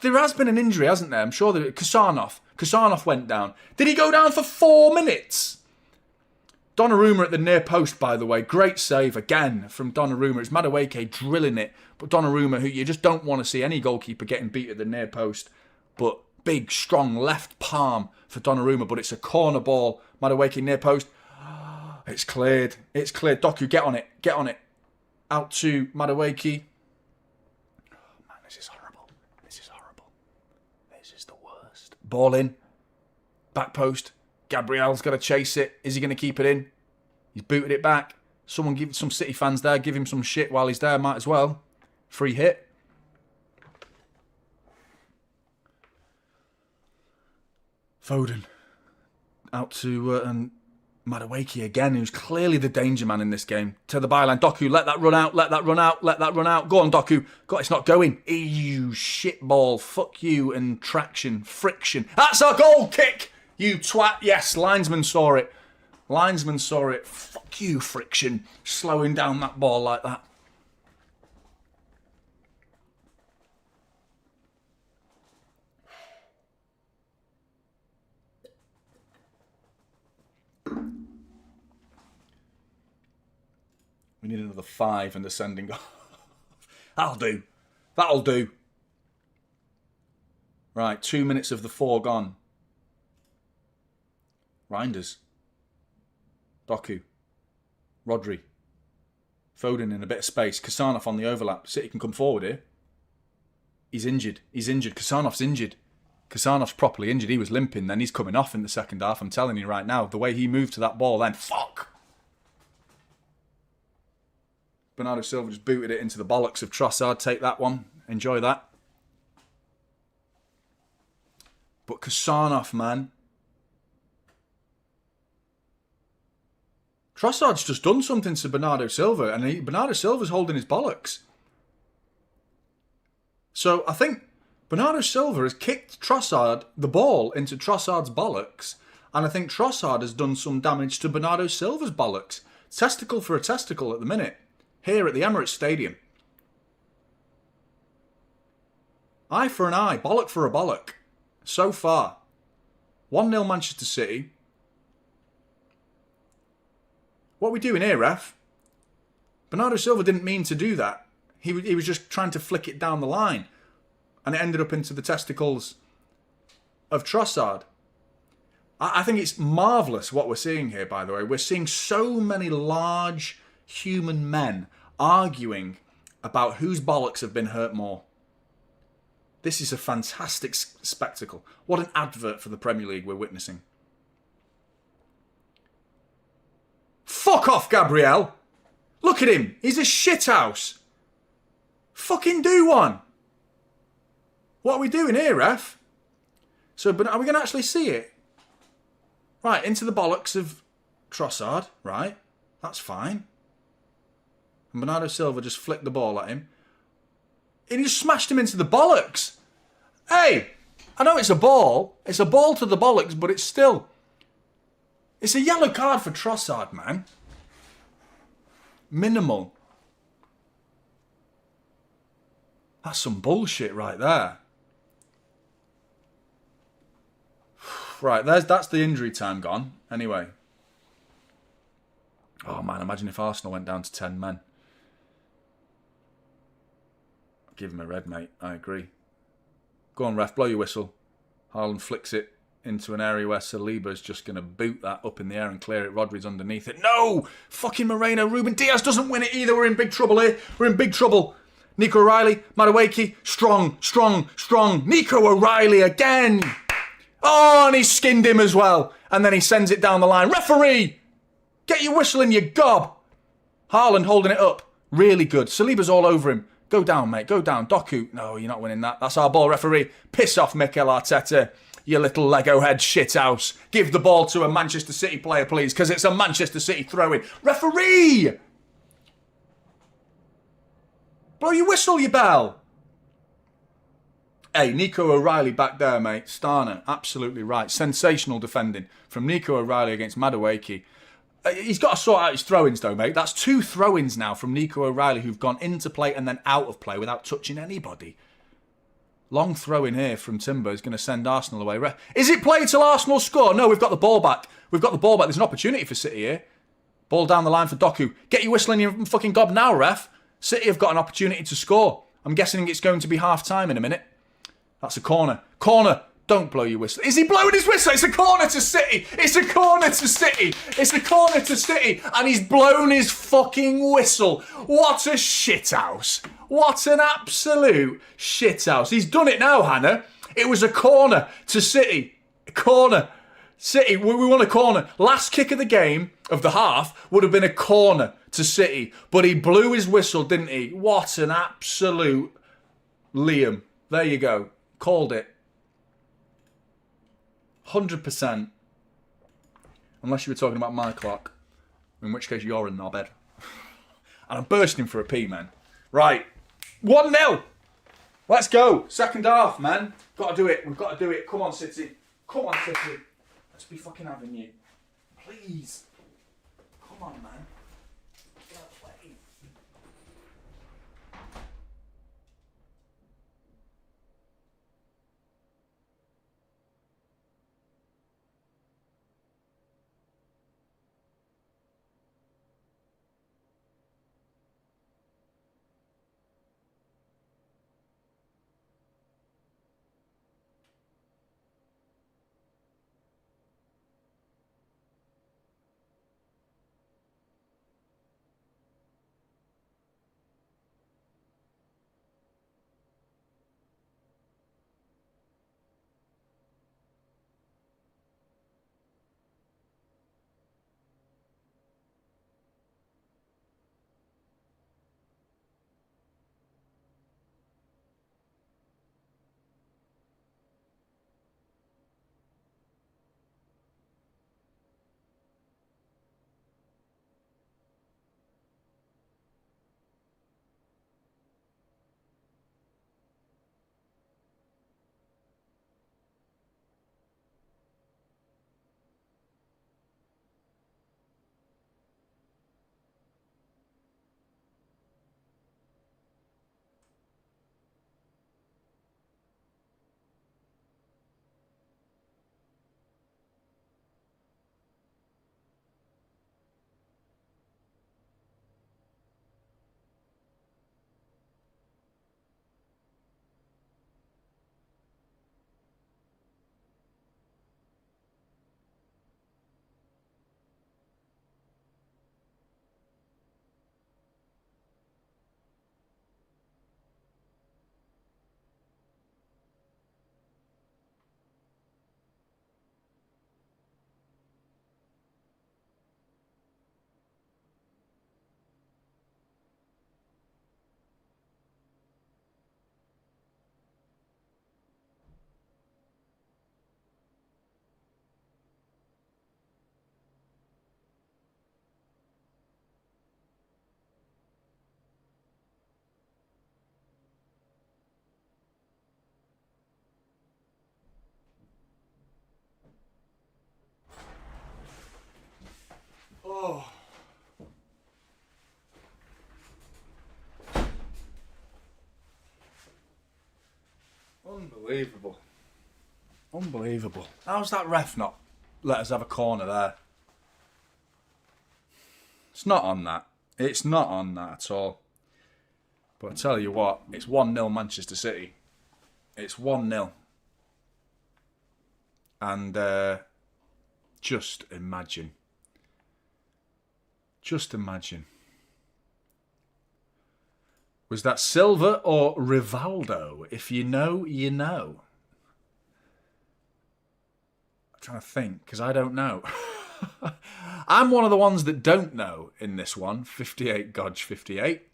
There has been an injury, hasn't there? I'm sure that Kasanov went down. Did he go down for 4 minutes? Donnarumma at the near post, by the way. Great save again from Donnarumma. It's Madueke drilling it. But Donnarumma, who you just don't want to see any goalkeeper getting beat at the near post. But big, strong left palm for Donnarumma. But it's a corner ball. Madueke near post. It's cleared. It's cleared. Doku, get on it. Get on it. Out to Madueke. Oh, man, this is horrible. This is horrible. This is the worst. worst. Ball in. Back post. Gabriel's got to chase it. Is he going to keep it in? He's booted it back. Someone give some City fans there. Give him some shit while he's there. Might as well. Free hit. Foden. Out to Madueke again, who's clearly the danger man in this game. To the byline. Doku, let that run out. Let that run out. Let that run out. Go on, Doku. God, it's not going. You shit ball. Fuck you and traction. Friction. That's our goal kick. You twat. Yes, linesman saw it. Linesman saw it. Fuck you, friction. Slowing down that ball like that. We need another 5 and the sending off. That'll do. That'll do. Right, 2 minutes of the 4 gone. Reinders. Doku. Rodri. Foden in a bit of space. Kasanov on the overlap. City can come forward here. He's injured. He's injured. Kasanov's injured. Kasanov's properly injured. He was limping then. He's coming off in the second half. I'm telling you right now. The way he moved to that ball then. Fuck! Bernardo Silva just booted it into the bollocks of Trossard. Take that one. Enjoy that. But Kasanov, man. Trossard's just done something to Bernardo Silva, and Bernardo Silva's holding his bollocks. So I think Bernardo Silva has kicked Trossard, the ball, into Trossard's bollocks, and I think Trossard has done some damage to Bernardo Silva's bollocks. Testicle for a testicle at the minute. Here at the Emirates Stadium. Eye for an eye, bollock for a bollock. So far. 1-0 Manchester City. What are we doing here, ref? Bernardo Silva didn't mean to do that. He was just trying to flick it down the line. And it ended up into the testicles of Trossard. I think it's marvellous what we're seeing here, by the way. We're seeing so many large human men arguing about whose bollocks have been hurt more. This is a fantastic spectacle. What an advert for the Premier League we're witnessing. Fuck off, Gabriel. Look at him. He's a shithouse. Fucking do one. What are we doing here, ref? So, but are we going to actually see it? Right, into the bollocks of Trossard. Right, that's fine. And Bernardo Silva just flicked the ball at him. And he just smashed him into the bollocks. Hey, I know it's a ball. It's a ball to the bollocks, but it's still... It's a yellow card for Trossard, man. Minimal. That's some bullshit right there. Right, that's the injury time gone. Anyway. Oh, man, imagine if Arsenal went down to 10 men. Give him a red, mate. I agree. Go on, ref. Blow your whistle. Haaland flicks it into an area where Saliba's just going to boot that up in the air and clear it. Rodri's underneath it. No! Fucking Moreno. Ruben Diaz doesn't win it either. We're in big trouble here. We're in big trouble. Nico O'Reilly. Madueke. Strong, strong, strong. Nico O'Reilly again. Oh, and he skinned him as well. And then he sends it down the line. Referee! Get your whistle in, you gob. Haaland holding it up. Really good. Saliba's all over him. Go down, mate. Go down. Doku. No, you're not winning that. That's our ball, referee. Piss off, Mikel Arteta. You little Lego head shithouse. Give the ball to a Manchester City player, please, because it's a Manchester City throw-in. Referee! Blow your whistle, you bell. Hey, Nico O'Reilly back there, mate. Starner, absolutely right. Sensational defending from Nico O'Reilly against Madueke. He's got to sort out his throw-ins, though, mate. That's 2 throw-ins now from Nico O'Reilly who've gone into play and then out of play without touching anybody. Long throw-in here from Timber is going to send Arsenal away. Is it play till Arsenal score? No, we've got the ball back. We've got the ball back. There's an opportunity for City here. Ball down the line for Doku. Get your whistle in your fucking gob now, ref. City have got an opportunity to score. I'm guessing it's going to be half-time in a minute. That's a corner. Corner. Don't blow your whistle. Is he blowing his whistle? It's a corner to City. It's a corner to City. It's a corner to City. And he's blown his fucking whistle. What a shithouse. What an absolute shithouse. He's done it now, Hannah. It was a corner to City. A corner. City, we won a corner. Last kick of the game, of the half, would have been a corner to City. But he blew his whistle, didn't he? What an absolute Liam. There you go. Called it. 100%. Unless you were talking about my clock. In which case you're a knobhead. And I'm bursting for a pee, man. Right. 1-0. Let's go. Second half, man. Got to do it. We've got to do it. Come on, City. Come on, City. Let's be fucking having you. Please. Come on, man. Fair play. Oh. Unbelievable. Unbelievable. How's that ref not let us have a corner there? It's not on that. It's not on that at all. But I tell you what, it's 1-0 Manchester City. It's 1-0. And just imagine. Just imagine. Was that Silva or Rivaldo? If you know, you know. I'm trying to think, because I don't know. I'm one of the ones that don't know in this one. 58 Godge 58.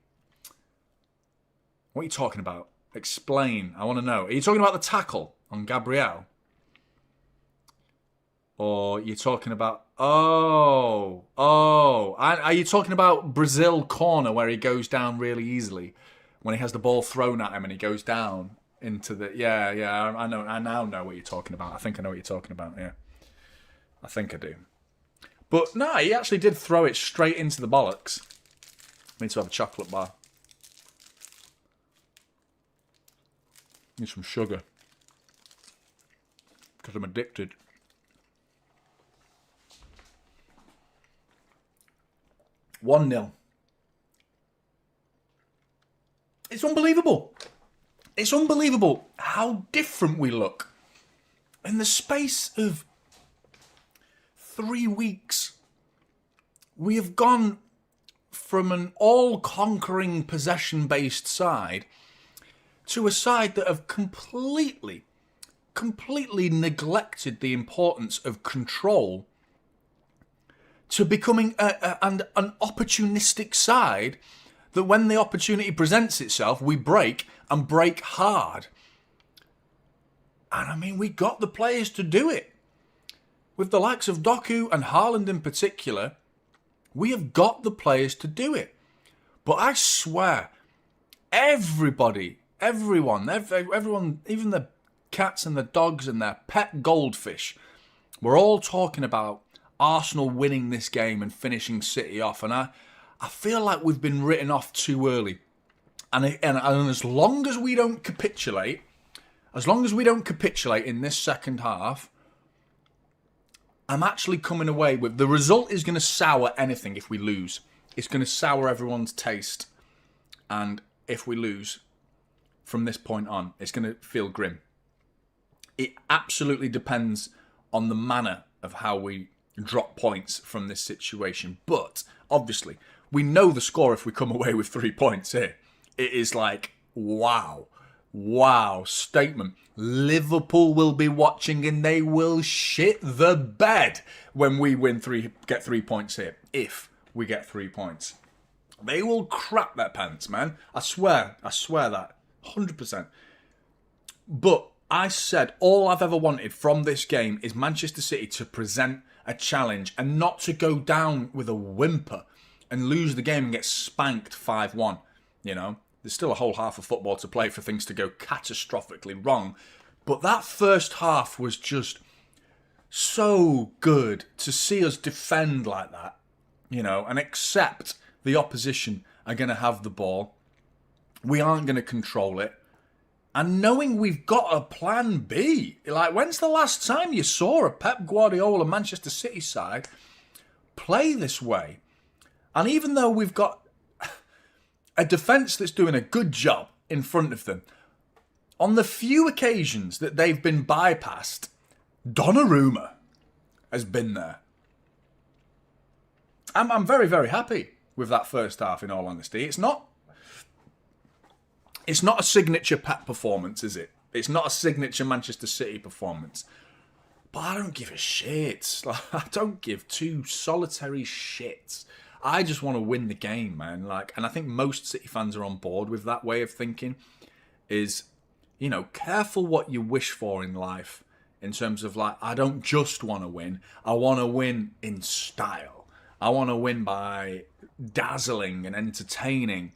What are you talking about? Explain. I want to know. Are you talking about the tackle on Gabriel? Or you're talking about... Oh. Are you talking about Brazil corner where he goes down really easily? When he has the ball thrown at him and he goes down into the... Yeah, I know. I now know what you're talking about. I think I know what you're talking about, yeah. I think I do. But no, he actually did throw it straight into the bollocks. I need to have a chocolate bar. Need some sugar. Because I'm addicted. One 0. It's unbelievable. It's unbelievable how different we look. In the space of 3 weeks, we have gone from an all-conquering possession-based side to a side that have completely completely neglected the importance of control to becoming an opportunistic side that when the opportunity presents itself, we break and break hard. And I mean, we got the players to do it. With the likes of Doku and Haaland in particular, we have got the players to do it. But I swear, everyone, even the cats and the dogs and their pet goldfish, we're all talking about Arsenal winning this game and finishing City off. And I feel like we've been written off too early. And as long as we don't capitulate, in this second half, I'm actually coming away with the result is going to sour anything if we lose. It's going to sour everyone's taste. And if we lose from this point on, it's going to feel grim. It absolutely depends on the manner of how we drop points from this situation. But obviously, we know the score if we come away with 3 points here. It is like, wow, statement. Liverpool will be watching and they will shit the bed when we get 3 points here. If we get 3 points. They will crap their pants, man. I swear that. 100%. But I said all I've ever wanted from this game is Manchester City to present a challenge and not to go down with a whimper and lose the game and get spanked 5-1. You know, there's still a whole half of football to play for things to go catastrophically wrong. But that first half was just so good to see us defend like that, you know, and accept the opposition are going to have the ball. We aren't going to control it. And knowing we've got a plan B. Like, when's the last time you saw a Pep Guardiola Manchester City side play this way? And even though we've got a defence that's doing a good job in front of them, on the few occasions that they've been bypassed, Donnarumma has been there. I'm very, very happy with that first half, in all honesty. It's not a signature Pep performance, is it? It's not a signature Manchester City performance. But I don't give a shit. I don't give two solitary shits. I just want to win the game, man. And I think most City fans are on board with that way of thinking. Is, you know, careful what you wish for in life. In terms of, like, I don't just want to win. I want to win in style. I want to win by dazzling and entertaining.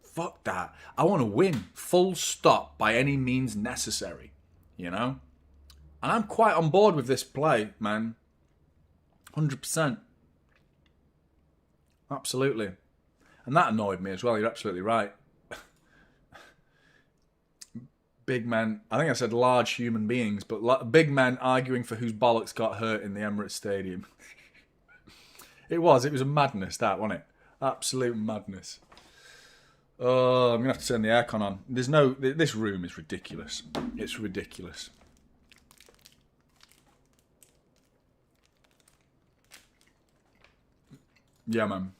Fuck that. I want to win, full stop, by any means necessary, you know? And I'm quite on board with this play, man. 100%. Absolutely. And that annoyed me as well, you're absolutely right. Big men, I think I said large human beings, but big men arguing for whose bollocks got hurt in the Emirates Stadium. It was a madness, that, wasn't it? Absolute madness. Oh, I'm going to have to turn the aircon on. This room is ridiculous. It's ridiculous. Yeah, man.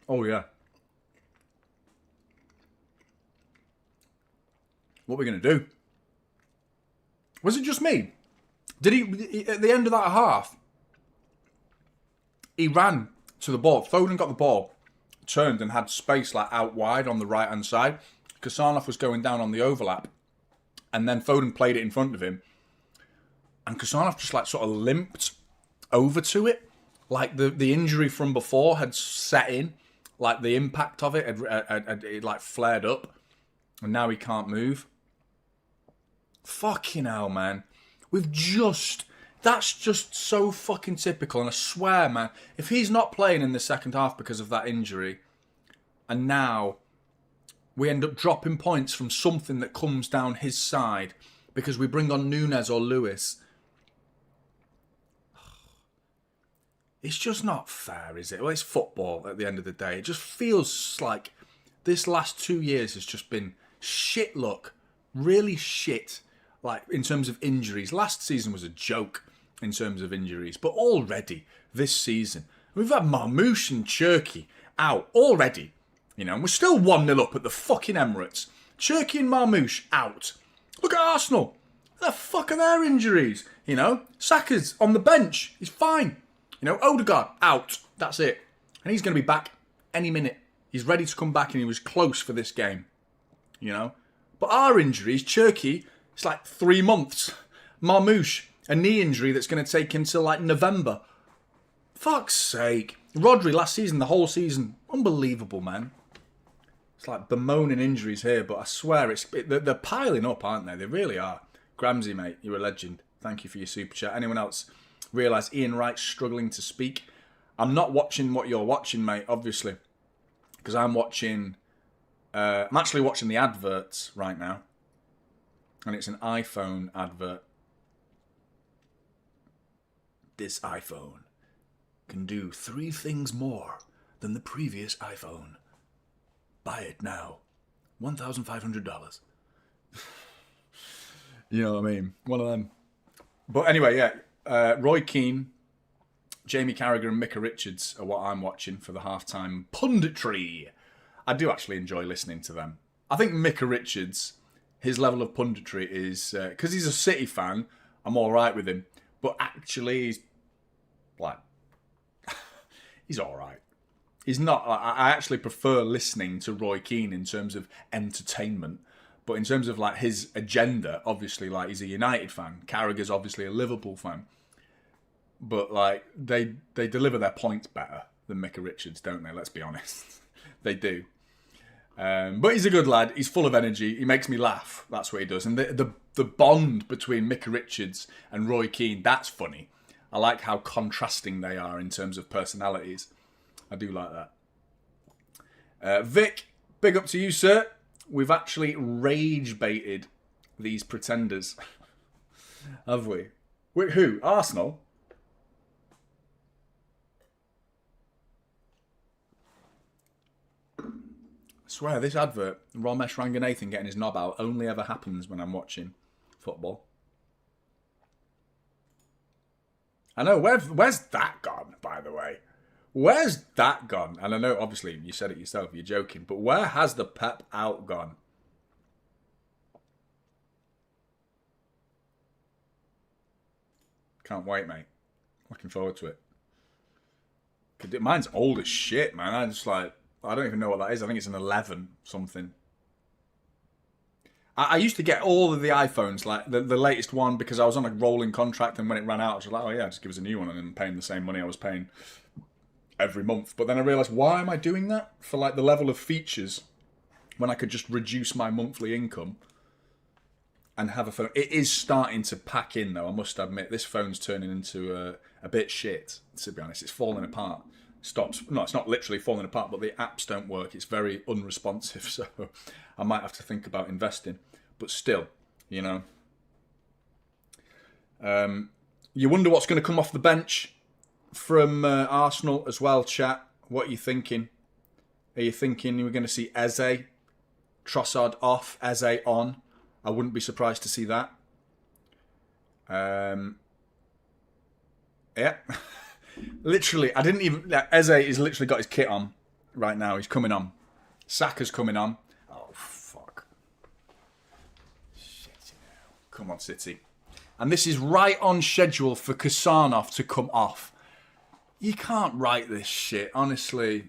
Oh, yeah. What are we going to do? Was it just me? Did he, at the end of that half, he ran to the ball. Foden got the ball, turned and had space like out wide on the right-hand side. Kassanov was going down on the overlap. And then Foden played it in front of him. And Kassanov just like sort of limped over to it. Like the injury from before had set in. Like the impact of it had like flared up. And now he can't move. Fucking hell, man. That's just so fucking typical. And I swear, man, if he's not playing in the second half because of that injury, and now we end up dropping points from something that comes down his side because we bring on Nunes or Lewis, it's just not fair, is it? Well, it's football at the end of the day. It just feels like this last 2 years has just been shit luck. Really shit, like, in terms of injuries. Last season was a joke in terms of injuries. But already, this season, we've had Marmoush and Cherky out already. You know, and we're still 1-0 up at the fucking Emirates. Cherky and Marmoush out Look at Arsenal. What the fuck are their injuries? You know, Saka's on the bench. He's fine. You know, Odegaard, out. That's it. And he's going to be back any minute. He's ready to come back and he was close for this game. You know. But our injuries, Cherky, it's like 3 months. Marmouche, a knee injury that's going to take him till like November. Fuck's sake. Rodri last season, the whole season. Unbelievable, man. It's like bemoaning injuries here, but I swear they're piling up, aren't they? They really are. Gramsy, mate, you're a legend. Thank you for your super chat. Anyone else realise Ian Wright's struggling to speak? I'm not watching what you're watching, mate, obviously. Because I'm actually watching the adverts right now. And it's an iPhone advert. This iPhone can do 3 things more than the previous iPhone. Buy it now. $1,500. You know what I mean? One of them. But anyway, yeah. Roy Keane, Jamie Carragher and Micah Richards are what I'm watching for the halftime punditry. I do actually enjoy listening to them. I think Micah Richards, his level of punditry is... Because he's a City fan, I'm all right with him. But actually, he's... like... he's all right. He's not... I actually prefer listening to Roy Keane in terms of entertainment. But in terms of like his agenda, obviously, like he's a United fan. Carragher's obviously a Liverpool fan. But like they deliver their points better than Micah Richards, don't they? Let's be honest. They do. But he's a good lad. He's full of energy. He makes me laugh. That's what he does. And the bond between Micah Richards and Roy Keane, that's funny. I like how contrasting they are in terms of personalities. I do like that. Vic, big up to you, sir. We've actually rage baited these pretenders. Have we? Wait, who? Arsenal? I swear, this advert, Ramesh Ranganathan getting his knob out, only ever happens when I'm watching football. I know, where's that gone, by the way? Where's that gone? And I know, obviously, you said it yourself, you're joking, but where has the pep out gone? Can't wait, mate. Looking forward to it. Mine's old as shit, man. I don't even know what that is. I think it's an 11 something. I used to get all of the iPhones, like the latest one, because I was on a rolling contract, and when it ran out, I was like, oh yeah, just give us a new one, and then paying the same money I was paying every month. But then I realised, why am I doing that? For like the level of features, when I could just reduce my monthly income and have a phone. It is starting to pack in, though, I must admit. This phone's turning into a bit shit, to be honest. It's falling apart. No, it's not literally falling apart, but the apps don't work. It's very unresponsive, so I might have to think about investing. But still, you know. You wonder what's going to come off the bench from Arsenal as well, chat. What are you thinking? Are you thinking we're going to see Eze, Trossard off, Eze on? I wouldn't be surprised to see that. Yeah. Literally, I didn't even... Eze has literally got his kit on right now. He's coming on. Saka's coming on. Oh, fuck. Shit, come on, City. And this is right on schedule for Kusanov to come off. You can't write this shit, honestly.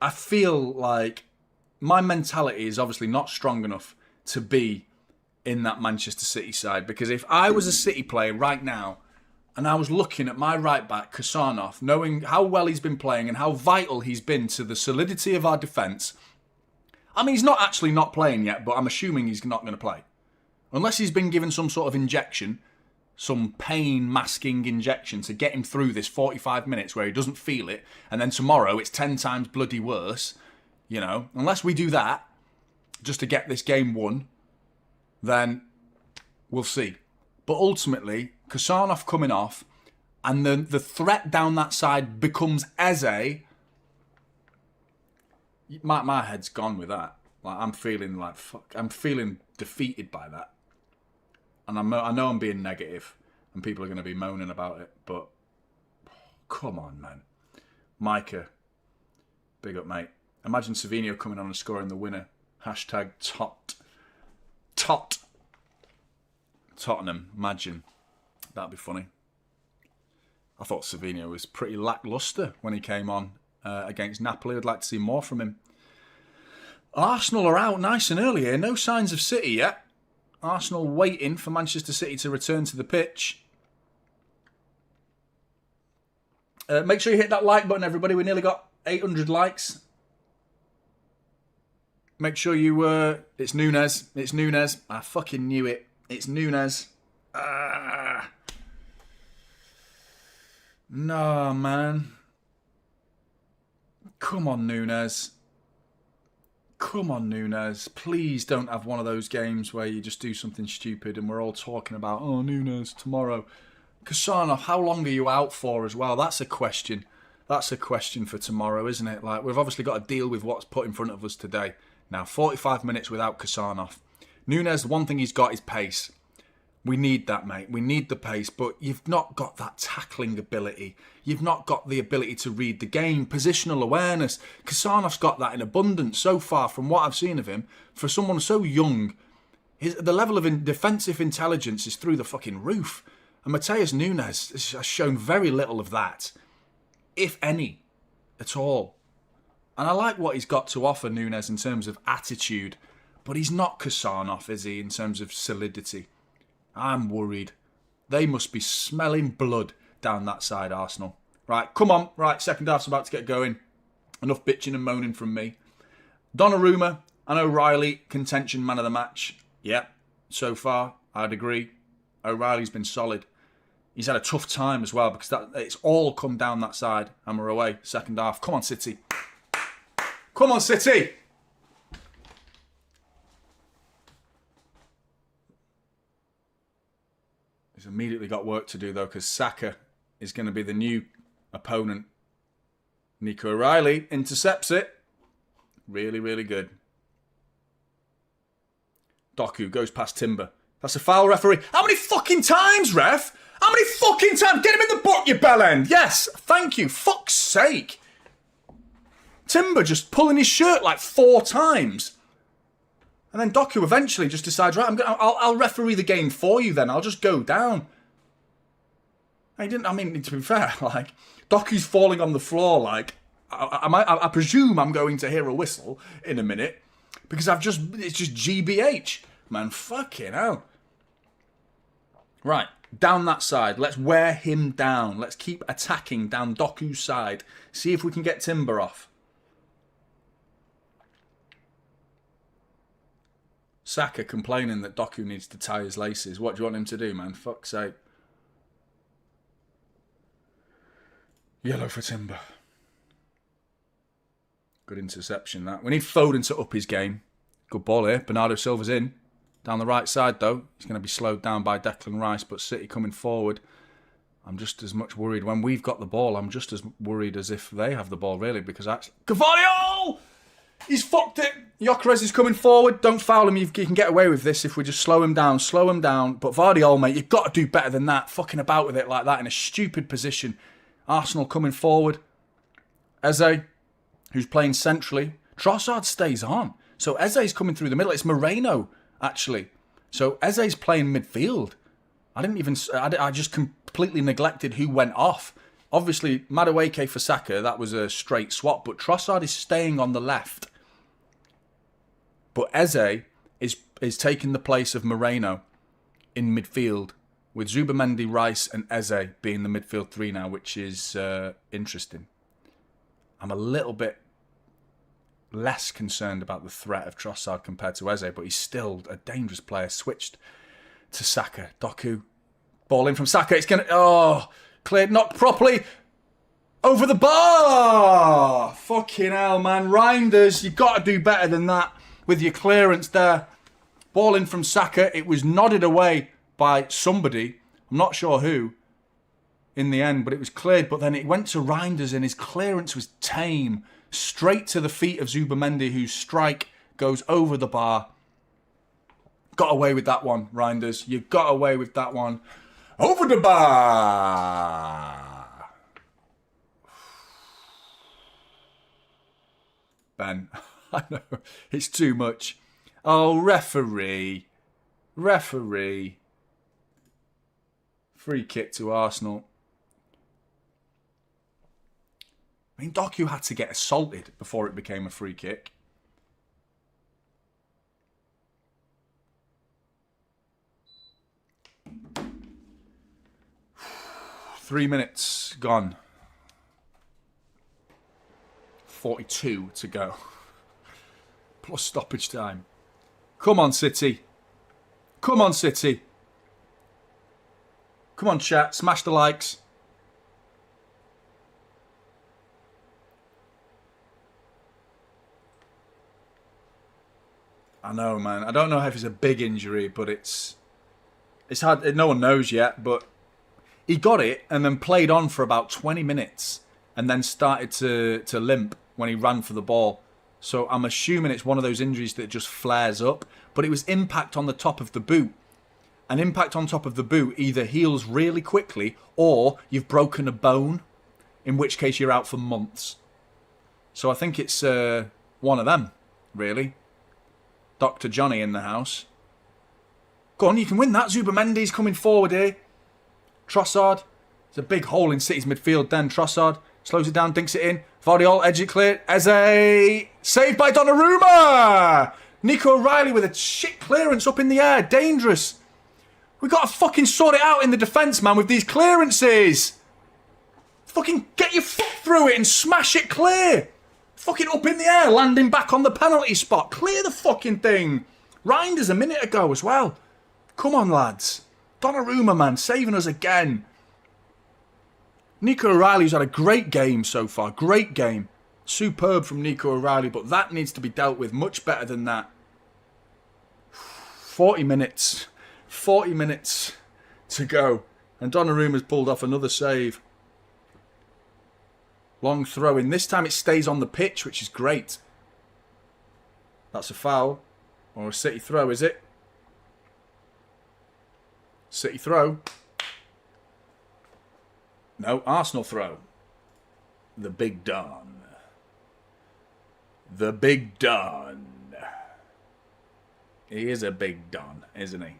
I feel like my mentality is obviously not strong enough to be in that Manchester City side. Because if I was a City player right now, and I was looking at my right back, Kusanov, knowing how well he's been playing and how vital he's been to the solidity of our defence. I mean, he's not actually not playing yet, but I'm assuming he's not going to play. Unless he's been given some sort of injection, some pain-masking injection to get him through this 45 minutes where he doesn't feel it, and then tomorrow it's 10 times bloody worse, you know. Unless we do that, just to get this game won, then we'll see. But ultimately, Kusanov coming off, and then the threat down that side becomes Eze. My head's gone with that. Like, I'm feeling like fuck. I'm feeling defeated by that, and I know I'm being negative, and people are going to be moaning about it. But come on, man, Micah, big up, mate. Imagine Savinho coming on and scoring the winner. Hashtag Tottenham, imagine. That'd be funny. I thought Savinho was pretty lacklustre when he came on against Napoli. I'd like to see more from him. Arsenal are out nice and early here. No signs of City yet. Arsenal waiting for Manchester City to return to the pitch. Make sure you hit that like button, everybody. We nearly got 800 likes. Make sure you... it's Nunes. It's Nunes. I fucking knew it. It's Nunes. No, man. Come on, Nunes. Come on, Nunes. Please don't have one of those games where you just do something stupid and we're all talking about, oh, Nunes, tomorrow. Kassanov, how long are you out for as well? That's a question. That's a question for tomorrow, isn't it? Like, we've obviously got to deal with what's put in front of us today. Now, 45 minutes without Kassanov. Nunes, the one thing he's got is pace. We need that, mate. We need the pace, but you've not got that tackling ability. You've not got the ability to read the game, positional awareness. Kassanov's got that in abundance so far from what I've seen of him. For someone so young, the level of defensive intelligence is through the fucking roof. And Mateus Nunes has shown very little of that, if any, at all. And I like what he's got to offer, Nunes, in terms of attitude. But he's not Kassanov, is he, in terms of solidity? I'm worried. They must be smelling blood down that side, Arsenal. Right, come on. Right, second half's about to get going. Enough bitching and moaning from me. Donnarumma and O'Reilly, contention man of the match. Yeah, so far, I'd agree. O'Reilly's been solid. He's had a tough time as well because it's all come down that side and we're away. Second half. Come on, City. Come on, City. He's immediately got work to do, though, because Saka is going to be the new opponent. Nico O'Reilly intercepts it. Really, really good. Doku goes past Timber. That's a foul, referee. How many fucking times, ref? How many fucking times? Get him in the book, you bellend. Yes, thank you. Fuck's sake. Timber just pulling his shirt like 4 times. And then Doku eventually just decides, right, I'll referee the game for you then. I'll just go down. He didn't, I mean, to be fair, like, Doku's falling on the floor like, I presume I'm going to hear a whistle in a minute because it's just GBH. Man, fucking hell. Right, down that side. Let's wear him down. Let's keep attacking down Doku's side. See if we can get Timber off. Saka complaining that Doku needs to tie his laces. What do you want him to do, man? Fuck's sake. Yellow for Timber. Good interception, that. We need Foden to up his game. Good ball here. Bernardo Silva's in. Down the right side, though. He's going to be slowed down by Declan Rice, but City coming forward. I'm just as much worried. When we've got the ball, I'm just as worried as if they have the ball, really, because actually... Cavani! He's fucked it. Gyökeres is coming forward. Don't foul him. You can get away with this if we just slow him down. Slow him down. But Vardiol, mate, you've got to do better than that. Fucking about with it like that in a stupid position. Arsenal coming forward. Eze, who's playing centrally. Trossard stays on. So Eze's coming through the middle. It's Moreno, actually. So Eze's playing midfield. I just completely neglected who went off. Obviously, Madueke for Saka, that was a straight swap. But Trossard is staying on the left. But Eze is taking the place of Moreno in midfield, with Zubimendi, Rice and Eze being the midfield 3 now, which is interesting. I'm a little bit less concerned about the threat of Trossard compared to Eze, but he's still a dangerous player. Switched to Saka. Doku. Ball in from Saka. It's going to... Oh, cleared, not properly. Over the bar! Fucking hell, man. Reinders, you've got to do better than that. With your clearance there. Ball in from Saka. It was nodded away by somebody. I'm not sure who in the end, but it was cleared. But then it went to Reinders and his clearance was tame. Straight to the feet of Zubimendi, whose strike goes over the bar. Got away with that one, Reinders. You got away with that one. Over the bar! Ben... I know, it's too much. Oh, referee. Referee. Free kick to Arsenal. I mean, Doku had to get assaulted before it became a free kick. Three minutes gone. 42 to go. Plus stoppage time. Come on, City. Come on, City. Come on, chat. Smash the likes. I know, man. I don't know if it's a big injury, but it's hard. No one knows yet, but he got it and then played on for about 20 minutes and then started to limp when he ran for the ball. So I'm assuming it's one of those injuries that just flares up, but it was impact on the top of the boot. An impact on top of the boot either heals really quickly or you've broken a bone, in which case you're out for months. So I think it's one of them, really. Dr. Jonny in the house. Go on, you can win that. Zubamendi's coming forward here. Trossard. There's a big hole in City's midfield then. Trossard slows it down, dinks it in. Vardiol, edge it clear. Eze. Saved by Donnarumma. Nico O'Reilly with a shit clearance up in the air. Dangerous. We got to fucking sort it out in the defence, man, with these clearances. Fucking get your foot through it and smash it clear. Fucking up in the air, landing back on the penalty spot. Clear the fucking thing. Reinders a minute ago as well. Come on, lads. Donnarumma, man, saving us again. Nico O'Reilly's had a great game so far. Great game. Superb from Nico O'Reilly, but that needs to be dealt with much better than that. 40 minutes. 40 minutes to go. And Donnarumma's pulled off another save. Long throw in. This time it stays on the pitch, which is great. That's a foul. Or a City throw, is it? City throw. No, Arsenal throw. The Big Don. The Big Don. He is a Big Don, isn't he?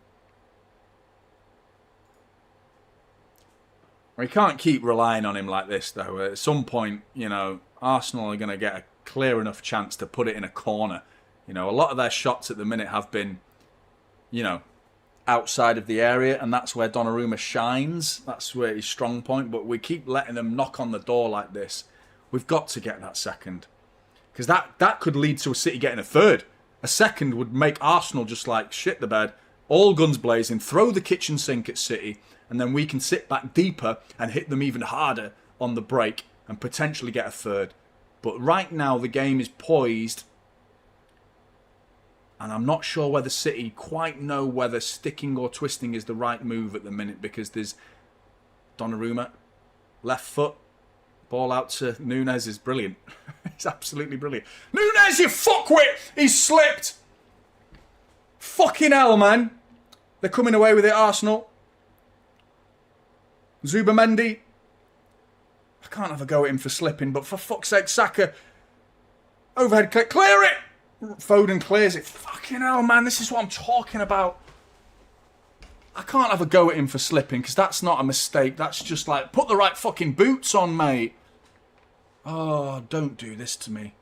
We can't keep relying on him like this, though. At some point, you know, Arsenal are going to get a clear enough chance to put it in a corner. You know, a lot of their shots at the minute have been, you know, outside of the area, and that's where Donnarumma shines. That's where his strong point. But we keep letting them knock on the door like this. We've got to get that second. Because that could lead to a City getting a third. A second would make Arsenal just like shit the bed, all guns blazing, throw the kitchen sink at City, and then we can sit back deeper and hit them even harder on the break and potentially get a third. But right now the game is poised, and I'm not sure whether City quite know whether sticking or twisting is the right move at the minute, because there's Donnarumma, left foot, ball out to Nunes is brilliant. It's absolutely brilliant. Nunes, you fuckwit! He's slipped! Fucking hell, man. They're coming away with it, Arsenal. Zubamendi. I can't have a go at him for slipping, but for fuck's sake, Saka. Overhead click. Clear it! Foden clears it. Fucking hell, man. This is what I'm talking about. I can't have a go at him for slipping, because that's not a mistake. That's just like, put the right fucking boots on, mate. Oh, don't do this to me.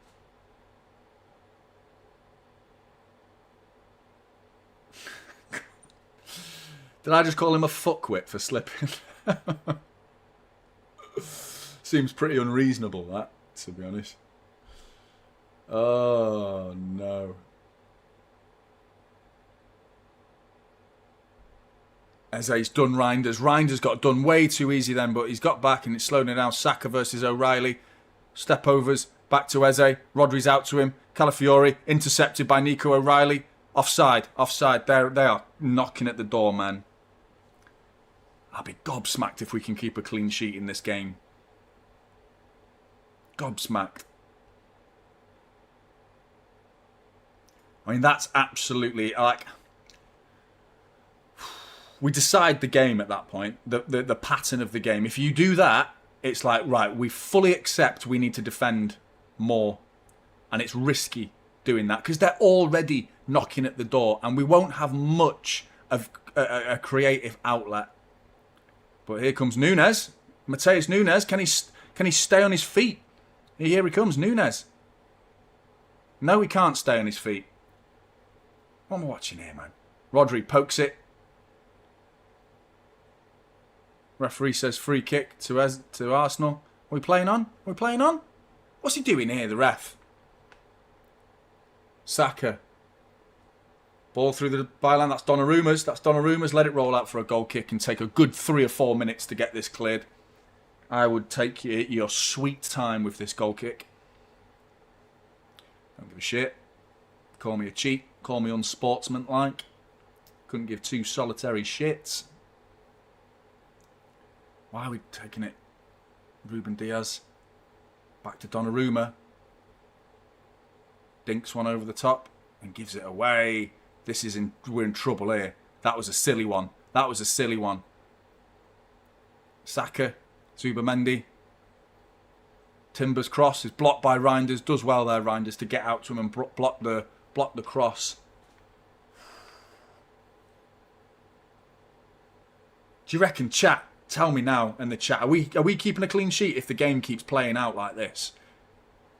Did I just call him a fuckwit for slipping? Seems pretty unreasonable, that, to be honest. Oh, no. Eze's done Reinders. Reinders got done way too easy then, but he's got back and it's slowing it down. Saka versus O'Reilly. Step overs. Back to Eze. Rodri's out to him. Calafiori intercepted by Nico O'Reilly. Offside. Offside. They are knocking at the door, man. I'll be gobsmacked if we can keep a clean sheet in this game. Gobsmacked. I mean, that's absolutely, like, we decide the game at that point, the pattern of the game. If you do that, it's like, right, we fully accept we need to defend more. And it's risky doing that because they're already knocking at the door and we won't have much a creative outlet. But here comes Nunes. Mateus Nunes. Can he stay on his feet? Here he comes, Nunes. No, he can't stay on his feet. What am I watching here, man? Rodri pokes it. Referee says free kick to Arsenal. Are we playing on? Are we playing on? What's he doing here, the ref? Saka. Ball through the byline. That's Donnarumma's. That's Donnarumma's. Let it roll out for a goal kick and take a good 3 or 4 minutes to get this cleared. I would take your sweet time with this goal kick. Don't give a shit. Call me a cheat. Call me unsportsmanlike. Couldn't give 2 solitary shits. Why are we taking it? Ruben Diaz. Back to Donnarumma. Dinks one over the top and gives it away. We're in trouble here. That was a silly one. That was a silly one. Saka. Zubamendi. Timber's cross is blocked by Reinders. Does well there, Reinders, to get out to him and block the cross. Do you reckon, chat? Tell me now in the chat. Are we keeping a clean sheet if the game keeps playing out like this?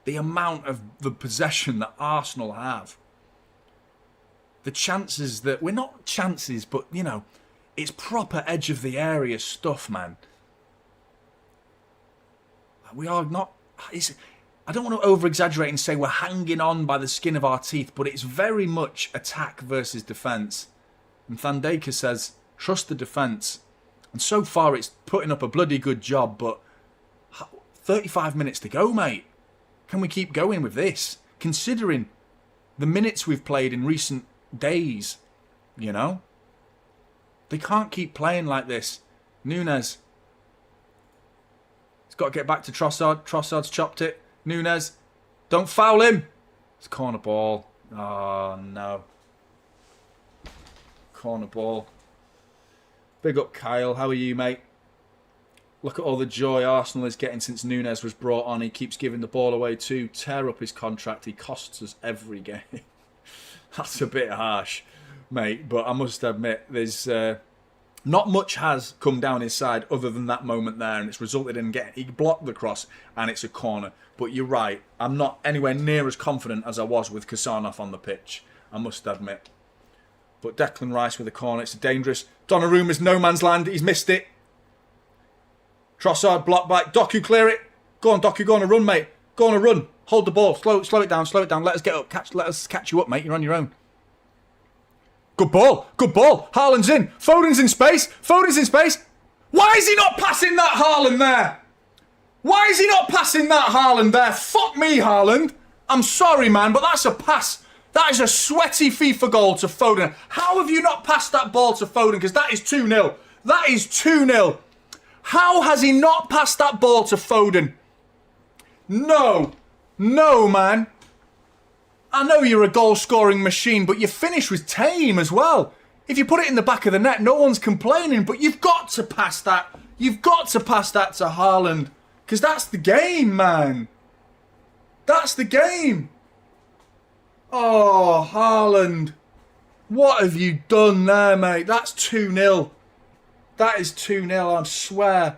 The amount of the possession that Arsenal have. The chances that... We're not chances, but, you know, it's proper edge of the area stuff, man. We are not... I don't want to over-exaggerate and say we're hanging on by the skin of our teeth, but it's very much attack versus defence. And Thandeka says, trust the defence. And so far it's putting up a bloody good job, but 35 minutes to go, mate. Can we keep going with this? Considering the minutes we've played in recent days, you know? They can't keep playing like this. Nunes. He's got to get back to Trossard. Trossard's chopped it. Nunes. Don't foul him. It's corner ball. Oh, no. Corner ball. Big up, Kyle. How are you, mate? Look at all the joy Arsenal is getting since Nunes was brought on. He keeps giving the ball away too. Tear up his contract. He costs us every game. That's a bit harsh, mate. But I must admit, there's not much has come down his side other than that moment there. And it's resulted in getting... He blocked the cross and it's a corner. But you're right. I'm not anywhere near as confident as I was with Kasanov on the pitch. I must admit. But Declan Rice with a corner. It's dangerous. Donnarumma's no man's land. He's missed it. Trossard blocked back. Doku clear it. Go on, Doku. Go on a run, mate. Go on a run. Hold the ball. Slow it down. Slow it down. Let us get up. Let us catch you up, mate. You're on your own. Good ball. Good ball. Haaland's in. Foden's in space. Foden's in space. Why is he not passing that Haaland there? Why is he not passing that Haaland there? Fuck me, Haaland. I'm sorry, man, but that's a pass. That is a sweaty FIFA goal to Foden. How have you not passed that ball to Foden? Because that is 2-0. That is 2-0. How has he not passed that ball to Foden? No. No, man. I know you're a goal-scoring machine, but your finish was tame as well. If you put it in the back of the net, no one's complaining, but you've got to pass that. You've got to pass that to Haaland. Because that's the game, man. That's the game. Oh, Haaland. What have you done there, mate? That's 2-0. That is 2-0, I swear.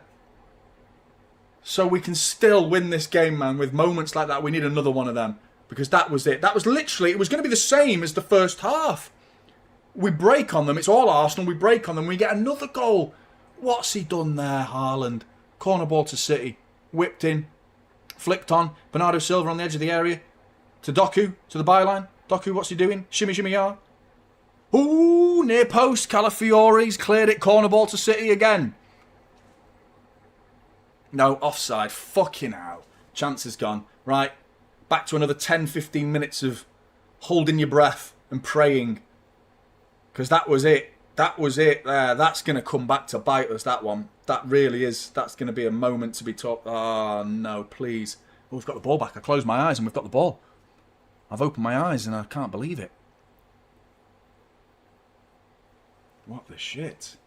So we can still win this game, man. With moments like that, we need another one of them. Because that was it. That was literally, it was going to be the same as the first half. We break on them. It's all Arsenal. We break on them. We get another goal. What's he done there, Haaland? Corner ball to City. Whipped in. Flicked on. Bernardo Silva on the edge of the area. To Doku. To the byline. Doku, what's he doing? Shimmy, shimmy, yah. Ooh, near post. Calafiore's cleared it. Corner ball to City again. No, offside. Fucking hell. Chance is gone. Right. Back to another 10-15 minutes of holding your breath and praying. Because that was it. That was it there. That's going to come back to bite us, that one. That really is. That's going to be a moment to be talked. Oh, no, please. Oh, we've got the ball back. I closed my eyes and we've got the ball. I've opened my eyes and I can't believe it. What the shit?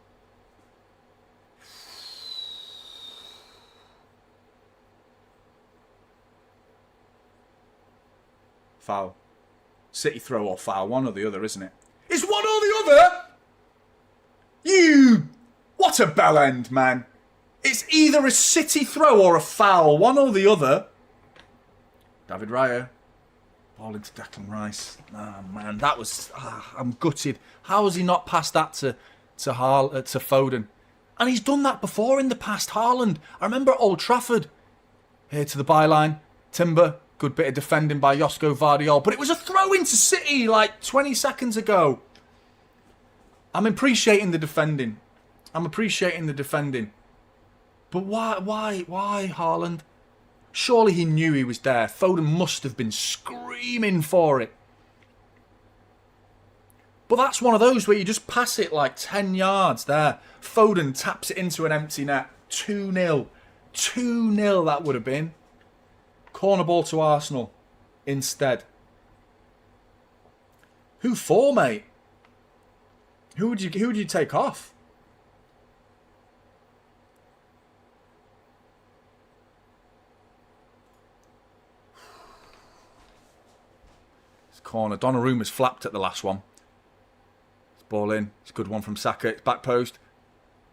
Foul. City throw or foul. One or the other, isn't it? It's one or the other! What a bell end, man. It's either a City throw or a foul. One or the other. David Raya. Ball into Declan Rice. Ah, man, that was... I'm gutted. How has he not passed that to Foden? And he's done that before in the past, Haaland. I remember at Old Trafford. Here to the byline. Timber. Good bit of defending by Josko Vardiol. But it was a throw into City like 20 seconds ago. I'm appreciating the defending. But why Haaland? Surely he knew he was there. Foden must have been screaming for it. But that's one of those where you just pass it like 10 yards there. Foden taps it into an empty net. 2-0. 2-0 that would have been. Corner ball to Arsenal instead. Who for, mate? Who would you take off? This corner. Donnarumma's flapped at the last one. It's ball in. It's a good one from Saka. It's back post.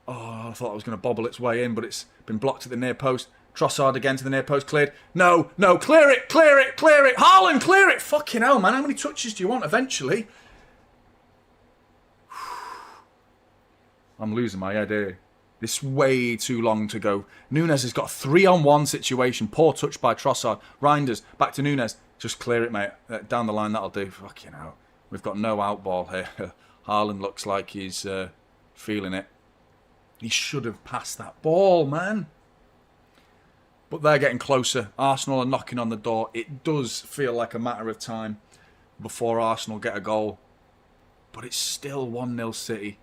Oh, I thought it was going to bobble its way in, but it's been blocked at the near post. Trossard again to the near post, cleared. No, clear it. Haaland, clear it. Fucking hell, man. How many touches do you want eventually? I'm losing my head here. This is way too long to go. Nunes has got a 3-on-1 situation. Poor touch by Trossard. Reinders, back to Nunes. Just clear it, mate. Down the line, that'll do. Fucking hell. We've got no out ball here. Haaland looks like he's feeling it. He should have passed that ball, man. But they're getting closer. Arsenal are knocking on the door. It does feel like a matter of time before Arsenal get a goal. But it's still 1-0 City.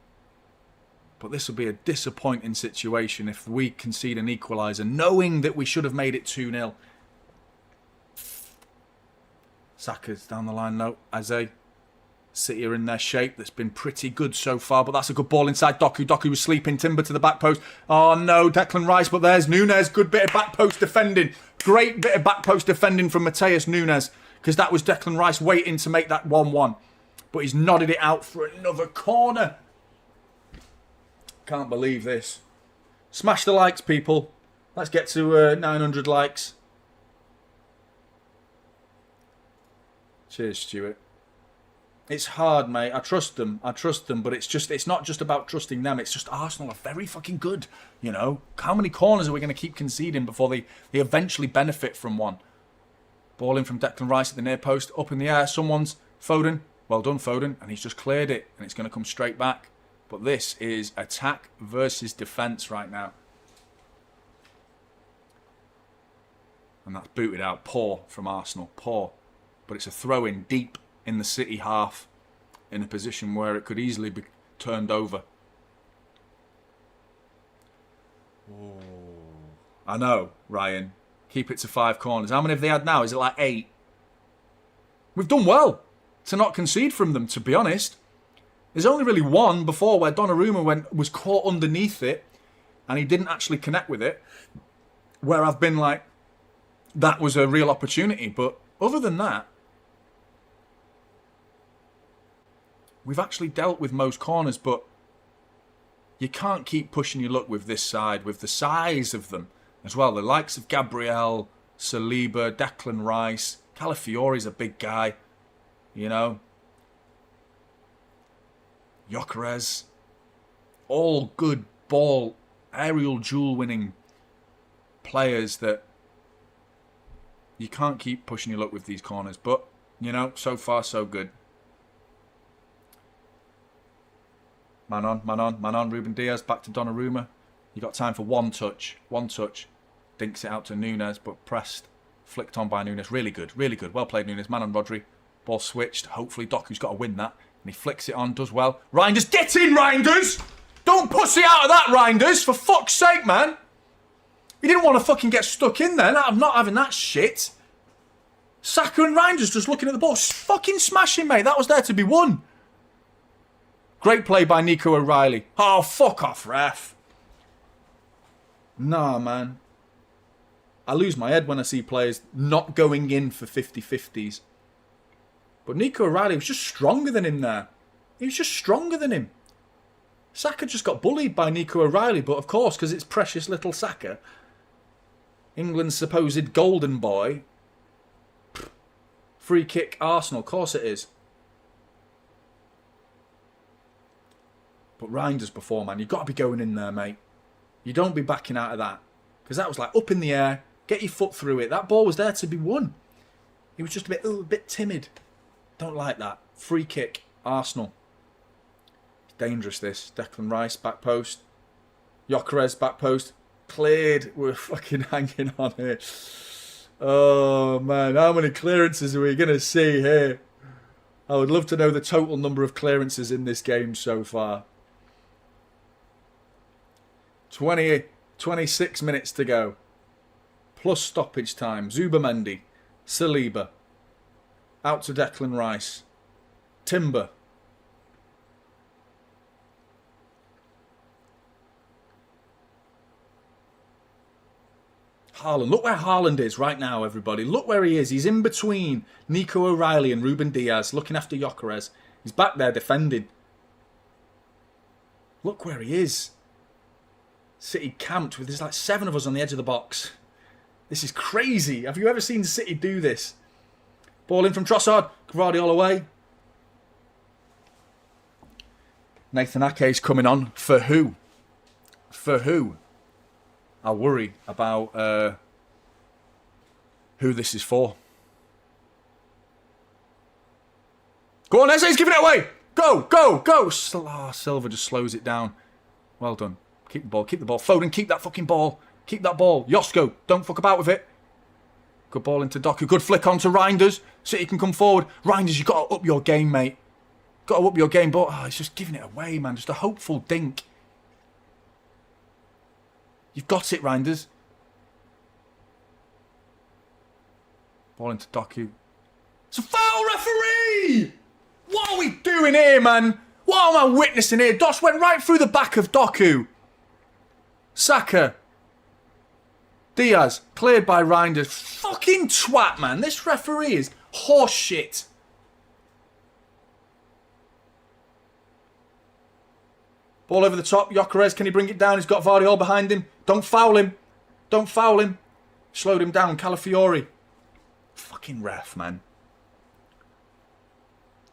But this will be a disappointing situation if we concede an equaliser, knowing that we should have made it 2-0. Saka's down the line, no. Aze. City are in their shape. That's been pretty good so far, but that's a good ball inside Doku. Doku was sleeping. Timber to the back post. Oh no, Declan Rice, but there's Nunes. Good bit of back post defending. Great bit of back post defending from Mateus Nunes, because that was Declan Rice waiting to make that 1-1. But he's nodded it out for another corner. Can't believe this. Smash the likes, people. Let's get to 900 likes. Cheers, Stuart. It's hard, mate. I trust them, but it's not just about trusting them. It's just Arsenal are very fucking good, you know. How many corners are we going to keep conceding before they eventually benefit from one? Ball in from Declan Rice at the near post, up in the air. Someone's Foden. Well done, Foden. And he's just cleared it, and it's going to come straight back. But this is attack versus defence right now. And that's booted out. Poor from Arsenal. Poor. But it's a throw-in deep in the City half, in a position where it could easily be turned over. Oh. I know, Ryan. Keep it to 5 corners. How many have they had now? Is it like 8? We've done well to not concede from them, to be honest. There's only really one before where Donnarumma was caught underneath it and he didn't actually connect with it, where I've been like, that was a real opportunity. But other than that, we've actually dealt with most corners, but you can't keep pushing your luck with this side, with the size of them as well. The likes of Gabriel, Saliba, Declan Rice, Calafiore's a big guy, you know. Gyökeres, all good ball, aerial duel winning players that you can't keep pushing your luck with these corners. But, you know, so far so good. Man on, Ruben Diaz, back to Donnarumma. You got time for one touch. Dinks it out to Nunes, but pressed, flicked on by Nunes. Really good. Well played, Nunes. Man on Rodri. Ball switched. Hopefully Doku's got to win that. And he flicks it on, does well. Reinders, get in, Reinders! Don't pussy out of that, Reinders, for fuck's sake, man. You didn't want to fucking get stuck in there. I'm not having that shit. Saka and Reinders just looking at the ball. Fucking smashing, mate. That was there to be won. Great play by Nico O'Reilly. Oh, fuck off, ref. Nah, man. I lose my head when I see players not going in for 50-50s. But Nico O'Reilly was just stronger than him there. He was just stronger than him. Saka just got bullied by Nico O'Reilly, but of course, because it's precious little Saka, England's supposed golden boy. Free kick, Arsenal. Of course it is. But Reinders before, man. You've got to be going in there, mate. You don't be backing out of that. Because that was like up in the air. Get your foot through it. That ball was there to be won. He was just a bit timid. Don't like that. Free kick, Arsenal. It's dangerous, this. Declan Rice, back post. Gyökeres, back post. Cleared. We're fucking hanging on here. Oh, man. How many clearances are we going to see here? I would love to know the total number of clearances in this game so far. 26 minutes to go. Plus stoppage time. Zubamendi. Saliba. Out to Declan Rice. Timber. Haaland. Look where Haaland is right now, everybody. Look where he is. He's in between Nico O'Reilly and Ruben Diaz, looking after Gyökeres. He's back there defending. Look where he is. City camped with, there's like 7 of us on the edge of the box. This is crazy. Have you ever seen City do this? Ball in from Trossard. Guardiola away. Nathan Ake's coming on. For who? For who? I worry about who this is for. Go on, Eze, he's giving it away. Go, go, go. Silva just slows it down. Well done. Keep the ball, keep the ball. Foden, keep that fucking ball. Keep that ball. Josko, don't fuck about with it. Good ball into Doku. Good flick on to Reinders. City can come forward. Reinders, you've got to up your game, mate. Got to up your game, but he's just giving it away, man. Just a hopeful dink. You've got it, Reinders. Ball into Doku. It's a foul, referee! What are we doing here, man? What am I witnessing here? Doss went right through the back of Doku. Saka. Diaz. Cleared by Reinders. Fucking twat, man. This referee is horse shit. Ball over the top. Gyökeres, can he bring it down? He's got Vardy all behind him. Don't foul him. Don't foul him. Slowed him down. Calafiori. Fucking ref, man.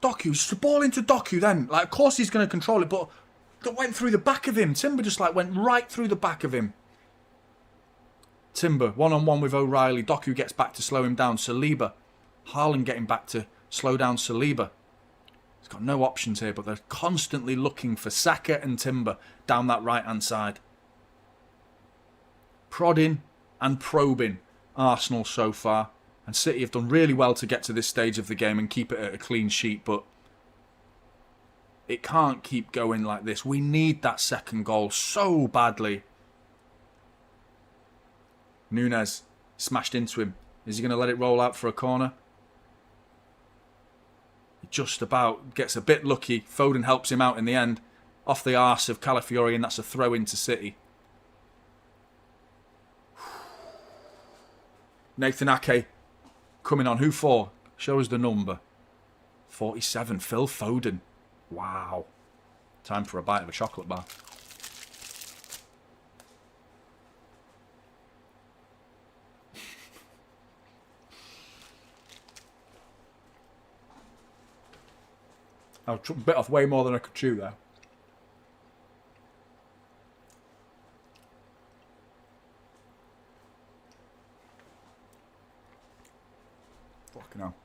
Doku, just the ball into Doku then. Like, of course he's going to control it, but that went through the back of him. Timber just like went right through the back of him. Timber, one-on-one with O'Reilly. Doku gets back to slow him down. Saliba. Haaland getting back to slow down Saliba. He's got no options here, but they're constantly looking for Saka and Timber down that right-hand side. Prodding and probing Arsenal so far. And City have done really well to get to this stage of the game and keep it at a clean sheet, but it can't keep going like this. We need that second goal so badly. Núñez smashed into him. Is he going to let it roll out for a corner? He just about gets a bit lucky. Foden helps him out in the end. Off the arse of Calafiori, and that's a throw into City. Nathan Ake coming on. Who for? Show us the number. 47. Phil Foden. Wow. Time for a bite of a chocolate bar. I bit off way more than I could chew there. Fucking hell.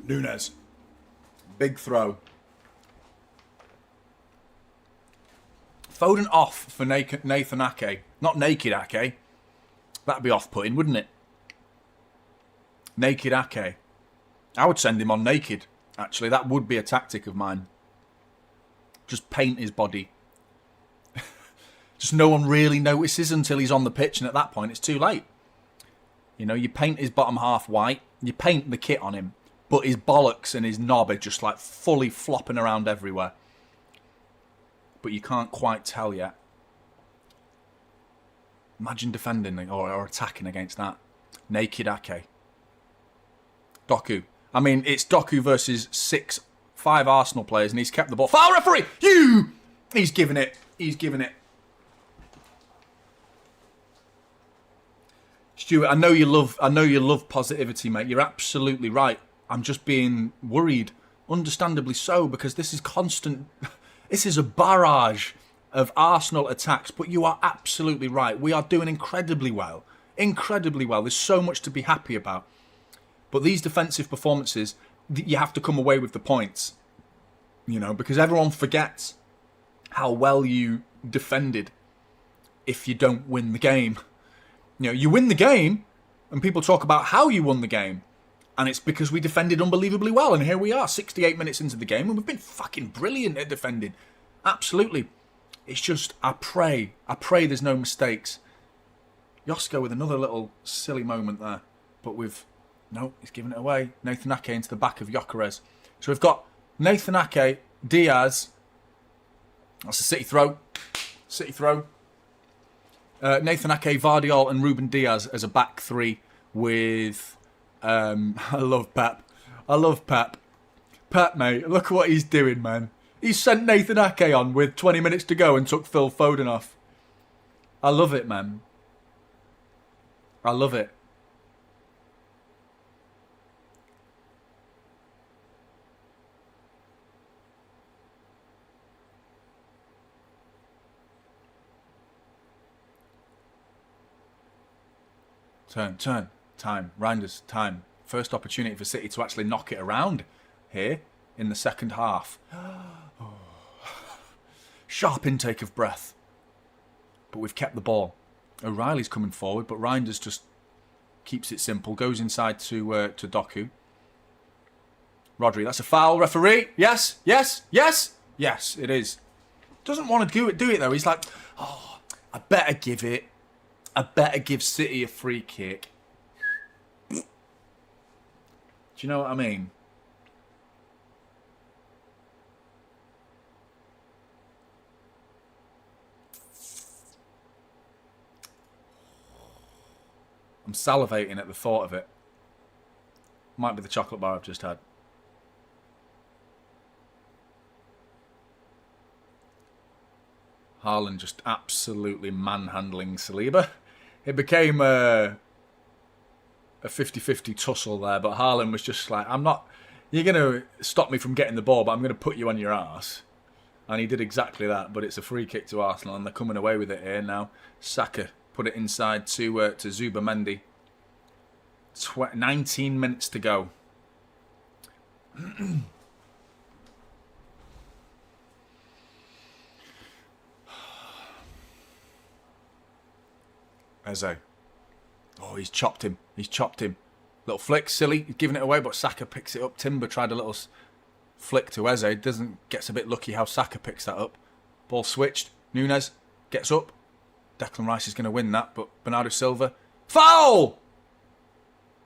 Núñez. Big throw. Foden off for Nathan Ake. Not naked Ake. That'd be off-putting, wouldn't it? Naked Ake. I would send him on naked, actually. That would be a tactic of mine. Just paint his body. Just no one really notices until he's on the pitch, and at that point it's too late. You know, you paint his bottom half white. You paint the kit on him. But his bollocks and his knob are just like fully flopping around everywhere. But you can't quite tell yet. Imagine defending or attacking against that. Naked Ake. Doku. I mean, it's Doku versus 5 Arsenal players, and he's kept the ball. Foul, referee! You! He's given it. He's given it. Stuart, I know you love positivity, mate. You're absolutely right. I'm just being worried, understandably so, because this is constant. This is a barrage of Arsenal attacks, but you are absolutely right. We are doing incredibly well. Incredibly well. There's so much to be happy about. But these defensive performances, you have to come away with the points. You know, because everyone forgets how well you defended if you don't win the game. You know, you win the game, and people talk about how you won the game. And it's because we defended unbelievably well. And here we are, 68 minutes into the game, and we've been fucking brilliant at defending. Absolutely. It's just, I pray there's no mistakes. Josko with another little silly moment there. But no, he's giving it away. Nathan Ake into the back of Gyökeres. So we've got Nathan Ake, Diaz. That's a City throw. City throw. Nathan Ake, Vardiol and Ruben Diaz as a back three with... I love Pep. I love Pep. Pep, mate, look at what he's doing, man. He sent Nathan Ake on with 20 minutes to go and took Phil Foden off. I love it, man. I love it. Turn. Time. Reinders, time. First opportunity for City to actually knock it around here in the second half. Oh. Sharp intake of breath. But we've kept the ball. O'Reilly's coming forward, but Reinders just keeps it simple. Goes inside to Doku. Rodri, that's a foul, referee. Yes, it is. Doesn't want to do it though. He's like, oh, I better give City a free kick. Do you know what I mean? I'm salivating at the thought of it. Might be the chocolate bar I've just had. Haaland just absolutely manhandling Saliba. It became a 50-50 tussle there, but Haaland was just like, you're going to stop me from getting the ball, but I'm going to put you on your arse. And he did exactly that, but it's a free kick to Arsenal, and they're coming away with it here now. Saka put it inside to Zubamendi. 19 minutes to go. Eze. Oh, he's chopped him. Little flick, silly. He's giving it away, but Saka picks it up. Timber tried a little flick to Eze. Gets a bit lucky how Saka picks that up. Ball switched. Nunes gets up. Declan Rice is going to win that, but Bernardo Silva. Foul!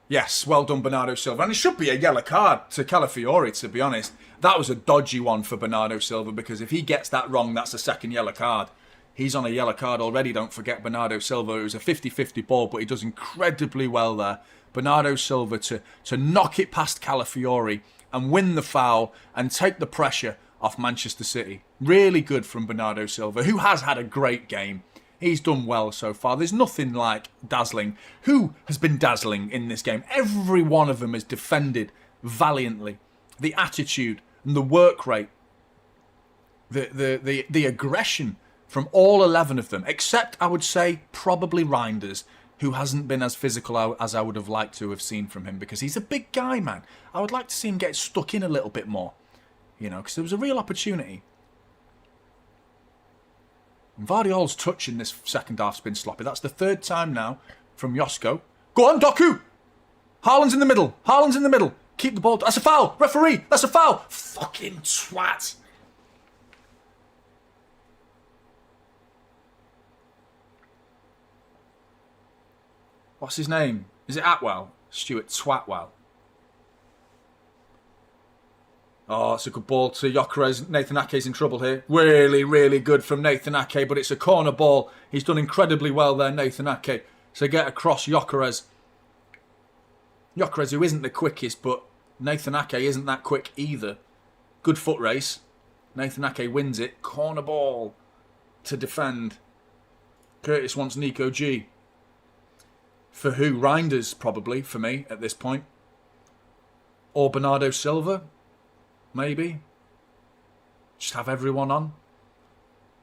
Yes, well done, Bernardo Silva. And it should be a yellow card to Calafiori, to be honest. That was a dodgy one for Bernardo Silva, because if he gets that wrong, that's a second yellow card. He's on a yellow card already, don't forget Bernardo Silva. It was a 50-50 ball, but he does incredibly well there. Bernardo Silva to knock it past Calafiori and win the foul and take the pressure off Manchester City. Really good from Bernardo Silva, who has had a great game. He's done well so far. There's nothing like dazzling. Who has been dazzling in this game? Every one of them has defended valiantly. The attitude and the work rate, the aggression from all 11 of them, except, I would say, probably Reinders, who hasn't been as physical as I would have liked to have seen from him, because he's a big guy, man. I would like to see him get stuck in a little bit more, you know, because there was a real opportunity. And Vardiol's touch in this second half's been sloppy. That's the third time now from Josko. Go on, Doku! Haaland's in the middle. Keep the ball. That's a foul! Referee! That's a foul! Fucking twat! What's his name? Is it Atwell? Stuart Twatwell. Oh, it's a good ball to Gyökeres. Nathan Ake's in trouble here. Really, really good from Nathan Ake, but it's a corner ball. He's done incredibly well there, Nathan Ake. So get across Gyökeres. Gyökeres, who isn't the quickest, but Nathan Ake isn't that quick either. Good foot race. Nathan Ake wins it. Corner ball to defend. Curtis wants Nico G. For who? Reinders, probably, for me, at this point. Or Bernardo Silva, maybe. Just have everyone on.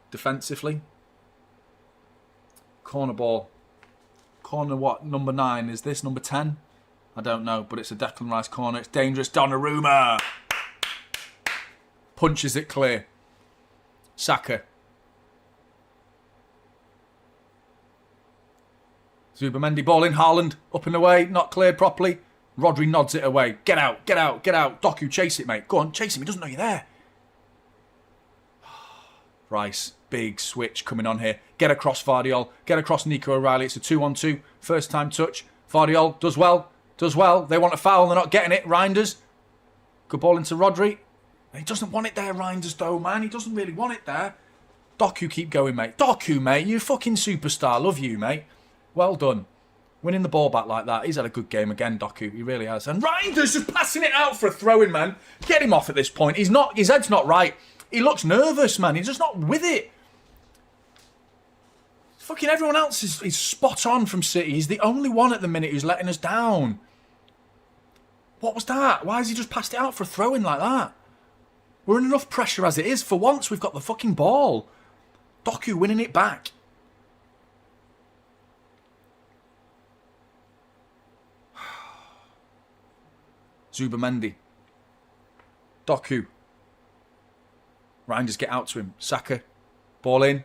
Defensively. Corner ball. Corner what? Number 9. Is this number 10? I don't know, but it's a Declan Rice corner. It's dangerous. Donnarumma. Punches it clear. Saka. Zubamendi ball in. Haaland up and away. Not cleared properly. Rodri nods it away. Get out, get out, get out. Doku, chase it, mate. Go on, chase him. He doesn't know you're there. Rice, big switch coming on here. Get across Vardiol. Get across Nico O'Reilly. It's a 2-on-2. First time touch. Vardiol does well. Does well. They want a foul. They're not getting it. Reinders. Good ball into Rodri. He doesn't want it there, Reinders, though, man. He doesn't really want it there. Doku, keep going, mate. Doku, mate. You fucking superstar. Love you, mate. Well done. Winning the ball back like that. He's had a good game again, Doku. He really has. And Reinders just passing it out for a throw-in, man. Get him off at this point. He's not. His head's not right. He looks nervous, man. He's just not with it. Fucking everyone else is spot on from City. He's the only one at the minute who's letting us down. What was that? Why has he just passed it out for a throw-in like that? We're in enough pressure as it is. For once, we've got the fucking ball. Doku winning it back. Zubamendi. Doku. Reinders get out to him. Saka. Ball in.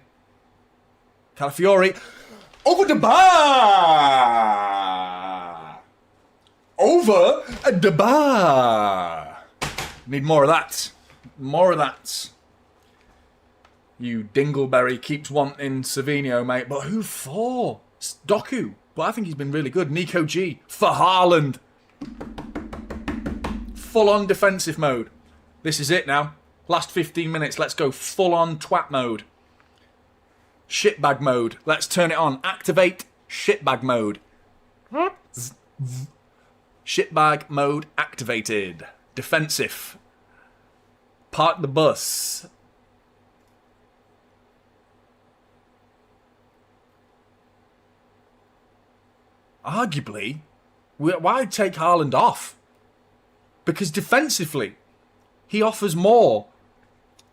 Calafiori. Over the bar. Over the bar. Need more of that. More of that. You dingleberry keeps wanting Savinho, mate. But who for? It's Doku. But I think he's been really good. Nico G. For Haaland. Full-on defensive mode. This is it now. Last 15 minutes. Let's go full-on twat mode. Shitbag mode. Let's turn it on. Activate shitbag mode. Shitbag mode activated. Defensive. Park the bus. Arguably, why take Haaland off? Because defensively, he offers more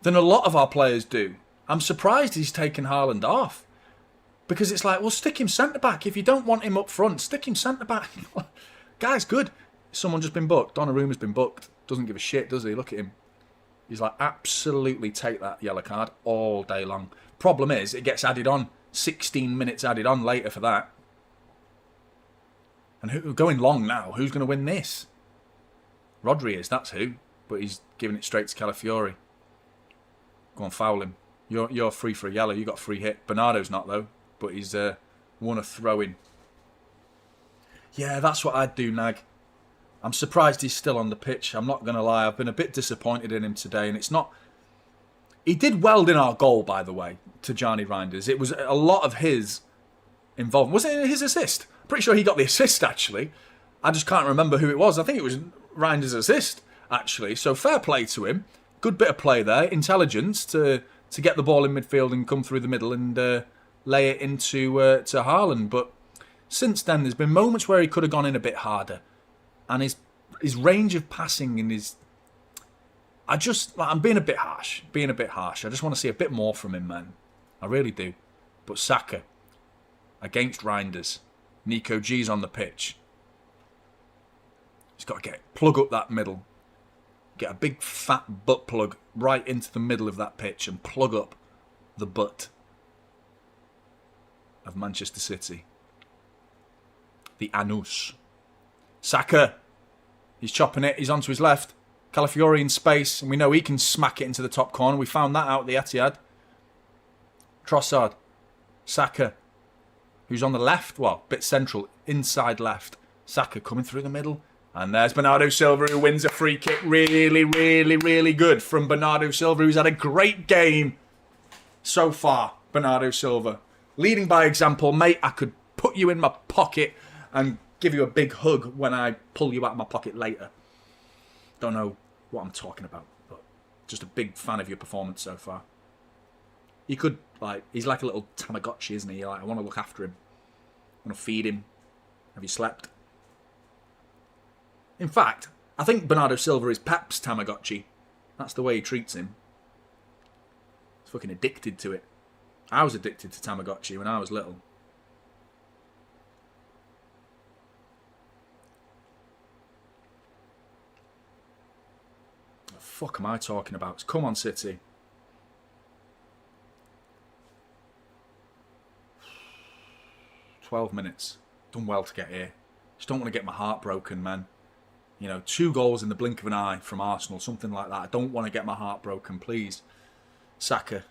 than a lot of our players do. I'm surprised he's taken Haaland off. Because it's like, well, stick him centre-back. If you don't want him up front, stick him centre-back. Guy's good. Someone just been booked. Donnarumma's been booked. Doesn't give a shit, does he? Look at him. He's like, absolutely take that yellow card all day long. Problem is, it gets added on. 16 minutes added on later for that. And who going long now? Who's going to win this? Rodri is, that's who. But he's giving it straight to Calafiori. Go on, foul him. You're free for a yellow. You got a free hit. Bernardo's not, though. But he's won a throw-in. Yeah, that's what I'd do, Nag. I'm surprised he's still on the pitch. I'm not going to lie. I've been a bit disappointed in him today. And it's not... He did well in our goal, by the way, to Jonny Reinders. It was a lot of his involvement. Was it his assist? Pretty sure he got the assist, actually. I just can't remember who it was. I think it was Reinders' assist, actually. So fair play to him. Good bit of play there. Intelligence to get the ball in midfield and come through the middle and lay it into to Haaland. But since then, there's been moments where he could have gone in a bit harder. And his range of passing and his... I'm being a bit harsh. I just want to see a bit more from him, man. I really do. But Saka, against Reinders. Nico G's on the pitch. He's got to plug up that middle. Get a big fat butt plug right into the middle of that pitch and plug up the butt of Manchester City. The anus. Saka. He's chopping it. He's onto his left. Calafiori in space. And we know he can smack it into the top corner. We found that out at the Etihad. Trossard. Saka. Who's on the left? Well, bit central. Inside left. Saka coming through the middle. And there's Bernardo Silva who wins a free kick. Really, really, really good from Bernardo Silva, who's had a great game so far. Bernardo Silva. Leading by example, mate. I could put you in my pocket and give you a big hug when I pull you out of my pocket later. Don't know what I'm talking about, but just a big fan of your performance so far. You could, like, he's like a little Tamagotchi, isn't he? Like, I want to look after him. I want to feed him. Have you slept? In fact, I think Bernardo Silva is Pep's Tamagotchi. That's the way he treats him. He's fucking addicted to it. I was addicted to Tamagotchi when I was little. What the fuck am I talking about? Come on, City. "12 minutes. Done well to get here. Just don't want to get my heart broken, man. You know, 2 goals in the blink of an eye from Arsenal, something like that. I don't want to get my heart broken, please. Saka.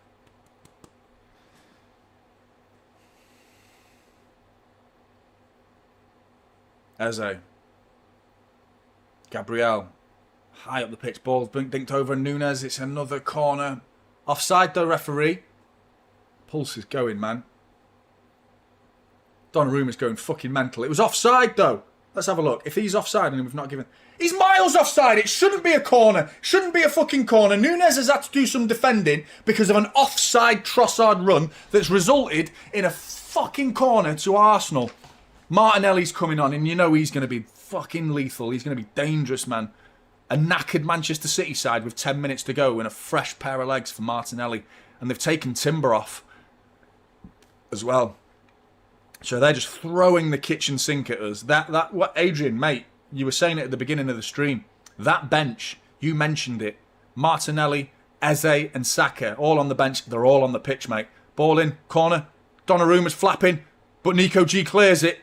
Eze. Gabriel. High up the pitch. Ball's dinked over Nunes. It's another corner. Offside though, referee. Pulse is going, man. Donnarumma's going fucking mental. It was offside though. Let's have a look. If he's offside and we've not given... He's miles offside. It shouldn't be a corner. Shouldn't be a fucking corner. Nunes has had to do some defending because of an offside Trossard run that's resulted in a fucking corner to Arsenal. Martinelli's coming on and you know he's going to be fucking lethal. He's going to be dangerous, man. A knackered Manchester City side with 10 minutes to go and a fresh pair of legs for Martinelli. And they've taken Timber off as well. So they're just throwing the kitchen sink at us. What, Adrian, mate, you were saying it at the beginning of the stream. That bench, you mentioned it. Martinelli, Eze and Saka, all on the bench. They're all on the pitch, mate. Ball in, corner. Donnarumma's flapping, but Nico G clears it.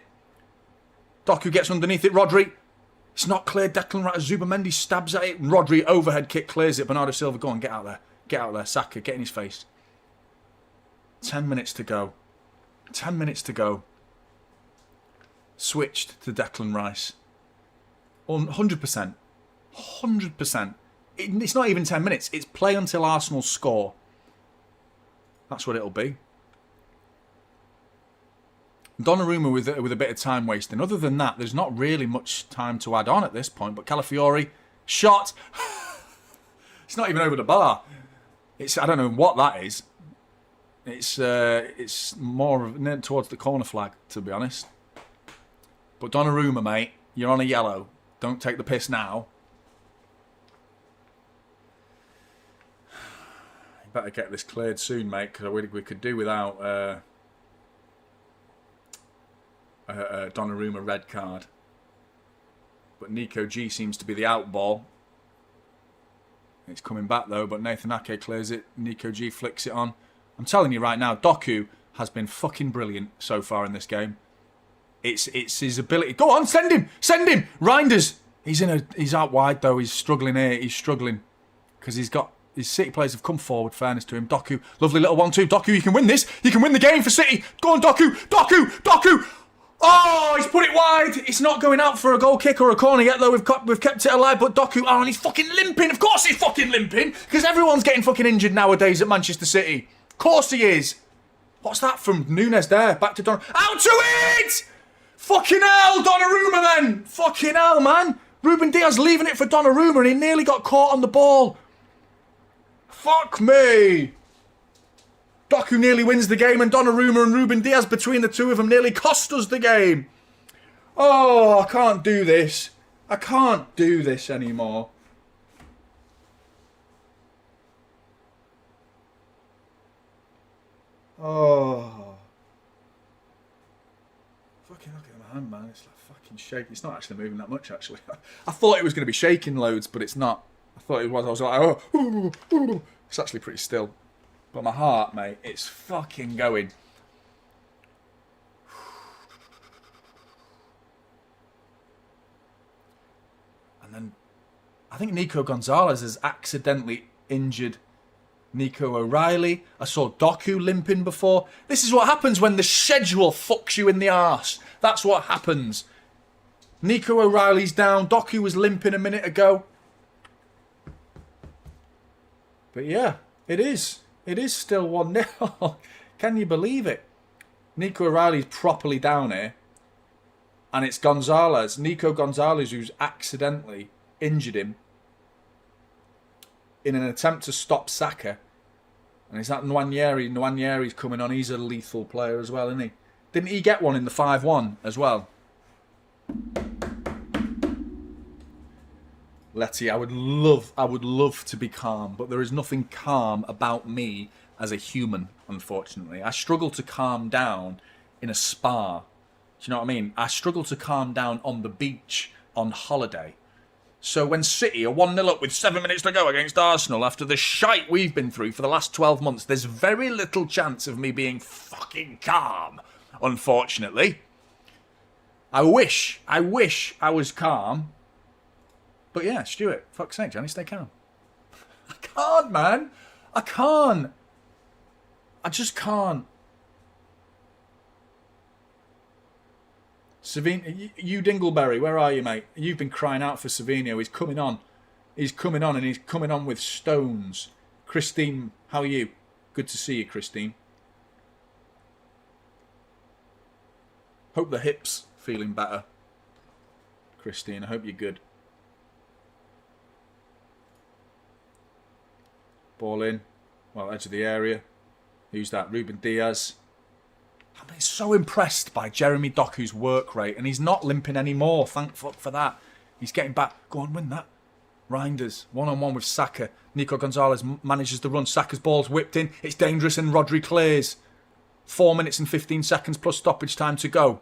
Doku gets underneath it. Rodri. It's not cleared. Declan Rice. Zubamendi stabs at it. Rodri, overhead kick, clears it. Bernardo Silva, go on, get out there. Get out there. Saka, get in his face. 10 minutes to go. 10 minutes to go. Switched to Declan Rice. 100%. 100%. It's not even 10 minutes. It's play until Arsenal score. That's what it'll be. Donnarumma with a bit of time wasting. Other than that, there's not really much time to add on at this point. But Calafiori, shot. It's not even over the bar. I don't know what that is. It's more towards the corner flag, to be honest. But Donnarumma, mate, you're on a yellow. Don't take the piss now. You better get this cleared soon, mate, because we could do without a Donnarumma red card. But Nico G seems to be the out ball. It's coming back, though, but Nathan Ake clears it. Nico G flicks it on. I'm telling you right now, Doku has been fucking brilliant so far in this game. It's his ability. Go on, send him! Send him! Reinders! He's out wide, though. He's struggling here. He's struggling. Because his City players have come forward, fairness to him. Doku, lovely little 1-2. Doku, you can win this. You can win the game for City. Go on, Doku! Doku! Doku! Oh, he's put it wide. It's not going out for a goal kick or a corner yet, though. We've kept it alive, but Doku, oh, and he's fucking limping. Of course he's fucking limping. Because everyone's getting fucking injured nowadays at Manchester City. Of course he is. What's that from Nunes there? Back to Donnarumma. Out to it! Fucking hell, Donnarumma then. Fucking hell, man. Ruben Diaz leaving it for Donnarumma and he nearly got caught on the ball. Fuck me. Doku nearly wins the game and Donnarumma and Ruben Diaz between the two of them nearly cost us the game. Oh, I can't do this. I can't do this anymore. Oh. Fucking look at my hand, man. It's like fucking shaking. It's not actually moving that much, actually. I thought it was going to be shaking loads, but it's not. I thought it was. I was like, oh. It's actually pretty still. But my heart, mate, it's fucking going. And then I think Nico Gonzalez has accidentally injured Nico O'Reilly. I saw Doku limping before. This is what happens when the schedule fucks you in the arse. That's what happens. Nico O'Reilly's down. Doku was limping a minute ago. But yeah, it is. It is still 1-0. Can you believe it? Nico O'Reilly's properly down here. And it's Gonzalez, Nico Gonzalez, who's accidentally injured him in an attempt to stop Saka. And it's that Nwaneri. Nwaneri's coming on. He's a lethal player as well, isn't he? Didn't he get one in the 5-1 as well? Letty, I would love to be calm, but there is nothing calm about me as a human, unfortunately. I struggle to calm down in a spa. Do you know what I mean? I struggle to calm down on the beach on holiday. So when City are 1-0 up with 7 minutes to go against Arsenal after the shite we've been through for the last 12 months, there's very little chance of me being fucking calm, unfortunately. I wish I was calm. But yeah, Stuart, fuck's sake, Johnny, stay calm. I can't, man. I can't. I just can't. Savino, you Dingleberry, where are you, mate? You've been crying out for Savino. He's coming on. He's coming on, and he's coming on with stones. Christine, how are you? Good to see you, Christine. Hope the hip's feeling better. Christine, I hope you're good. Ball in. Well, edge of the area. Who's that? Ruben Diaz. I'm so impressed by Jeremy Doku's work rate, and he's not limping anymore. Thank fuck for that. He's getting back. Go on, win that. Reinders, one-on-one with Saka. Nico Gonzalez manages the run. Saka's ball's whipped in. It's dangerous, and Rodri clears. 4 minutes and 15 seconds plus stoppage time to go.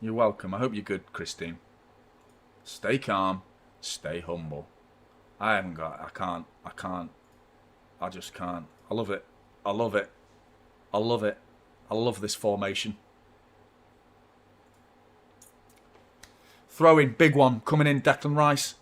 You're welcome. I hope you're good, Christine. Stay calm. Stay humble. I can't. I just can't. I love it. I love it. I love it. I love this formation. Throw in, big one, coming in, Declan Rice.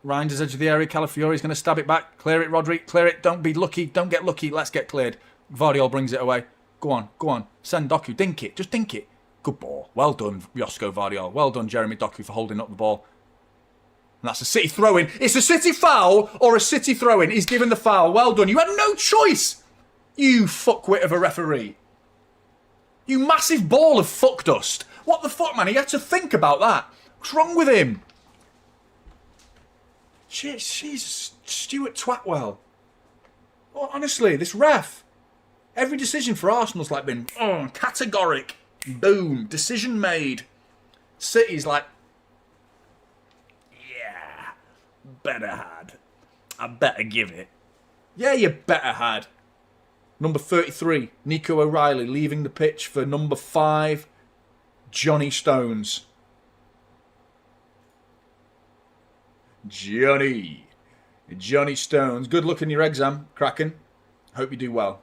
Reinders edge of the area, Calafiori's going to stab it back. Clear it, Rodri, clear it. Don't be lucky, don't get lucky, let's get cleared. Vardiol brings it away. Go on. Send Doku, dink it, just dink it. Good ball. Well done, Josko Vardiol. Well done, Jeremy Doku, for holding up the ball. And that's a City throw-in. It's a City foul or a City throw-in. He's given the foul. Well done. You had no choice. You fuckwit of a referee. You massive ball of fuck dust. What the fuck, man? He had to think about that. What's wrong with him? She's Stuart Twatwell. Oh, honestly, this ref. Every decision for Arsenal's like been categoric. Boom. Decision made. City's like, better had. I better give it. Yeah, you better had. Number 33, Nico O'Reilly leaving the pitch for number 5, Jonny Stones. Jonny Stones. Good luck in your exam, Kraken. Hope you do well.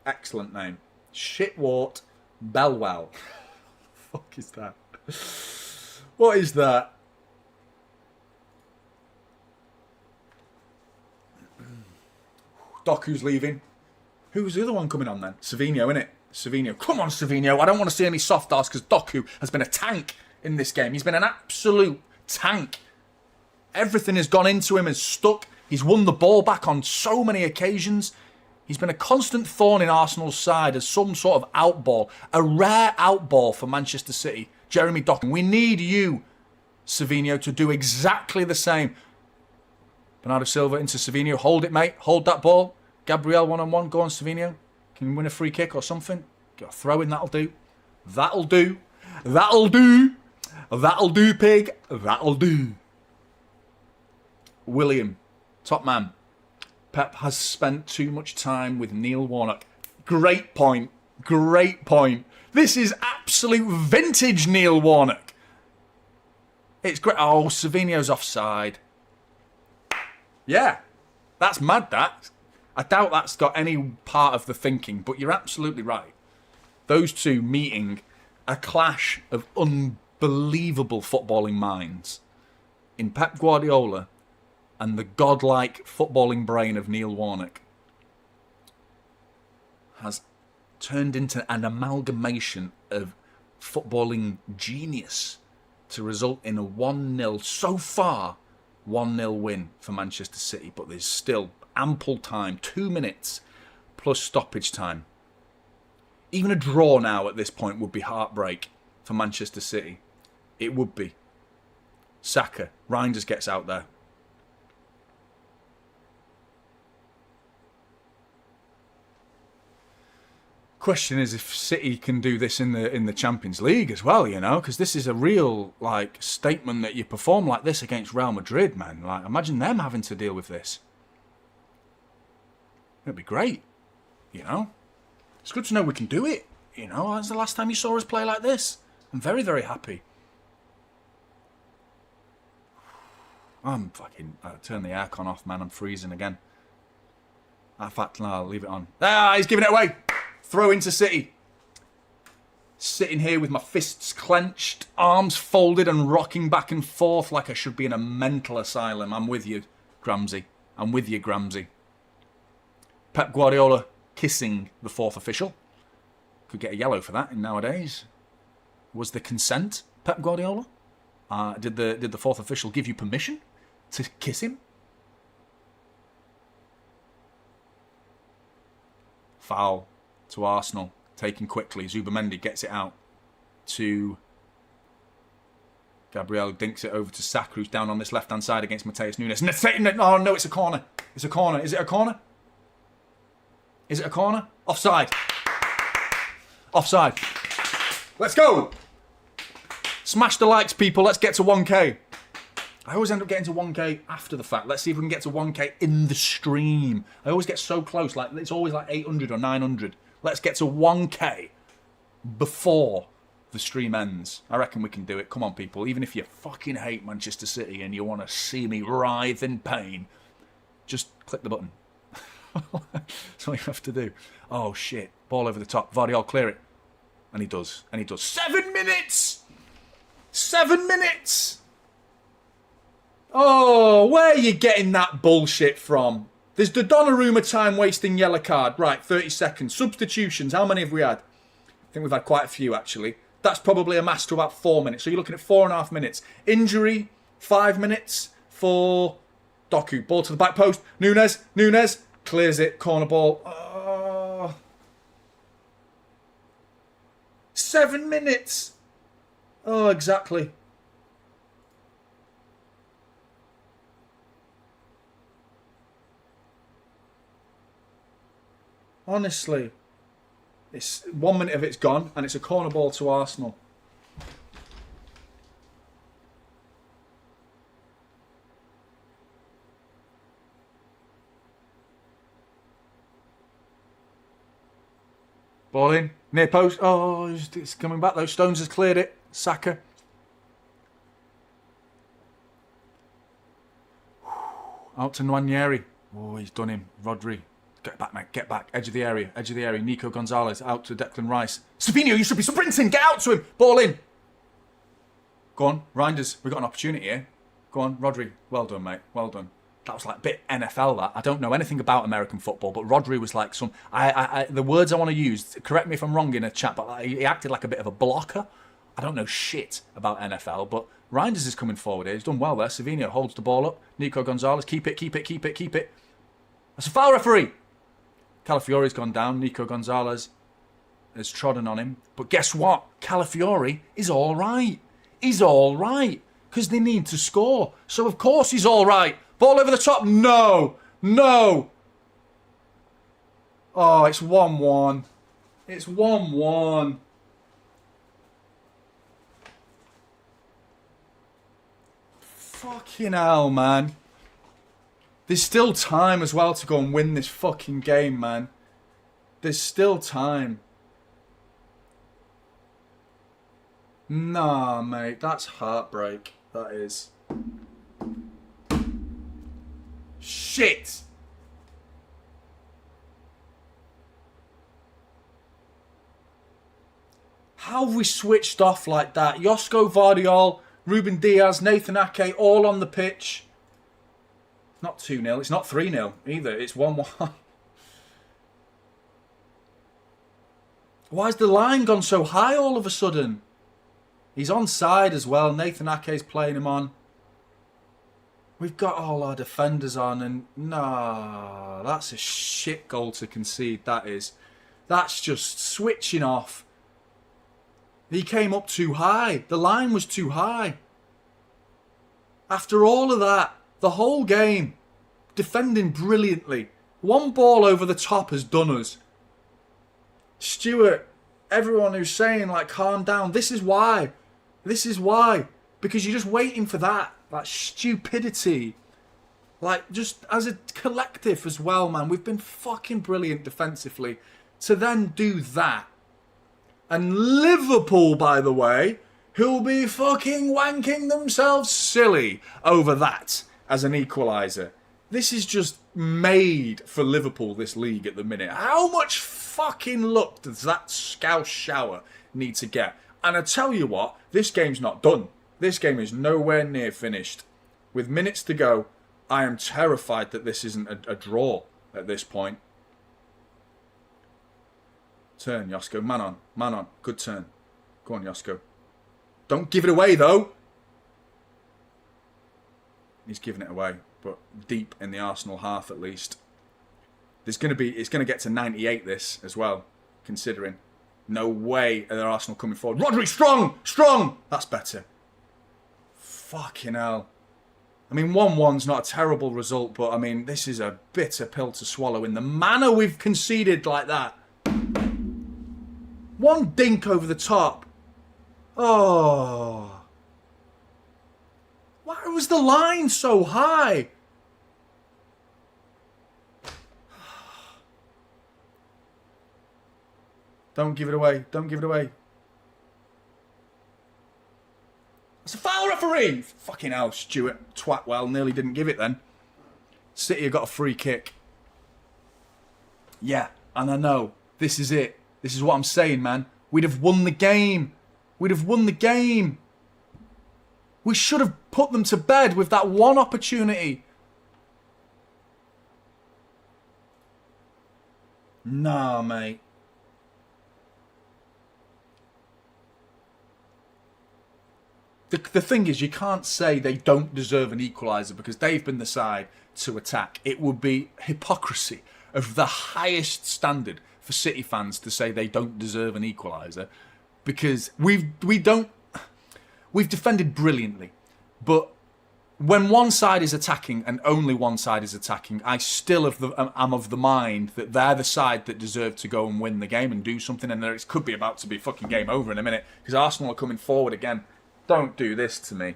Excellent name. Shitwart Belwell. Fuck is that? What is that? Doku's leaving. Who's the other one coming on then? Savino, innit? Savino. Come on, Savino. I don't want to see any soft arse because Doku has been a tank in this game. He's been an absolute tank. Everything has gone into him and stuck. He's won the ball back on so many occasions. He's been a constant thorn in Arsenal's side as some sort of outball. A rare outball for Manchester City. Jeremy Doku. We need you, Savino, to do exactly the same. Bernardo Silva into Savino. Hold it, mate. Hold that ball. Gabriel one-on-one. Go on, Savino. Can you win a free kick or something? Get a throw in. That'll do. That'll do. That'll do. That'll do, pig. That'll do. William. Top man. Pep has spent too much time with Neil Warnock. Great point. Great point. This is absolute vintage Neil Warnock. It's great. Oh, Savino's offside. Yeah. That's mad, that. I doubt that's got any part of the thinking, but you're absolutely right. Those two meeting a clash of unbelievable footballing minds in Pep Guardiola and the godlike footballing brain of Neil Warnock. has turned into an amalgamation of footballing genius to result in a 1-0, so far, 1-0 win for Manchester City. But there's still ample time, 2 minutes plus stoppage time. Even a draw now at this point would be heartbreak for Manchester City. It would be. Saka, Reinders gets out there. Question is if City can do this in the Champions League as well, you know, because this is a real like statement that you perform like this against Real Madrid, man. Like, imagine them having to deal with this. It'd be great, you know. It's good to know we can do it, you know. That's the last time you saw us play like this. I'm very, very happy. I'm fucking... turn the aircon off, man. I'm freezing again. In fact, no, I'll leave it on. Ah, he's giving it away. Throw into City. Sitting here with my fists clenched, arms folded and rocking back and forth like I should be in a mental asylum. I'm with you, Gramsci. I'm with you, Gramsci. Pep Guardiola kissing the fourth official. Could get a yellow for that nowadays. Was the consent, Pep Guardiola? Did the fourth official give you permission to kiss him? Foul to Arsenal. Taken quickly. Zubamendi gets it out to Gabriel. Dinks it over to Saka, who's down on this left-hand side against Mateus Nunes. Oh, no, it's a corner. It's a corner. Is it a corner? Is it a corner? Offside. Offside. Let's go. Smash the likes, people. Let's get to 1K. I always end up getting to 1K after the fact. Let's see if we can get to 1K in the stream. I always get so close. Like, it's always like 800 or 900. Let's get to 1K before the stream ends. I reckon we can do it. Come on, people. Even if you fucking hate Manchester City and you want to see me writhe in pain, just click the button. That's all you have to do. Oh, shit. Ball over the top. Vardy, clear it. And he does. And he does. 7 minutes! 7 minutes! Oh, where are you getting that bullshit from? There's the Donnarumma time-wasting yellow card. Right, 30 seconds. Substitutions, how many have we had? I think we've had quite a few, actually. That's probably amassed to about 4 minutes. So you're looking at 4.5 minutes. Injury, 5 minutes for Doku. Ball to the back post. Nunes clears it. Corner ball. 7 minutes. Oh, exactly. Honestly, it's 1 minute of it's gone, and it's a corner ball to Arsenal. Ball in, near post. Oh, it's coming back though. Stones has cleared it. Saka. Out to Nwaneri. Oh, he's done him. Rodri. Get back, mate. Get back. Edge of the area. Edge of the area. Nico Gonzalez out to Declan Rice. Savinho, you should be sprinting. Get out to him. Ball in. Go on. Reinders. We've got an opportunity here. Go on. Rodri. Well done, mate. Well done. That was like a bit NFL, that. I don't know anything about American football, but Rodri was like some... the words I want to use, correct me if I'm wrong in a chat, but he acted like a bit of a blocker. I don't know shit about NFL, but Reinders is coming forward here. He's done well there. Savinho holds the ball up. Nico Gonzalez. Keep it, keep it, keep it, keep it. That's a foul, referee. Calafiori's gone down. Nico Gonzalez has trodden on him. But guess what? Calafiori is all right. He's all right. Because they need to score. So, of course, he's all right. Ball over the top. No. No. Oh, it's 1-1. It's 1-1. Fucking hell, man. There's still time as well to go and win this fucking game, man. There's still time. Nah, mate. That's heartbreak. That is. Shit. How have we switched off like that? Josko Vardiol, Ruben Diaz, Nathan Ake, all on the pitch. Not 2-0. It's not 3-0 either. It's 1-1. Why's the line gone so high all of a sudden? He's onside as well. Nathan Ake's playing him on. We've got all our defenders on, and nah, that's a shit goal to concede, that is. That's just switching off. He came up too high. The line was too high. After all of that, the whole game, defending brilliantly. One ball over the top has done us. Stuart, everyone who's saying, like, calm down. This is why. This is why. Because you're just waiting for that. That stupidity. Like, just as a collective as well, man. We've been fucking brilliant defensively. To then do that. And Liverpool, by the way, who'll be fucking wanking themselves silly over that as an equaliser. This is just made for Liverpool, this league at the minute. How much fucking luck does that scouse shower need to get? And I tell you what, this game's not done. This game is nowhere near finished. With minutes to go, I am terrified that this isn't a draw at this point. Turn, Josko. Man on. Man on. Good turn. Go on, Josko. Don't give it away, though. He's giving it away, but deep in the Arsenal half at least. It's going to get to 98 this as well, considering. No way are Arsenal coming forward. Rodri, strong! Strong! That's better. Fucking hell. I mean, 1-1's not a terrible result, but I mean, this is a bitter pill to swallow in the manner we've conceded like that. One dink over the top. Oh. Why was the line so high? Don't give it away. Don't give it away. It's a foul, referee! Fucking hell, Stuart. Twatwell nearly didn't give it then. City have got a free kick. Yeah, and I know. This is it. This is what I'm saying, man. We'd have won the game. We'd have won the game. We should have put them to bed with that one opportunity. Nah, mate. The thing is, you can't say they don't deserve an equaliser because they've been the side to attack. It would be hypocrisy of the highest standard for City fans to say they don't deserve an equaliser because we've defended brilliantly. But when one side is attacking and only one side is attacking, I still am of the mind that they're the side that deserve to go and win the game and do something. And it could be about to be fucking game over in a minute because Arsenal are coming forward again. Don't do this to me.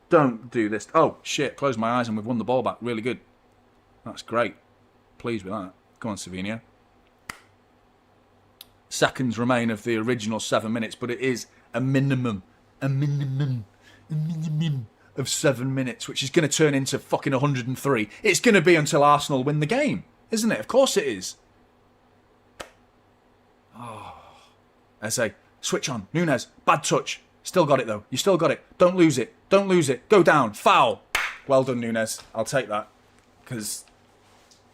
Don't do this. Oh, shit. Close my eyes and we've won the ball back. Really good. That's great. Pleased with that. Go on, Savinho. Seconds remain of the original 7 minutes, but it is a minimum of 7 minutes, which is going to turn into fucking 103. It's going to be until Arsenal win the game, isn't it? Of course it is. Oh. I say, switch on. Nunes, bad touch. Still got it, though. You still got it. Don't lose it. Don't lose it. Go down. Foul. Well done, Nunes. I'll take that. Because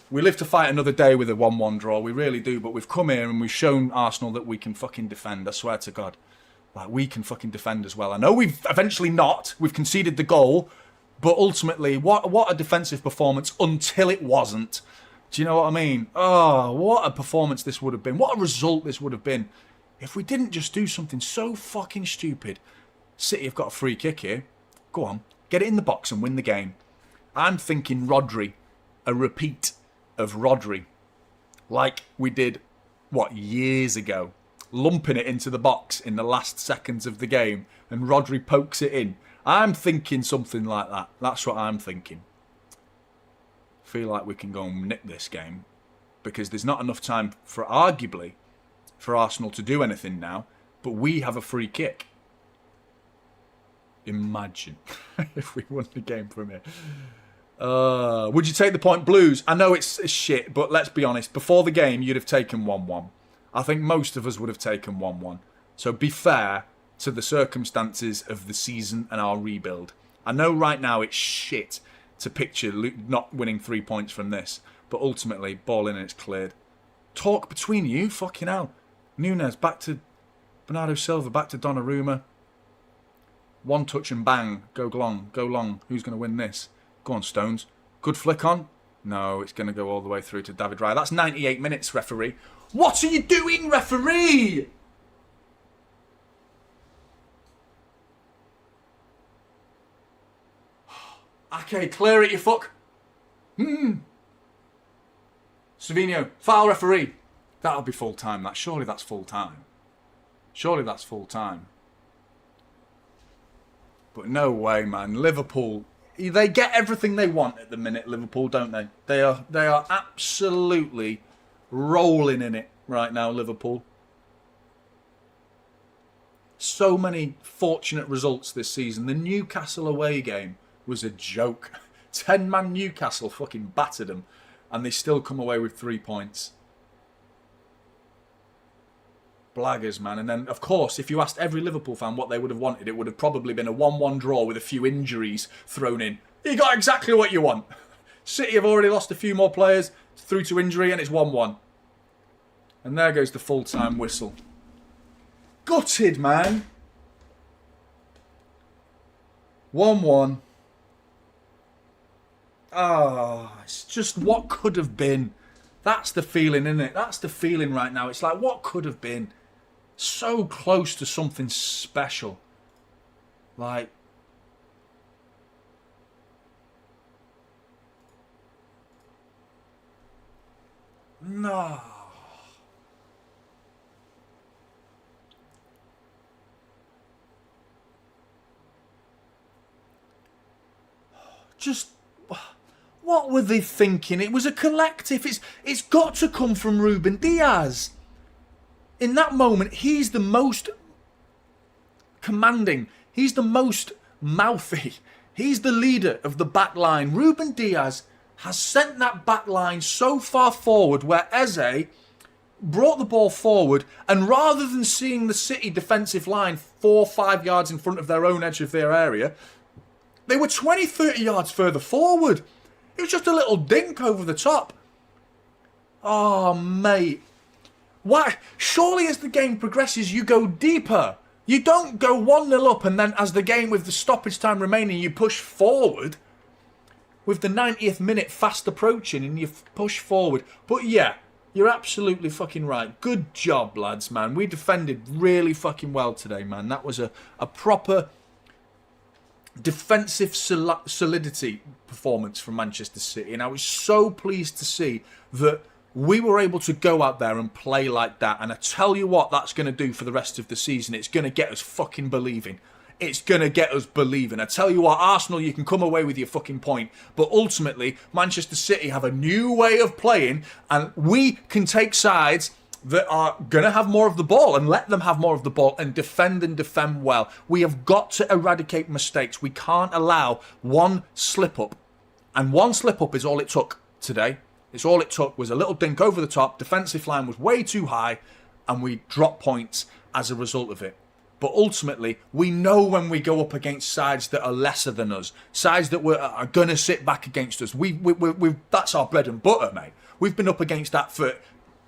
we live to fight another day with a 1-1 draw. We really do. But we've come here and we've shown Arsenal that we can fucking defend. I swear to God. Like, we can fucking defend as well. I know we've eventually not. We've conceded the goal. But ultimately, what a defensive performance until it wasn't. Do you know what I mean? Oh, what a performance this would have been. What a result this would have been. If we didn't just do something so fucking stupid. City have got a free kick here. Go on. Get it in the box and win the game. I'm thinking Rodri. A repeat of Rodri. Like we did, years ago. Lumping it into the box in the last seconds of the game. And Rodri pokes it in. I'm thinking something like that. That's what I'm thinking. Feel like we can go and nick this game. Because there's not enough time for, arguably, for Arsenal to do anything now, but we have a free kick. Imagine if we won the game from here. Would you take the point, Blues? I know it's shit, but let's be honest. Before the game, you'd have taken 1-1. I think most of us would have taken 1-1. So be fair to the circumstances of the season and our rebuild. I know right now it's shit to picture not winning 3 points from this, but ultimately, ball in and it's cleared. Talk between you, fucking hell. Nunes back to Bernardo Silva, back to Donnarumma. One touch and bang. Go long, go long. Who's going to win this? Go on, Stones. Good flick on. No, it's going to go all the way through to David Raya. That's 98 minutes, referee. What are you doing, referee? Okay, clear it, you fuck. Savinho, foul referee. That'll be full time, that. Surely that's full time. Surely that's full time. But no way, man. Liverpool, they get everything they want at the minute, Liverpool, don't they? They are absolutely rolling in it right now, Liverpool. So many fortunate results this season. The Newcastle away game was a joke. 10-man Newcastle fucking battered them, and they still come away with 3 points. Blaggers, man. And then, of course, if you asked every Liverpool fan what they would have wanted, it would have probably been a 1-1 draw with a few injuries thrown in. You got exactly what you want. City have already lost a few more players through to injury, and it's 1-1. And there goes the full-time whistle. Gutted, man. 1-1. It's just what could have been. That's the feeling, isn't it? That's the feeling right now. It's like, what could have been? So close to something special. Like, no. Just, what were they thinking? It was a collective. It's got to come from Ruben Diaz. In that moment, he's the most commanding. He's the most mouthy. He's the leader of the back line. Ruben Diaz has sent that back line so far forward where Eze brought the ball forward, and rather than seeing the City defensive line 4 or 5 yards in front of their own edge of their area, they were 20, 30 yards further forward. It was just a little dink over the top. Oh, mate. Why? Surely as the game progresses, you go deeper. You don't go 1-0 up and then as the game with the stoppage time remaining, you push forward. With the 90th minute fast approaching and you push forward. But yeah, you're absolutely fucking right. Good job, lads, man. We defended really fucking well today, man. That was a proper defensive solidity performance from Manchester City. And I was so pleased to see that we were able to go out there and play like that. And I tell you what that's going to do for the rest of the season. It's going to get us fucking believing. It's going to get us believing. I tell you what, Arsenal, you can come away with your fucking point. But ultimately, Manchester City have a new way of playing. And we can take sides that are going to have more of the ball and let them have more of the ball and defend well. We have got to eradicate mistakes. We can't allow one slip-up. And one slip-up is all it took today. It's all it took was a little dink over the top. Defensive line was way too high, and we dropped points as a result of it. But ultimately, we know when we go up against sides that are lesser than us, sides that are going to sit back against us. That's our bread and butter, mate. We've been up against that for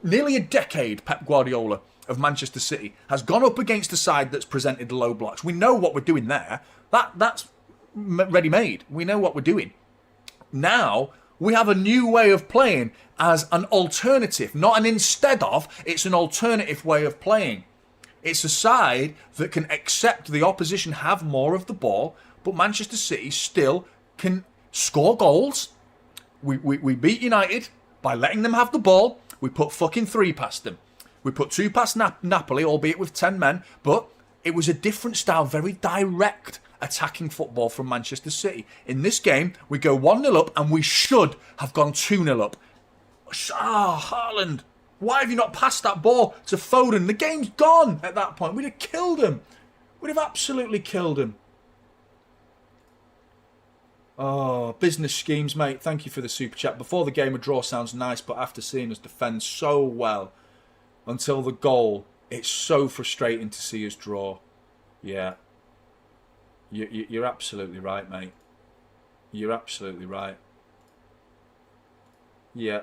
nearly a decade. Pep Guardiola of Manchester City has gone up against a side that's presented low blocks. We know what we're doing there. That's ready-made. We know what we're doing. Now, we have a new way of playing as an alternative, not an instead of. It's an alternative way of playing. It's a side that can accept the opposition have more of the ball, but Manchester City still can score goals. We beat United by letting them have the ball. We put fucking 3 past them. We put 2 past Napoli, albeit with 10 men, but it was a different style, very direct attacking football from Manchester City. In this game, we go 1-0 up and we should have gone 2-0 up. Haaland, why have you not passed that ball to Foden? The game's gone at that point. We'd have killed him. We'd have absolutely killed him. Oh, business schemes, mate. Thank you for the super chat. Before the game, a draw sounds nice, but after seeing us defend so well until the goal, it's so frustrating to see us draw. Yeah. You're absolutely right, mate. You're absolutely right. Yeah.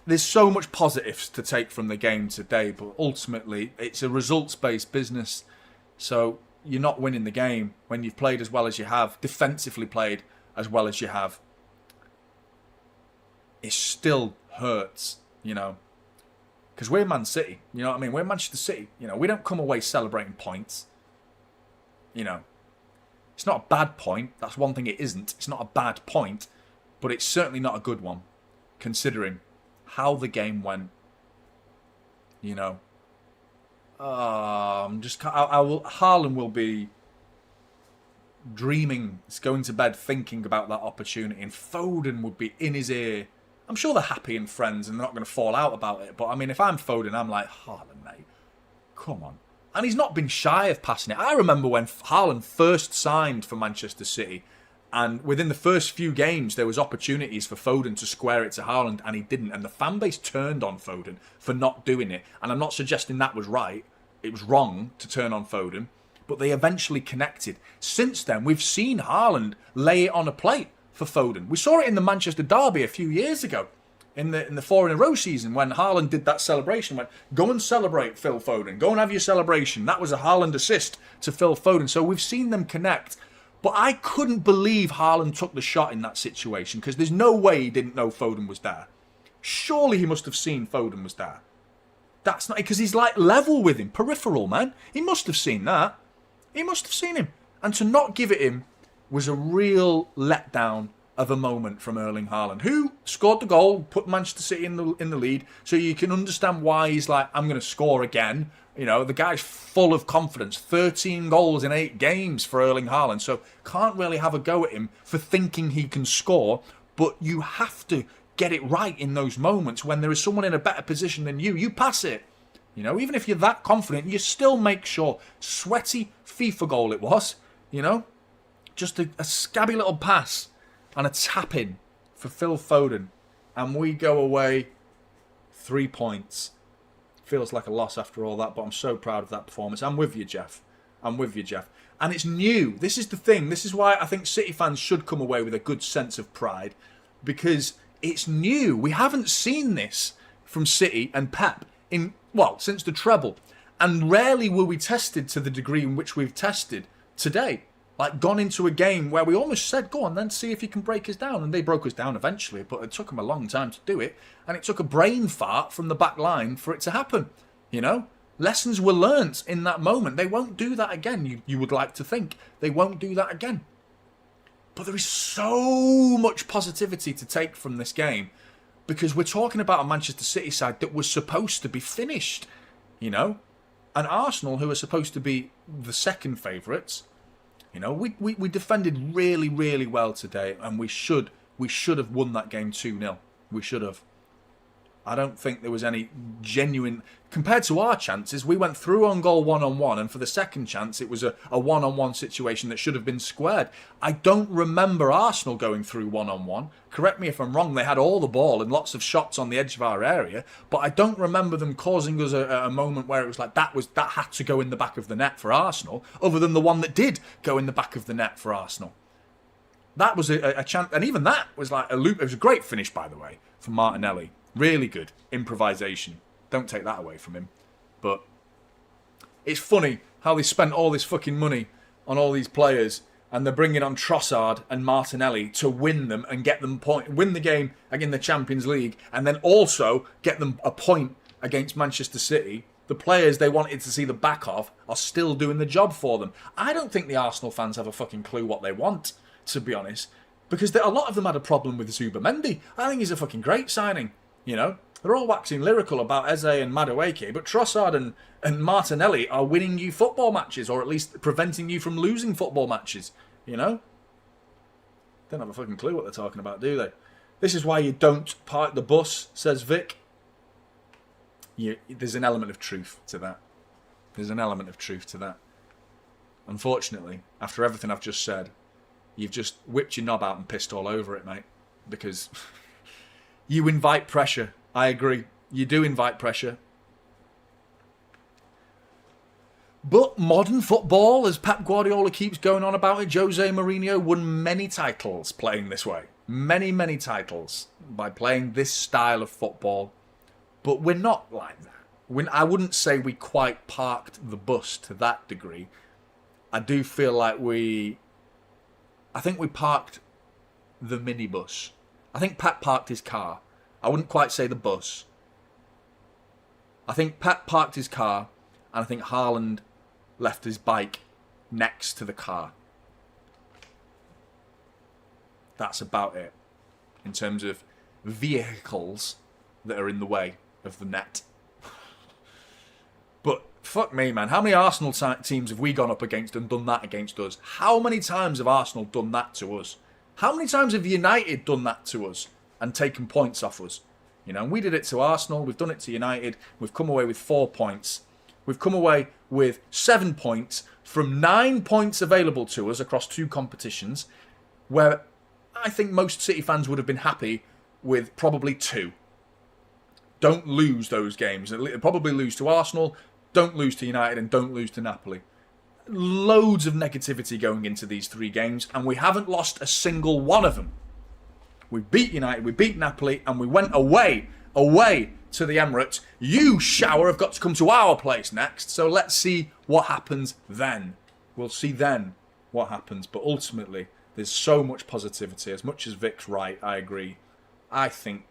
there's so much positives to take from the game today, but ultimately it's a results-based business. So you're not winning the game when you've played as well as you have, defensively played as well as you have. It still hurts, you know, because we're Man City, you know what I mean? We're Manchester City, you know, we don't come away celebrating points, you know. It's not a bad point, that's one thing it isn't. It's not a bad point, but it's certainly not a good one, considering how the game went, you know. Haaland will be dreaming, going to bed thinking about that opportunity, and Foden would be in his ear. I'm sure they're happy and friends and they're not going to fall out about it, but I mean, if I'm Foden, I'm like, Haaland, mate, come on. And he's not been shy of passing it. I remember when Haaland first signed for Manchester City, and within the first few games, there was opportunities for Foden to square it to Haaland, and he didn't. And the fan base turned on Foden for not doing it. And I'm not suggesting that was right. It was wrong to turn on Foden. But they eventually connected. Since then, we've seen Haaland lay it on a plate for Foden. We saw it in the Manchester derby a few years ago, in the 4 in a row season, when Haaland did that celebration. Went, go and celebrate, Phil Foden. Go and have your celebration. That was a Haaland assist to Phil Foden. So we've seen them connect. But I couldn't believe Haaland took the shot in that situation, because there's no way he didn't know Foden was there. Surely he must have seen Foden was there. That's not, because he's like level with him, peripheral, man. He must have seen that. He must have seen him. And to not give it him was a real letdown of a moment from Erling Haaland, who scored the goal, put Manchester City in the lead. So you can understand why he's like, I'm going to score again. You know, the guy's full of confidence. 13 goals in 8 games for Erling Haaland. So can't really have a go at him for thinking he can score. But you have to get it right in those moments when there is someone in a better position than you. You pass it. You know, even if you're that confident, you still make sure. Sweaty FIFA goal it was. You know, just a scabby little pass and a tap in for Phil Foden. And we go away 3 points. Feels like a loss after all that, but I'm so proud of that performance. I'm with you, Jeff. I'm with you, Jeff. And it's new. This is the thing. This is why I think City fans should come away with a good sense of pride, because it's new. We haven't seen this from City and Pep since the treble. And rarely were we tested to the degree in which we've tested today. Like, gone into a game where we almost said, go on then, see if you can break us down. And they broke us down eventually, but it took them a long time to do it. And it took a brain fart from the back line for it to happen. You know? Lessons were learnt in that moment. They won't do that again, you would like to think. They won't do that again. But there is so much positivity to take from this game, because we're talking about a Manchester City side that was supposed to be finished, you know? And Arsenal, who are supposed to be the second favourites. You know, we defended really, really well today, and we should have won that game 2-0. We should have. I don't think there was any genuine... Compared to our chances, we went through on goal one-on-one, and for the second chance, it was a one-on-one situation that should have been squared. I don't remember Arsenal going through one-on-one. Correct me if I'm wrong, they had all the ball and lots of shots on the edge of our area, but I don't remember them causing us a moment where it was like that had to go in the back of the net for Arsenal, other than the one that did go in the back of the net for Arsenal. That was a chance, and even that was like a loop. It was a great finish, by the way, from Martinelli. Really good improvisation. Don't take that away from him. But it's funny how they spent all this fucking money on all these players, and they're bringing on Trossard and Martinelli to win them and get them win the game against the Champions League, and then also get them a point against Manchester City. The players they wanted to see the back of are still doing the job for them. I don't think the Arsenal fans have a fucking clue what they want, to be honest, because a lot of them had a problem with Zubimendi. I think he's a fucking great signing. You know, they're all waxing lyrical about Eze and Madueke, but Trossard and Martinelli are winning you football matches, or at least preventing you from losing football matches, you know? Don't have a fucking clue what they're talking about, do they? This is why you don't park the bus, says Vic. There's an element of truth to that. There's an element of truth to that. Unfortunately, after everything I've just said, you've just whipped your knob out and pissed all over it, mate, because... You invite pressure. I agree. You do invite pressure. But modern football, as Pep Guardiola keeps going on about it, Jose Mourinho won many titles playing this way. Many, many titles by playing this style of football. But we're not like that. I wouldn't say we quite parked the bus to that degree. I do feel like I think we parked the minibus. I think Pat parked his car. I wouldn't quite say the bus. I think Pat parked his car, and I think Haaland left his bike next to the car. That's about it in terms of vehicles that are in the way of the net. But fuck me, man. How many Arsenal teams have we gone up against and done that against us? How many times have Arsenal done that to us? How many times have United done that to us and taken points off us? You know, we did it to Arsenal. We've done it to United. We've come away with 4 points. We've come away with 7 points from 9 points available to us across 2 competitions, where I think most City fans would have been happy with probably 2. Don't lose those games. Probably lose to Arsenal, don't lose to United, and don't lose to Napoli. Loads of negativity going into these 3 games, and we haven't lost a single one of them. We beat United, we beat Napoli, and we went away to the Emirates. You, Shower, have got to come to our place next, so let's see what happens then. We'll see then what happens, but ultimately, there's so much positivity. As much as Vic's right, I agree. I think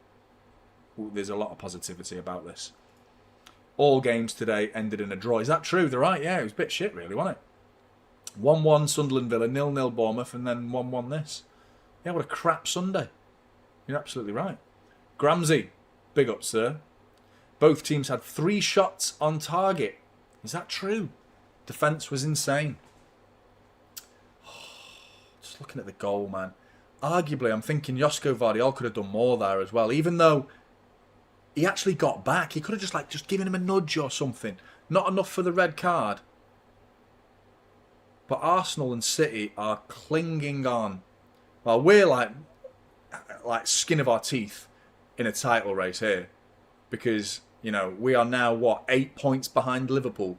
there's a lot of positivity about this. All games today ended in a draw. Is that true? They're right, yeah. It was a bit shit, really, wasn't it? 1-1 Sunderland Villa, 0-0 Bournemouth, and then 1-1 this. Yeah, what a crap Sunday. You're absolutely right. Gramsey, big up, sir. Both teams had 3 shots on target. Is that true? Defence was insane. Just looking at the goal, man. Arguably, I'm thinking Josko Vardiol could have done more there as well, even though he actually got back. He could have just given him a nudge or something. Not enough for the red card. But Arsenal and City are clinging on. Well, we're like skin of our teeth in a title race here. Because, you know, we are now, 8 points behind Liverpool.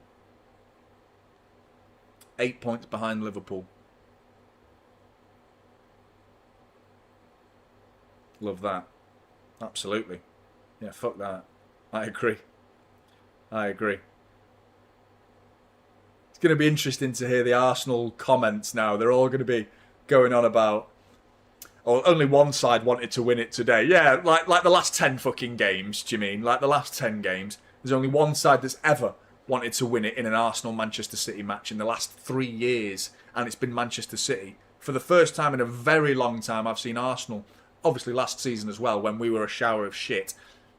8 points behind Liverpool. Love that. Absolutely. Yeah, fuck that. I agree. It's going to be interesting to hear the Arsenal comments now. They're all going to be going on about, only one side wanted to win it today. Yeah, like the last 10 fucking games, do you mean? Like the last 10 games. There's only one side that's ever wanted to win it in an Arsenal-Manchester City match in the last 3 years, and it's been Manchester City. For the first time in a very long time, I've seen Arsenal, obviously last season as well, when we were a shower of shit,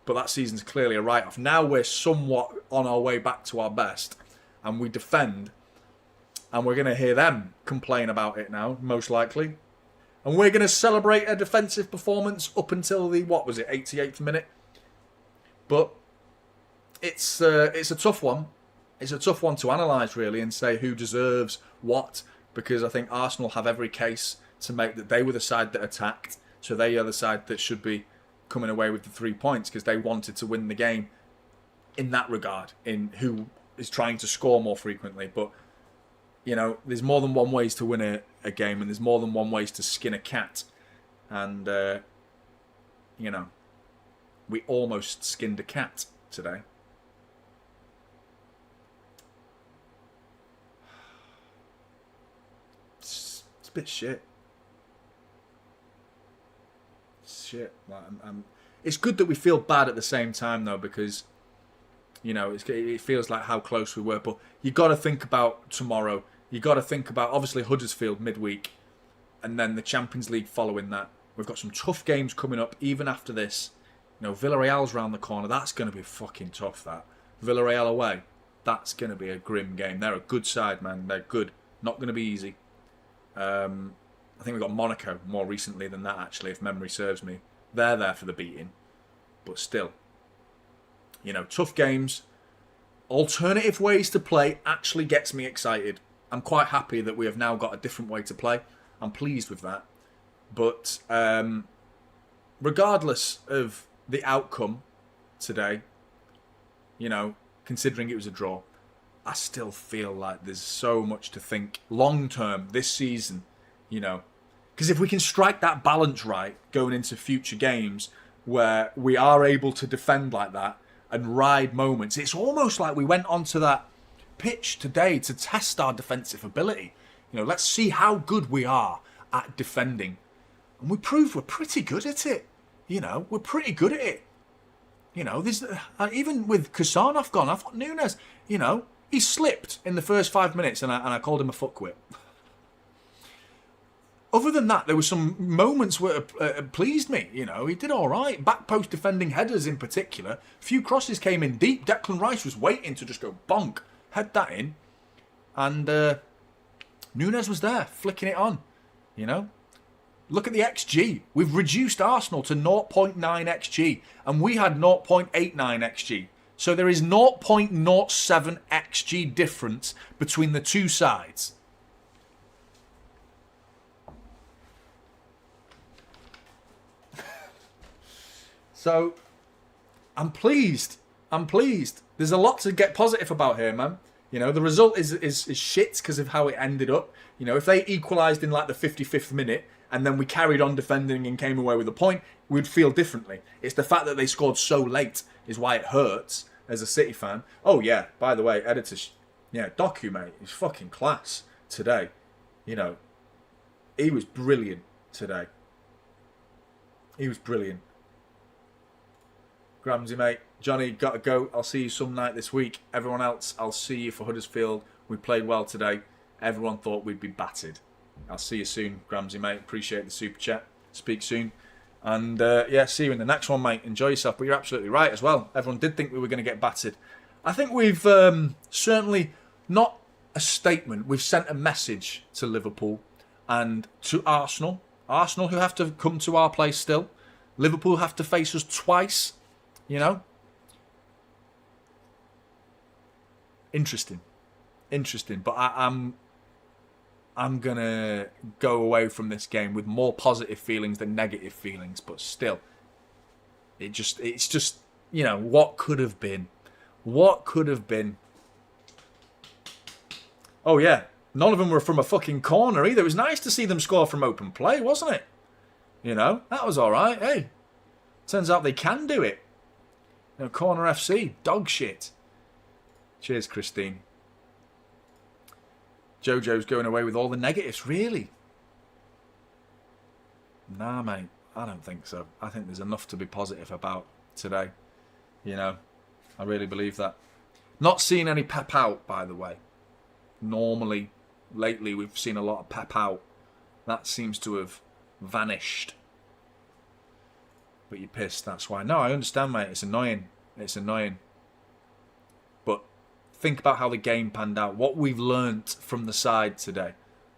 but that season's clearly a write-off. Now we're somewhat on our way back to our best, and we defend, and we're going to hear them complain about it now, most likely. And we're going to celebrate a defensive performance up until the, 88th minute? But it's a tough one. It's a tough one to analyse, really, and say who deserves what, because I think Arsenal have every case to make that they were the side that attacked, so they are the side that should be coming away with the 3 points because they wanted to win the game in that regard, in who is trying to score more frequently. But, you know, there's more than one ways to win a game, and there's more than one ways to skin a cat. And, you know, we almost skinned a cat today. It's a bit shit. Like, it's good that we feel bad at the same time, though, because, you know, it feels like how close we were. But you got to think about tomorrow. You got to think about, obviously, Huddersfield midweek, and then the Champions League following that. We've got some tough games coming up, even after this. You know, Villarreal's round the corner. That's going to be fucking tough, that. Villarreal away. That's going to be a grim game. They're a good side, man. They're good. Not going to be easy. I think we've got Monaco more recently than that, actually, if memory serves me. They're there for the beating. But still, you know, tough games. Alternative ways to play actually gets me excited. I'm quite happy that we have now got a different way to play. I'm pleased with that. But regardless of the outcome today, you know, considering it was a draw, I still feel like there's so much to think long term this season, you know. Because if we can strike that balance right going into future games where we are able to defend like that, and ride moments. It's almost like we went onto that pitch today to test our defensive ability. Let's see how good we are at defending. And we proved we're pretty good at it. We're pretty good at it. There's even with Kusanov gone, I thought Nunes, he slipped in the first 5 minutes and I called him a fuckwit. Other than that, there were some moments where pleased me. He did all right. Back post defending headers in particular. A few crosses came in deep. Declan Rice was waiting to just go bonk, head that in. And Nunes was there, flicking it on. Look at the XG. We've reduced Arsenal to 0.9 XG. And we had 0.89 XG. So there is 0.07 XG difference between the two sides. So, I'm pleased. There's a lot to get positive about here, man. The result is shit because of how it ended up. If they equalised in like the 55th minute and then we carried on defending and came away with a point, we'd feel differently. It's the fact that they scored so late is why it hurts as a City fan. Oh, yeah, by the way, editor, Doku, mate, he's fucking class today. He was brilliant today. He was brilliant. Gramsy, mate. Jonny, got to go. I'll see you some night this week. Everyone else, I'll see you for Huddersfield. We played well today. Everyone thought we'd be battered. I'll see you soon, Gramsy, mate. Appreciate the super chat. Speak soon. And, see you in the next one, mate. Enjoy yourself. But you're absolutely right as well. Everyone did think we were going to get battered. I think we've certainly not a statement. We've sent a message to Liverpool and to Arsenal. Arsenal who have to come to our place still. Liverpool have to face us twice. Interesting. But I'm gonna go away from this game with more positive feelings than negative feelings. But still, it's just what could have been. What could have been. Oh yeah, none of them were from a fucking corner either. It was nice to see them score from open play, wasn't it? That was all right. Hey, turns out they can do it. Corner FC, dog shit. Cheers, Christine. Jojo's going away with all the negatives, really? Nah, mate, I don't think so. I think there's enough to be positive about today. I really believe that. Not seeing any pep out, by the way. Normally, lately, we've seen a lot of pep out. That seems to have vanished. But you're pissed, that's why. No, I understand, mate. It's annoying. But think about how the game panned out. What we've learnt from the side today.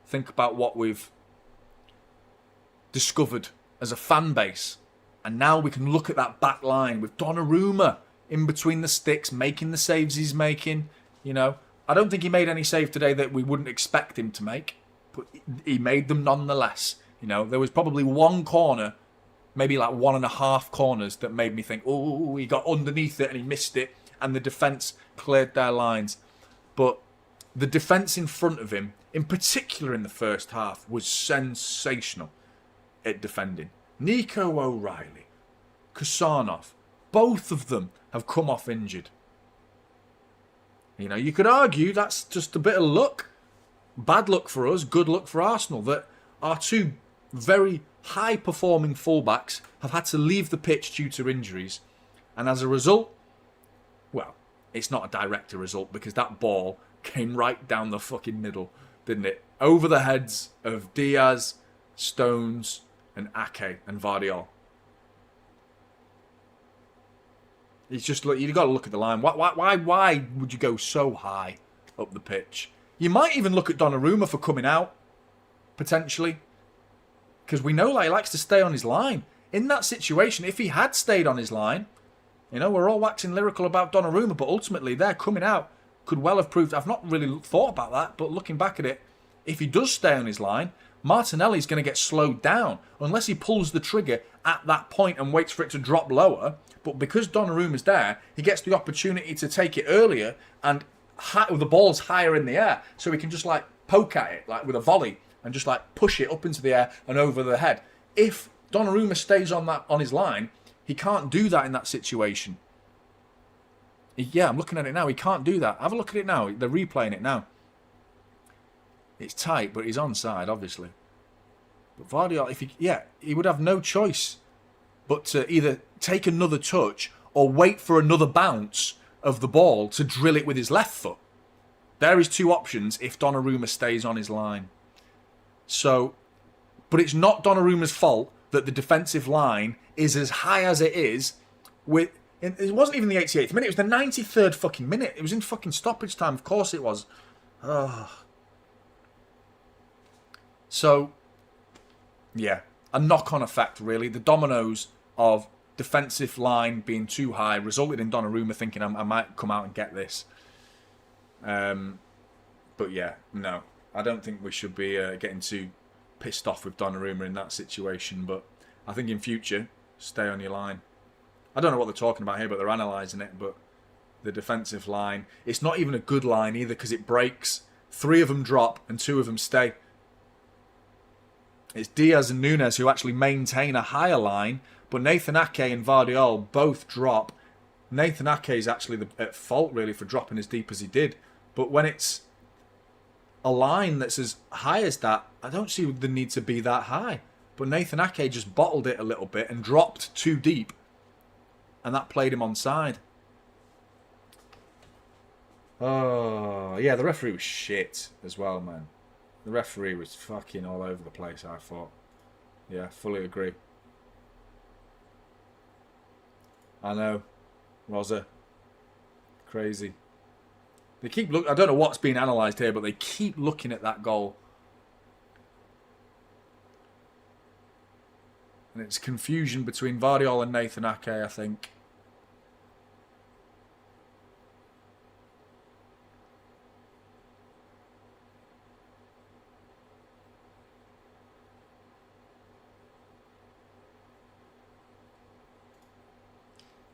Think about what we've discovered as a fan base. And now we can look at that back line with Donnarumma in between the sticks, making the saves he's making. I don't think he made any save today that we wouldn't expect him to make. But he made them nonetheless. There was probably one corner, maybe like 1.5 corners that made me think, oh, he got underneath it and he missed it. And the defence cleared their lines. But the defence in front of him, in particular in the first half, was sensational at defending. Nico O'Reilly, Kusanov, both of them have come off injured. You could argue that's just a bit of luck. Bad luck for us, good luck for Arsenal, that our two very high-performing fullbacks have had to leave the pitch due to injuries. And as a result, well, it's not a direct result because that ball came right down the fucking middle, didn't it? Over the heads of Diaz, Stones, and Ake and Vardiol. It's just, look, you've got to look at the line. Why would you go so high up the pitch? You might even look at Donnarumma for coming out, potentially. Because we know he likes to stay on his line. In that situation, if he had stayed on his line, we're all waxing lyrical about Donnarumma, but ultimately their coming out could well have proved... I've not really thought about that, but looking back at it, if he does stay on his line, Martinelli's going to get slowed down unless he pulls the trigger at that point and waits for it to drop lower. But because Donnarumma's there, he gets the opportunity to take it earlier and the ball's higher in the air, so he can just poke at it with a volley and just push it up into the air and over the head. If Donnarumma stays on his line, he can't do that in that situation. Yeah, I'm looking at it now. He can't do that. Have a look at it now. They're replaying it now. It's tight, but he's onside, obviously. But Vardy, he would have no choice but to either take another touch or wait for another bounce of the ball to drill it with his left foot. There is two options if Donnarumma stays on his line. So, but it's not Donnarumma's fault that the defensive line is as high as it is. It wasn't even the 88th minute, it was the 93rd fucking minute. It was in fucking stoppage time, of course it was. So, yeah, a knock-on effect, really. The dominoes of defensive line being too high resulted in Donnarumma thinking, I might come out and get this. But yeah, no. I don't think we should be getting too pissed off with Donnarumma in that situation. But I think in future, stay on your line. I don't know what they're talking about here, but they're analysing it. But the defensive line, it's not even a good line either because it breaks. 3 of them drop and 2 of them stay. It's Diaz and Nunes who actually maintain a higher line, but Nathan Ake and Vardiol both drop. Nathan Ake is actually at fault, really, for dropping as deep as he did. But when it's a line that's as high as that, I don't see the need to be that high. But Nathan Ake just bottled it a little bit and dropped too deep. And that played him onside. Oh, yeah, the referee was shit as well, man. The referee was fucking all over the place, I thought. Yeah, fully agree. I know. Rosa. Crazy. They keep I don't know what's being analysed here, but they keep looking at that goal. And it's confusion between Vardiol and Nathan Ake, I think.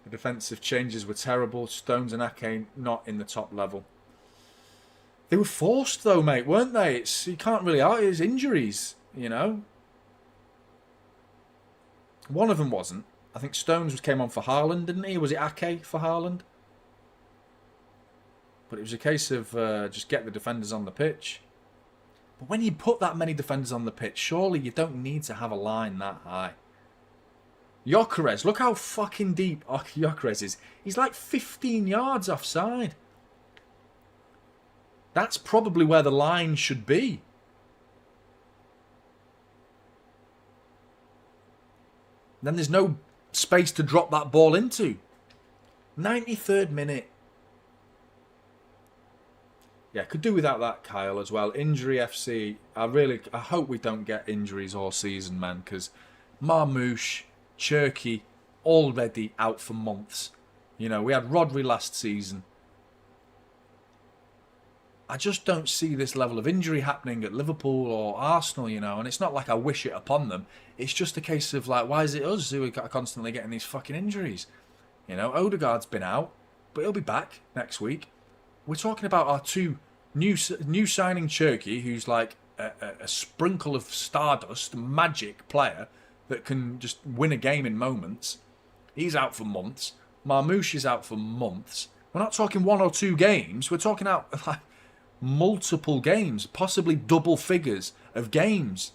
The defensive changes were terrible. Stones and Ake not in the top level. They were forced though, mate, weren't they? You can't really argue. It's injuries, you know. One of them wasn't. I think Stones came on for Haaland, didn't he? Was it Ake for Haaland? But it was a case of just get the defenders on the pitch. But when you put that many defenders on the pitch, surely you don't need to have a line that high. Gyökeres, look how fucking deep Gyökeres is. He's like 15 yards offside. That's probably where the line should be. Then there's no space to drop that ball into. 93rd minute. Yeah, could do without that, Kyle, as well. Injury FC. I hope we don't get injuries all season, man, because Marmoush, Cherky, already out for months. You know, we had Rodri last season. I just don't see this level of injury happening at Liverpool or Arsenal, you know, and it's not like I wish it upon them. It's just a case of, like, why is it us who are constantly getting these fucking injuries? You know, Odegaard's been out, but he'll be back next week. We're talking about our 2 new signing Cherky, who's like a sprinkle of stardust, magic player that can just win a game in moments. He's out for months. Marmoush is out for months. We're not talking 1 or 2 games. We're talking out like multiple games, possibly double figures of games.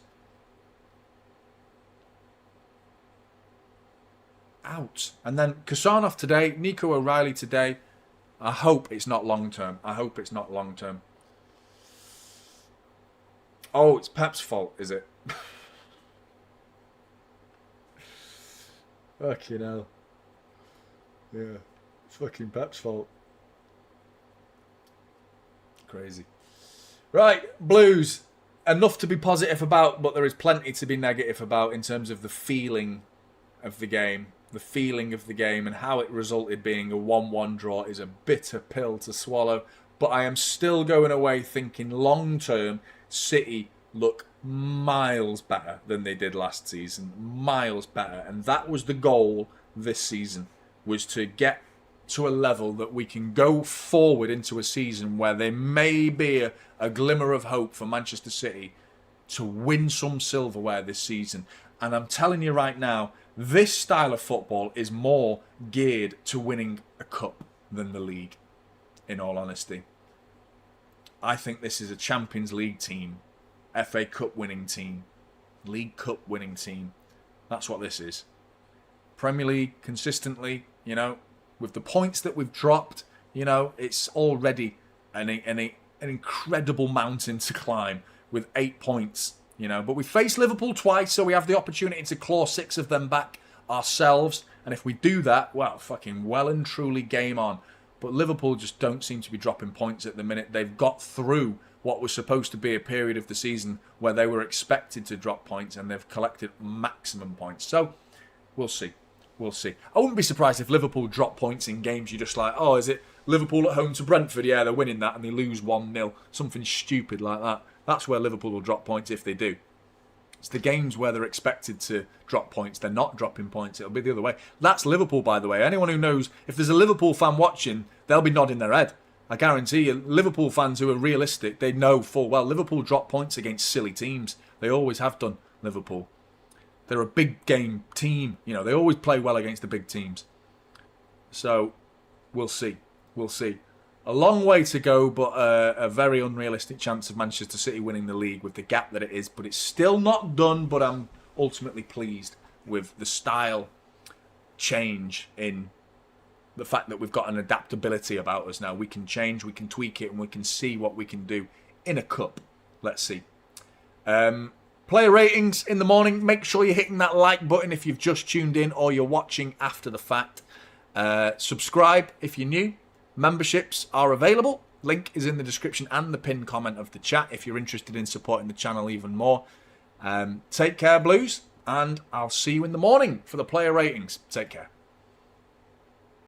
Out. And then Kusanov today, Nico O'Reilly today. I hope it's not long term. I hope it's not long term. Oh, it's Pep's fault, is it? Fucking hell. Yeah. It's fucking Pep's fault. Crazy. Right, Blues. Enough to be positive about, but there is plenty to be negative about in terms of the feeling of the game. The feeling of the game and how it resulted being a 1-1 draw is a bitter pill to swallow. But I am still going away thinking long term, City look miles better than they did last season. Miles better. And that was the goal this season, was to get to a level that we can go forward into a season where there may be a glimmer of hope for Manchester City to win some silverware this season. And I'm telling you right now, this style of football is more geared to winning a cup than the league, in all honesty. I think this is a Champions League team, FA Cup winning team, League Cup winning team. That's what this is. Premier League, consistently, you know, with the points that we've dropped, you know, it's already an incredible mountain to climb with 8 points, you know. But we faced Liverpool twice, so we have the opportunity to claw 6 of them back ourselves. And if we do that, well, fucking well and truly game on. But Liverpool just don't seem to be dropping points at the minute. They've got through what was supposed to be a period of the season where they were expected to drop points, and they've collected maximum points. So, we'll see. We'll see. I wouldn't be surprised if Liverpool drop points in games you're just like, oh, is it Liverpool at home to Brentford? Yeah, they're winning that, and they lose 1-0. Something stupid like that. That's where Liverpool will drop points if they do. It's the games where they're expected to drop points. They're not dropping points. It'll be the other way. That's Liverpool, by the way. Anyone who knows, if there's a Liverpool fan watching, they'll be nodding their head. I guarantee you, Liverpool fans who are realistic, they know full well Liverpool drop points against silly teams. They always have done, Liverpool. They're a big game team. You know, they always play well against the big teams. So, we'll see. We'll see. A long way to go, but a very unrealistic chance of Manchester City winning the league with the gap that it is. But it's still not done, but I'm ultimately pleased with the style change in the fact that we've got an adaptability about us now. We can change, we can tweak it, and we can see what we can do in a cup. Let's see. Player ratings in the morning. Make sure you're hitting that like button if you've just tuned in or you're watching after the fact. Subscribe if you're new. Memberships are available. Link is in the description and the pinned comment of the chat if you're interested in supporting the channel even more. Take care, Blues, and I'll see you in the morning for the player ratings. Take care.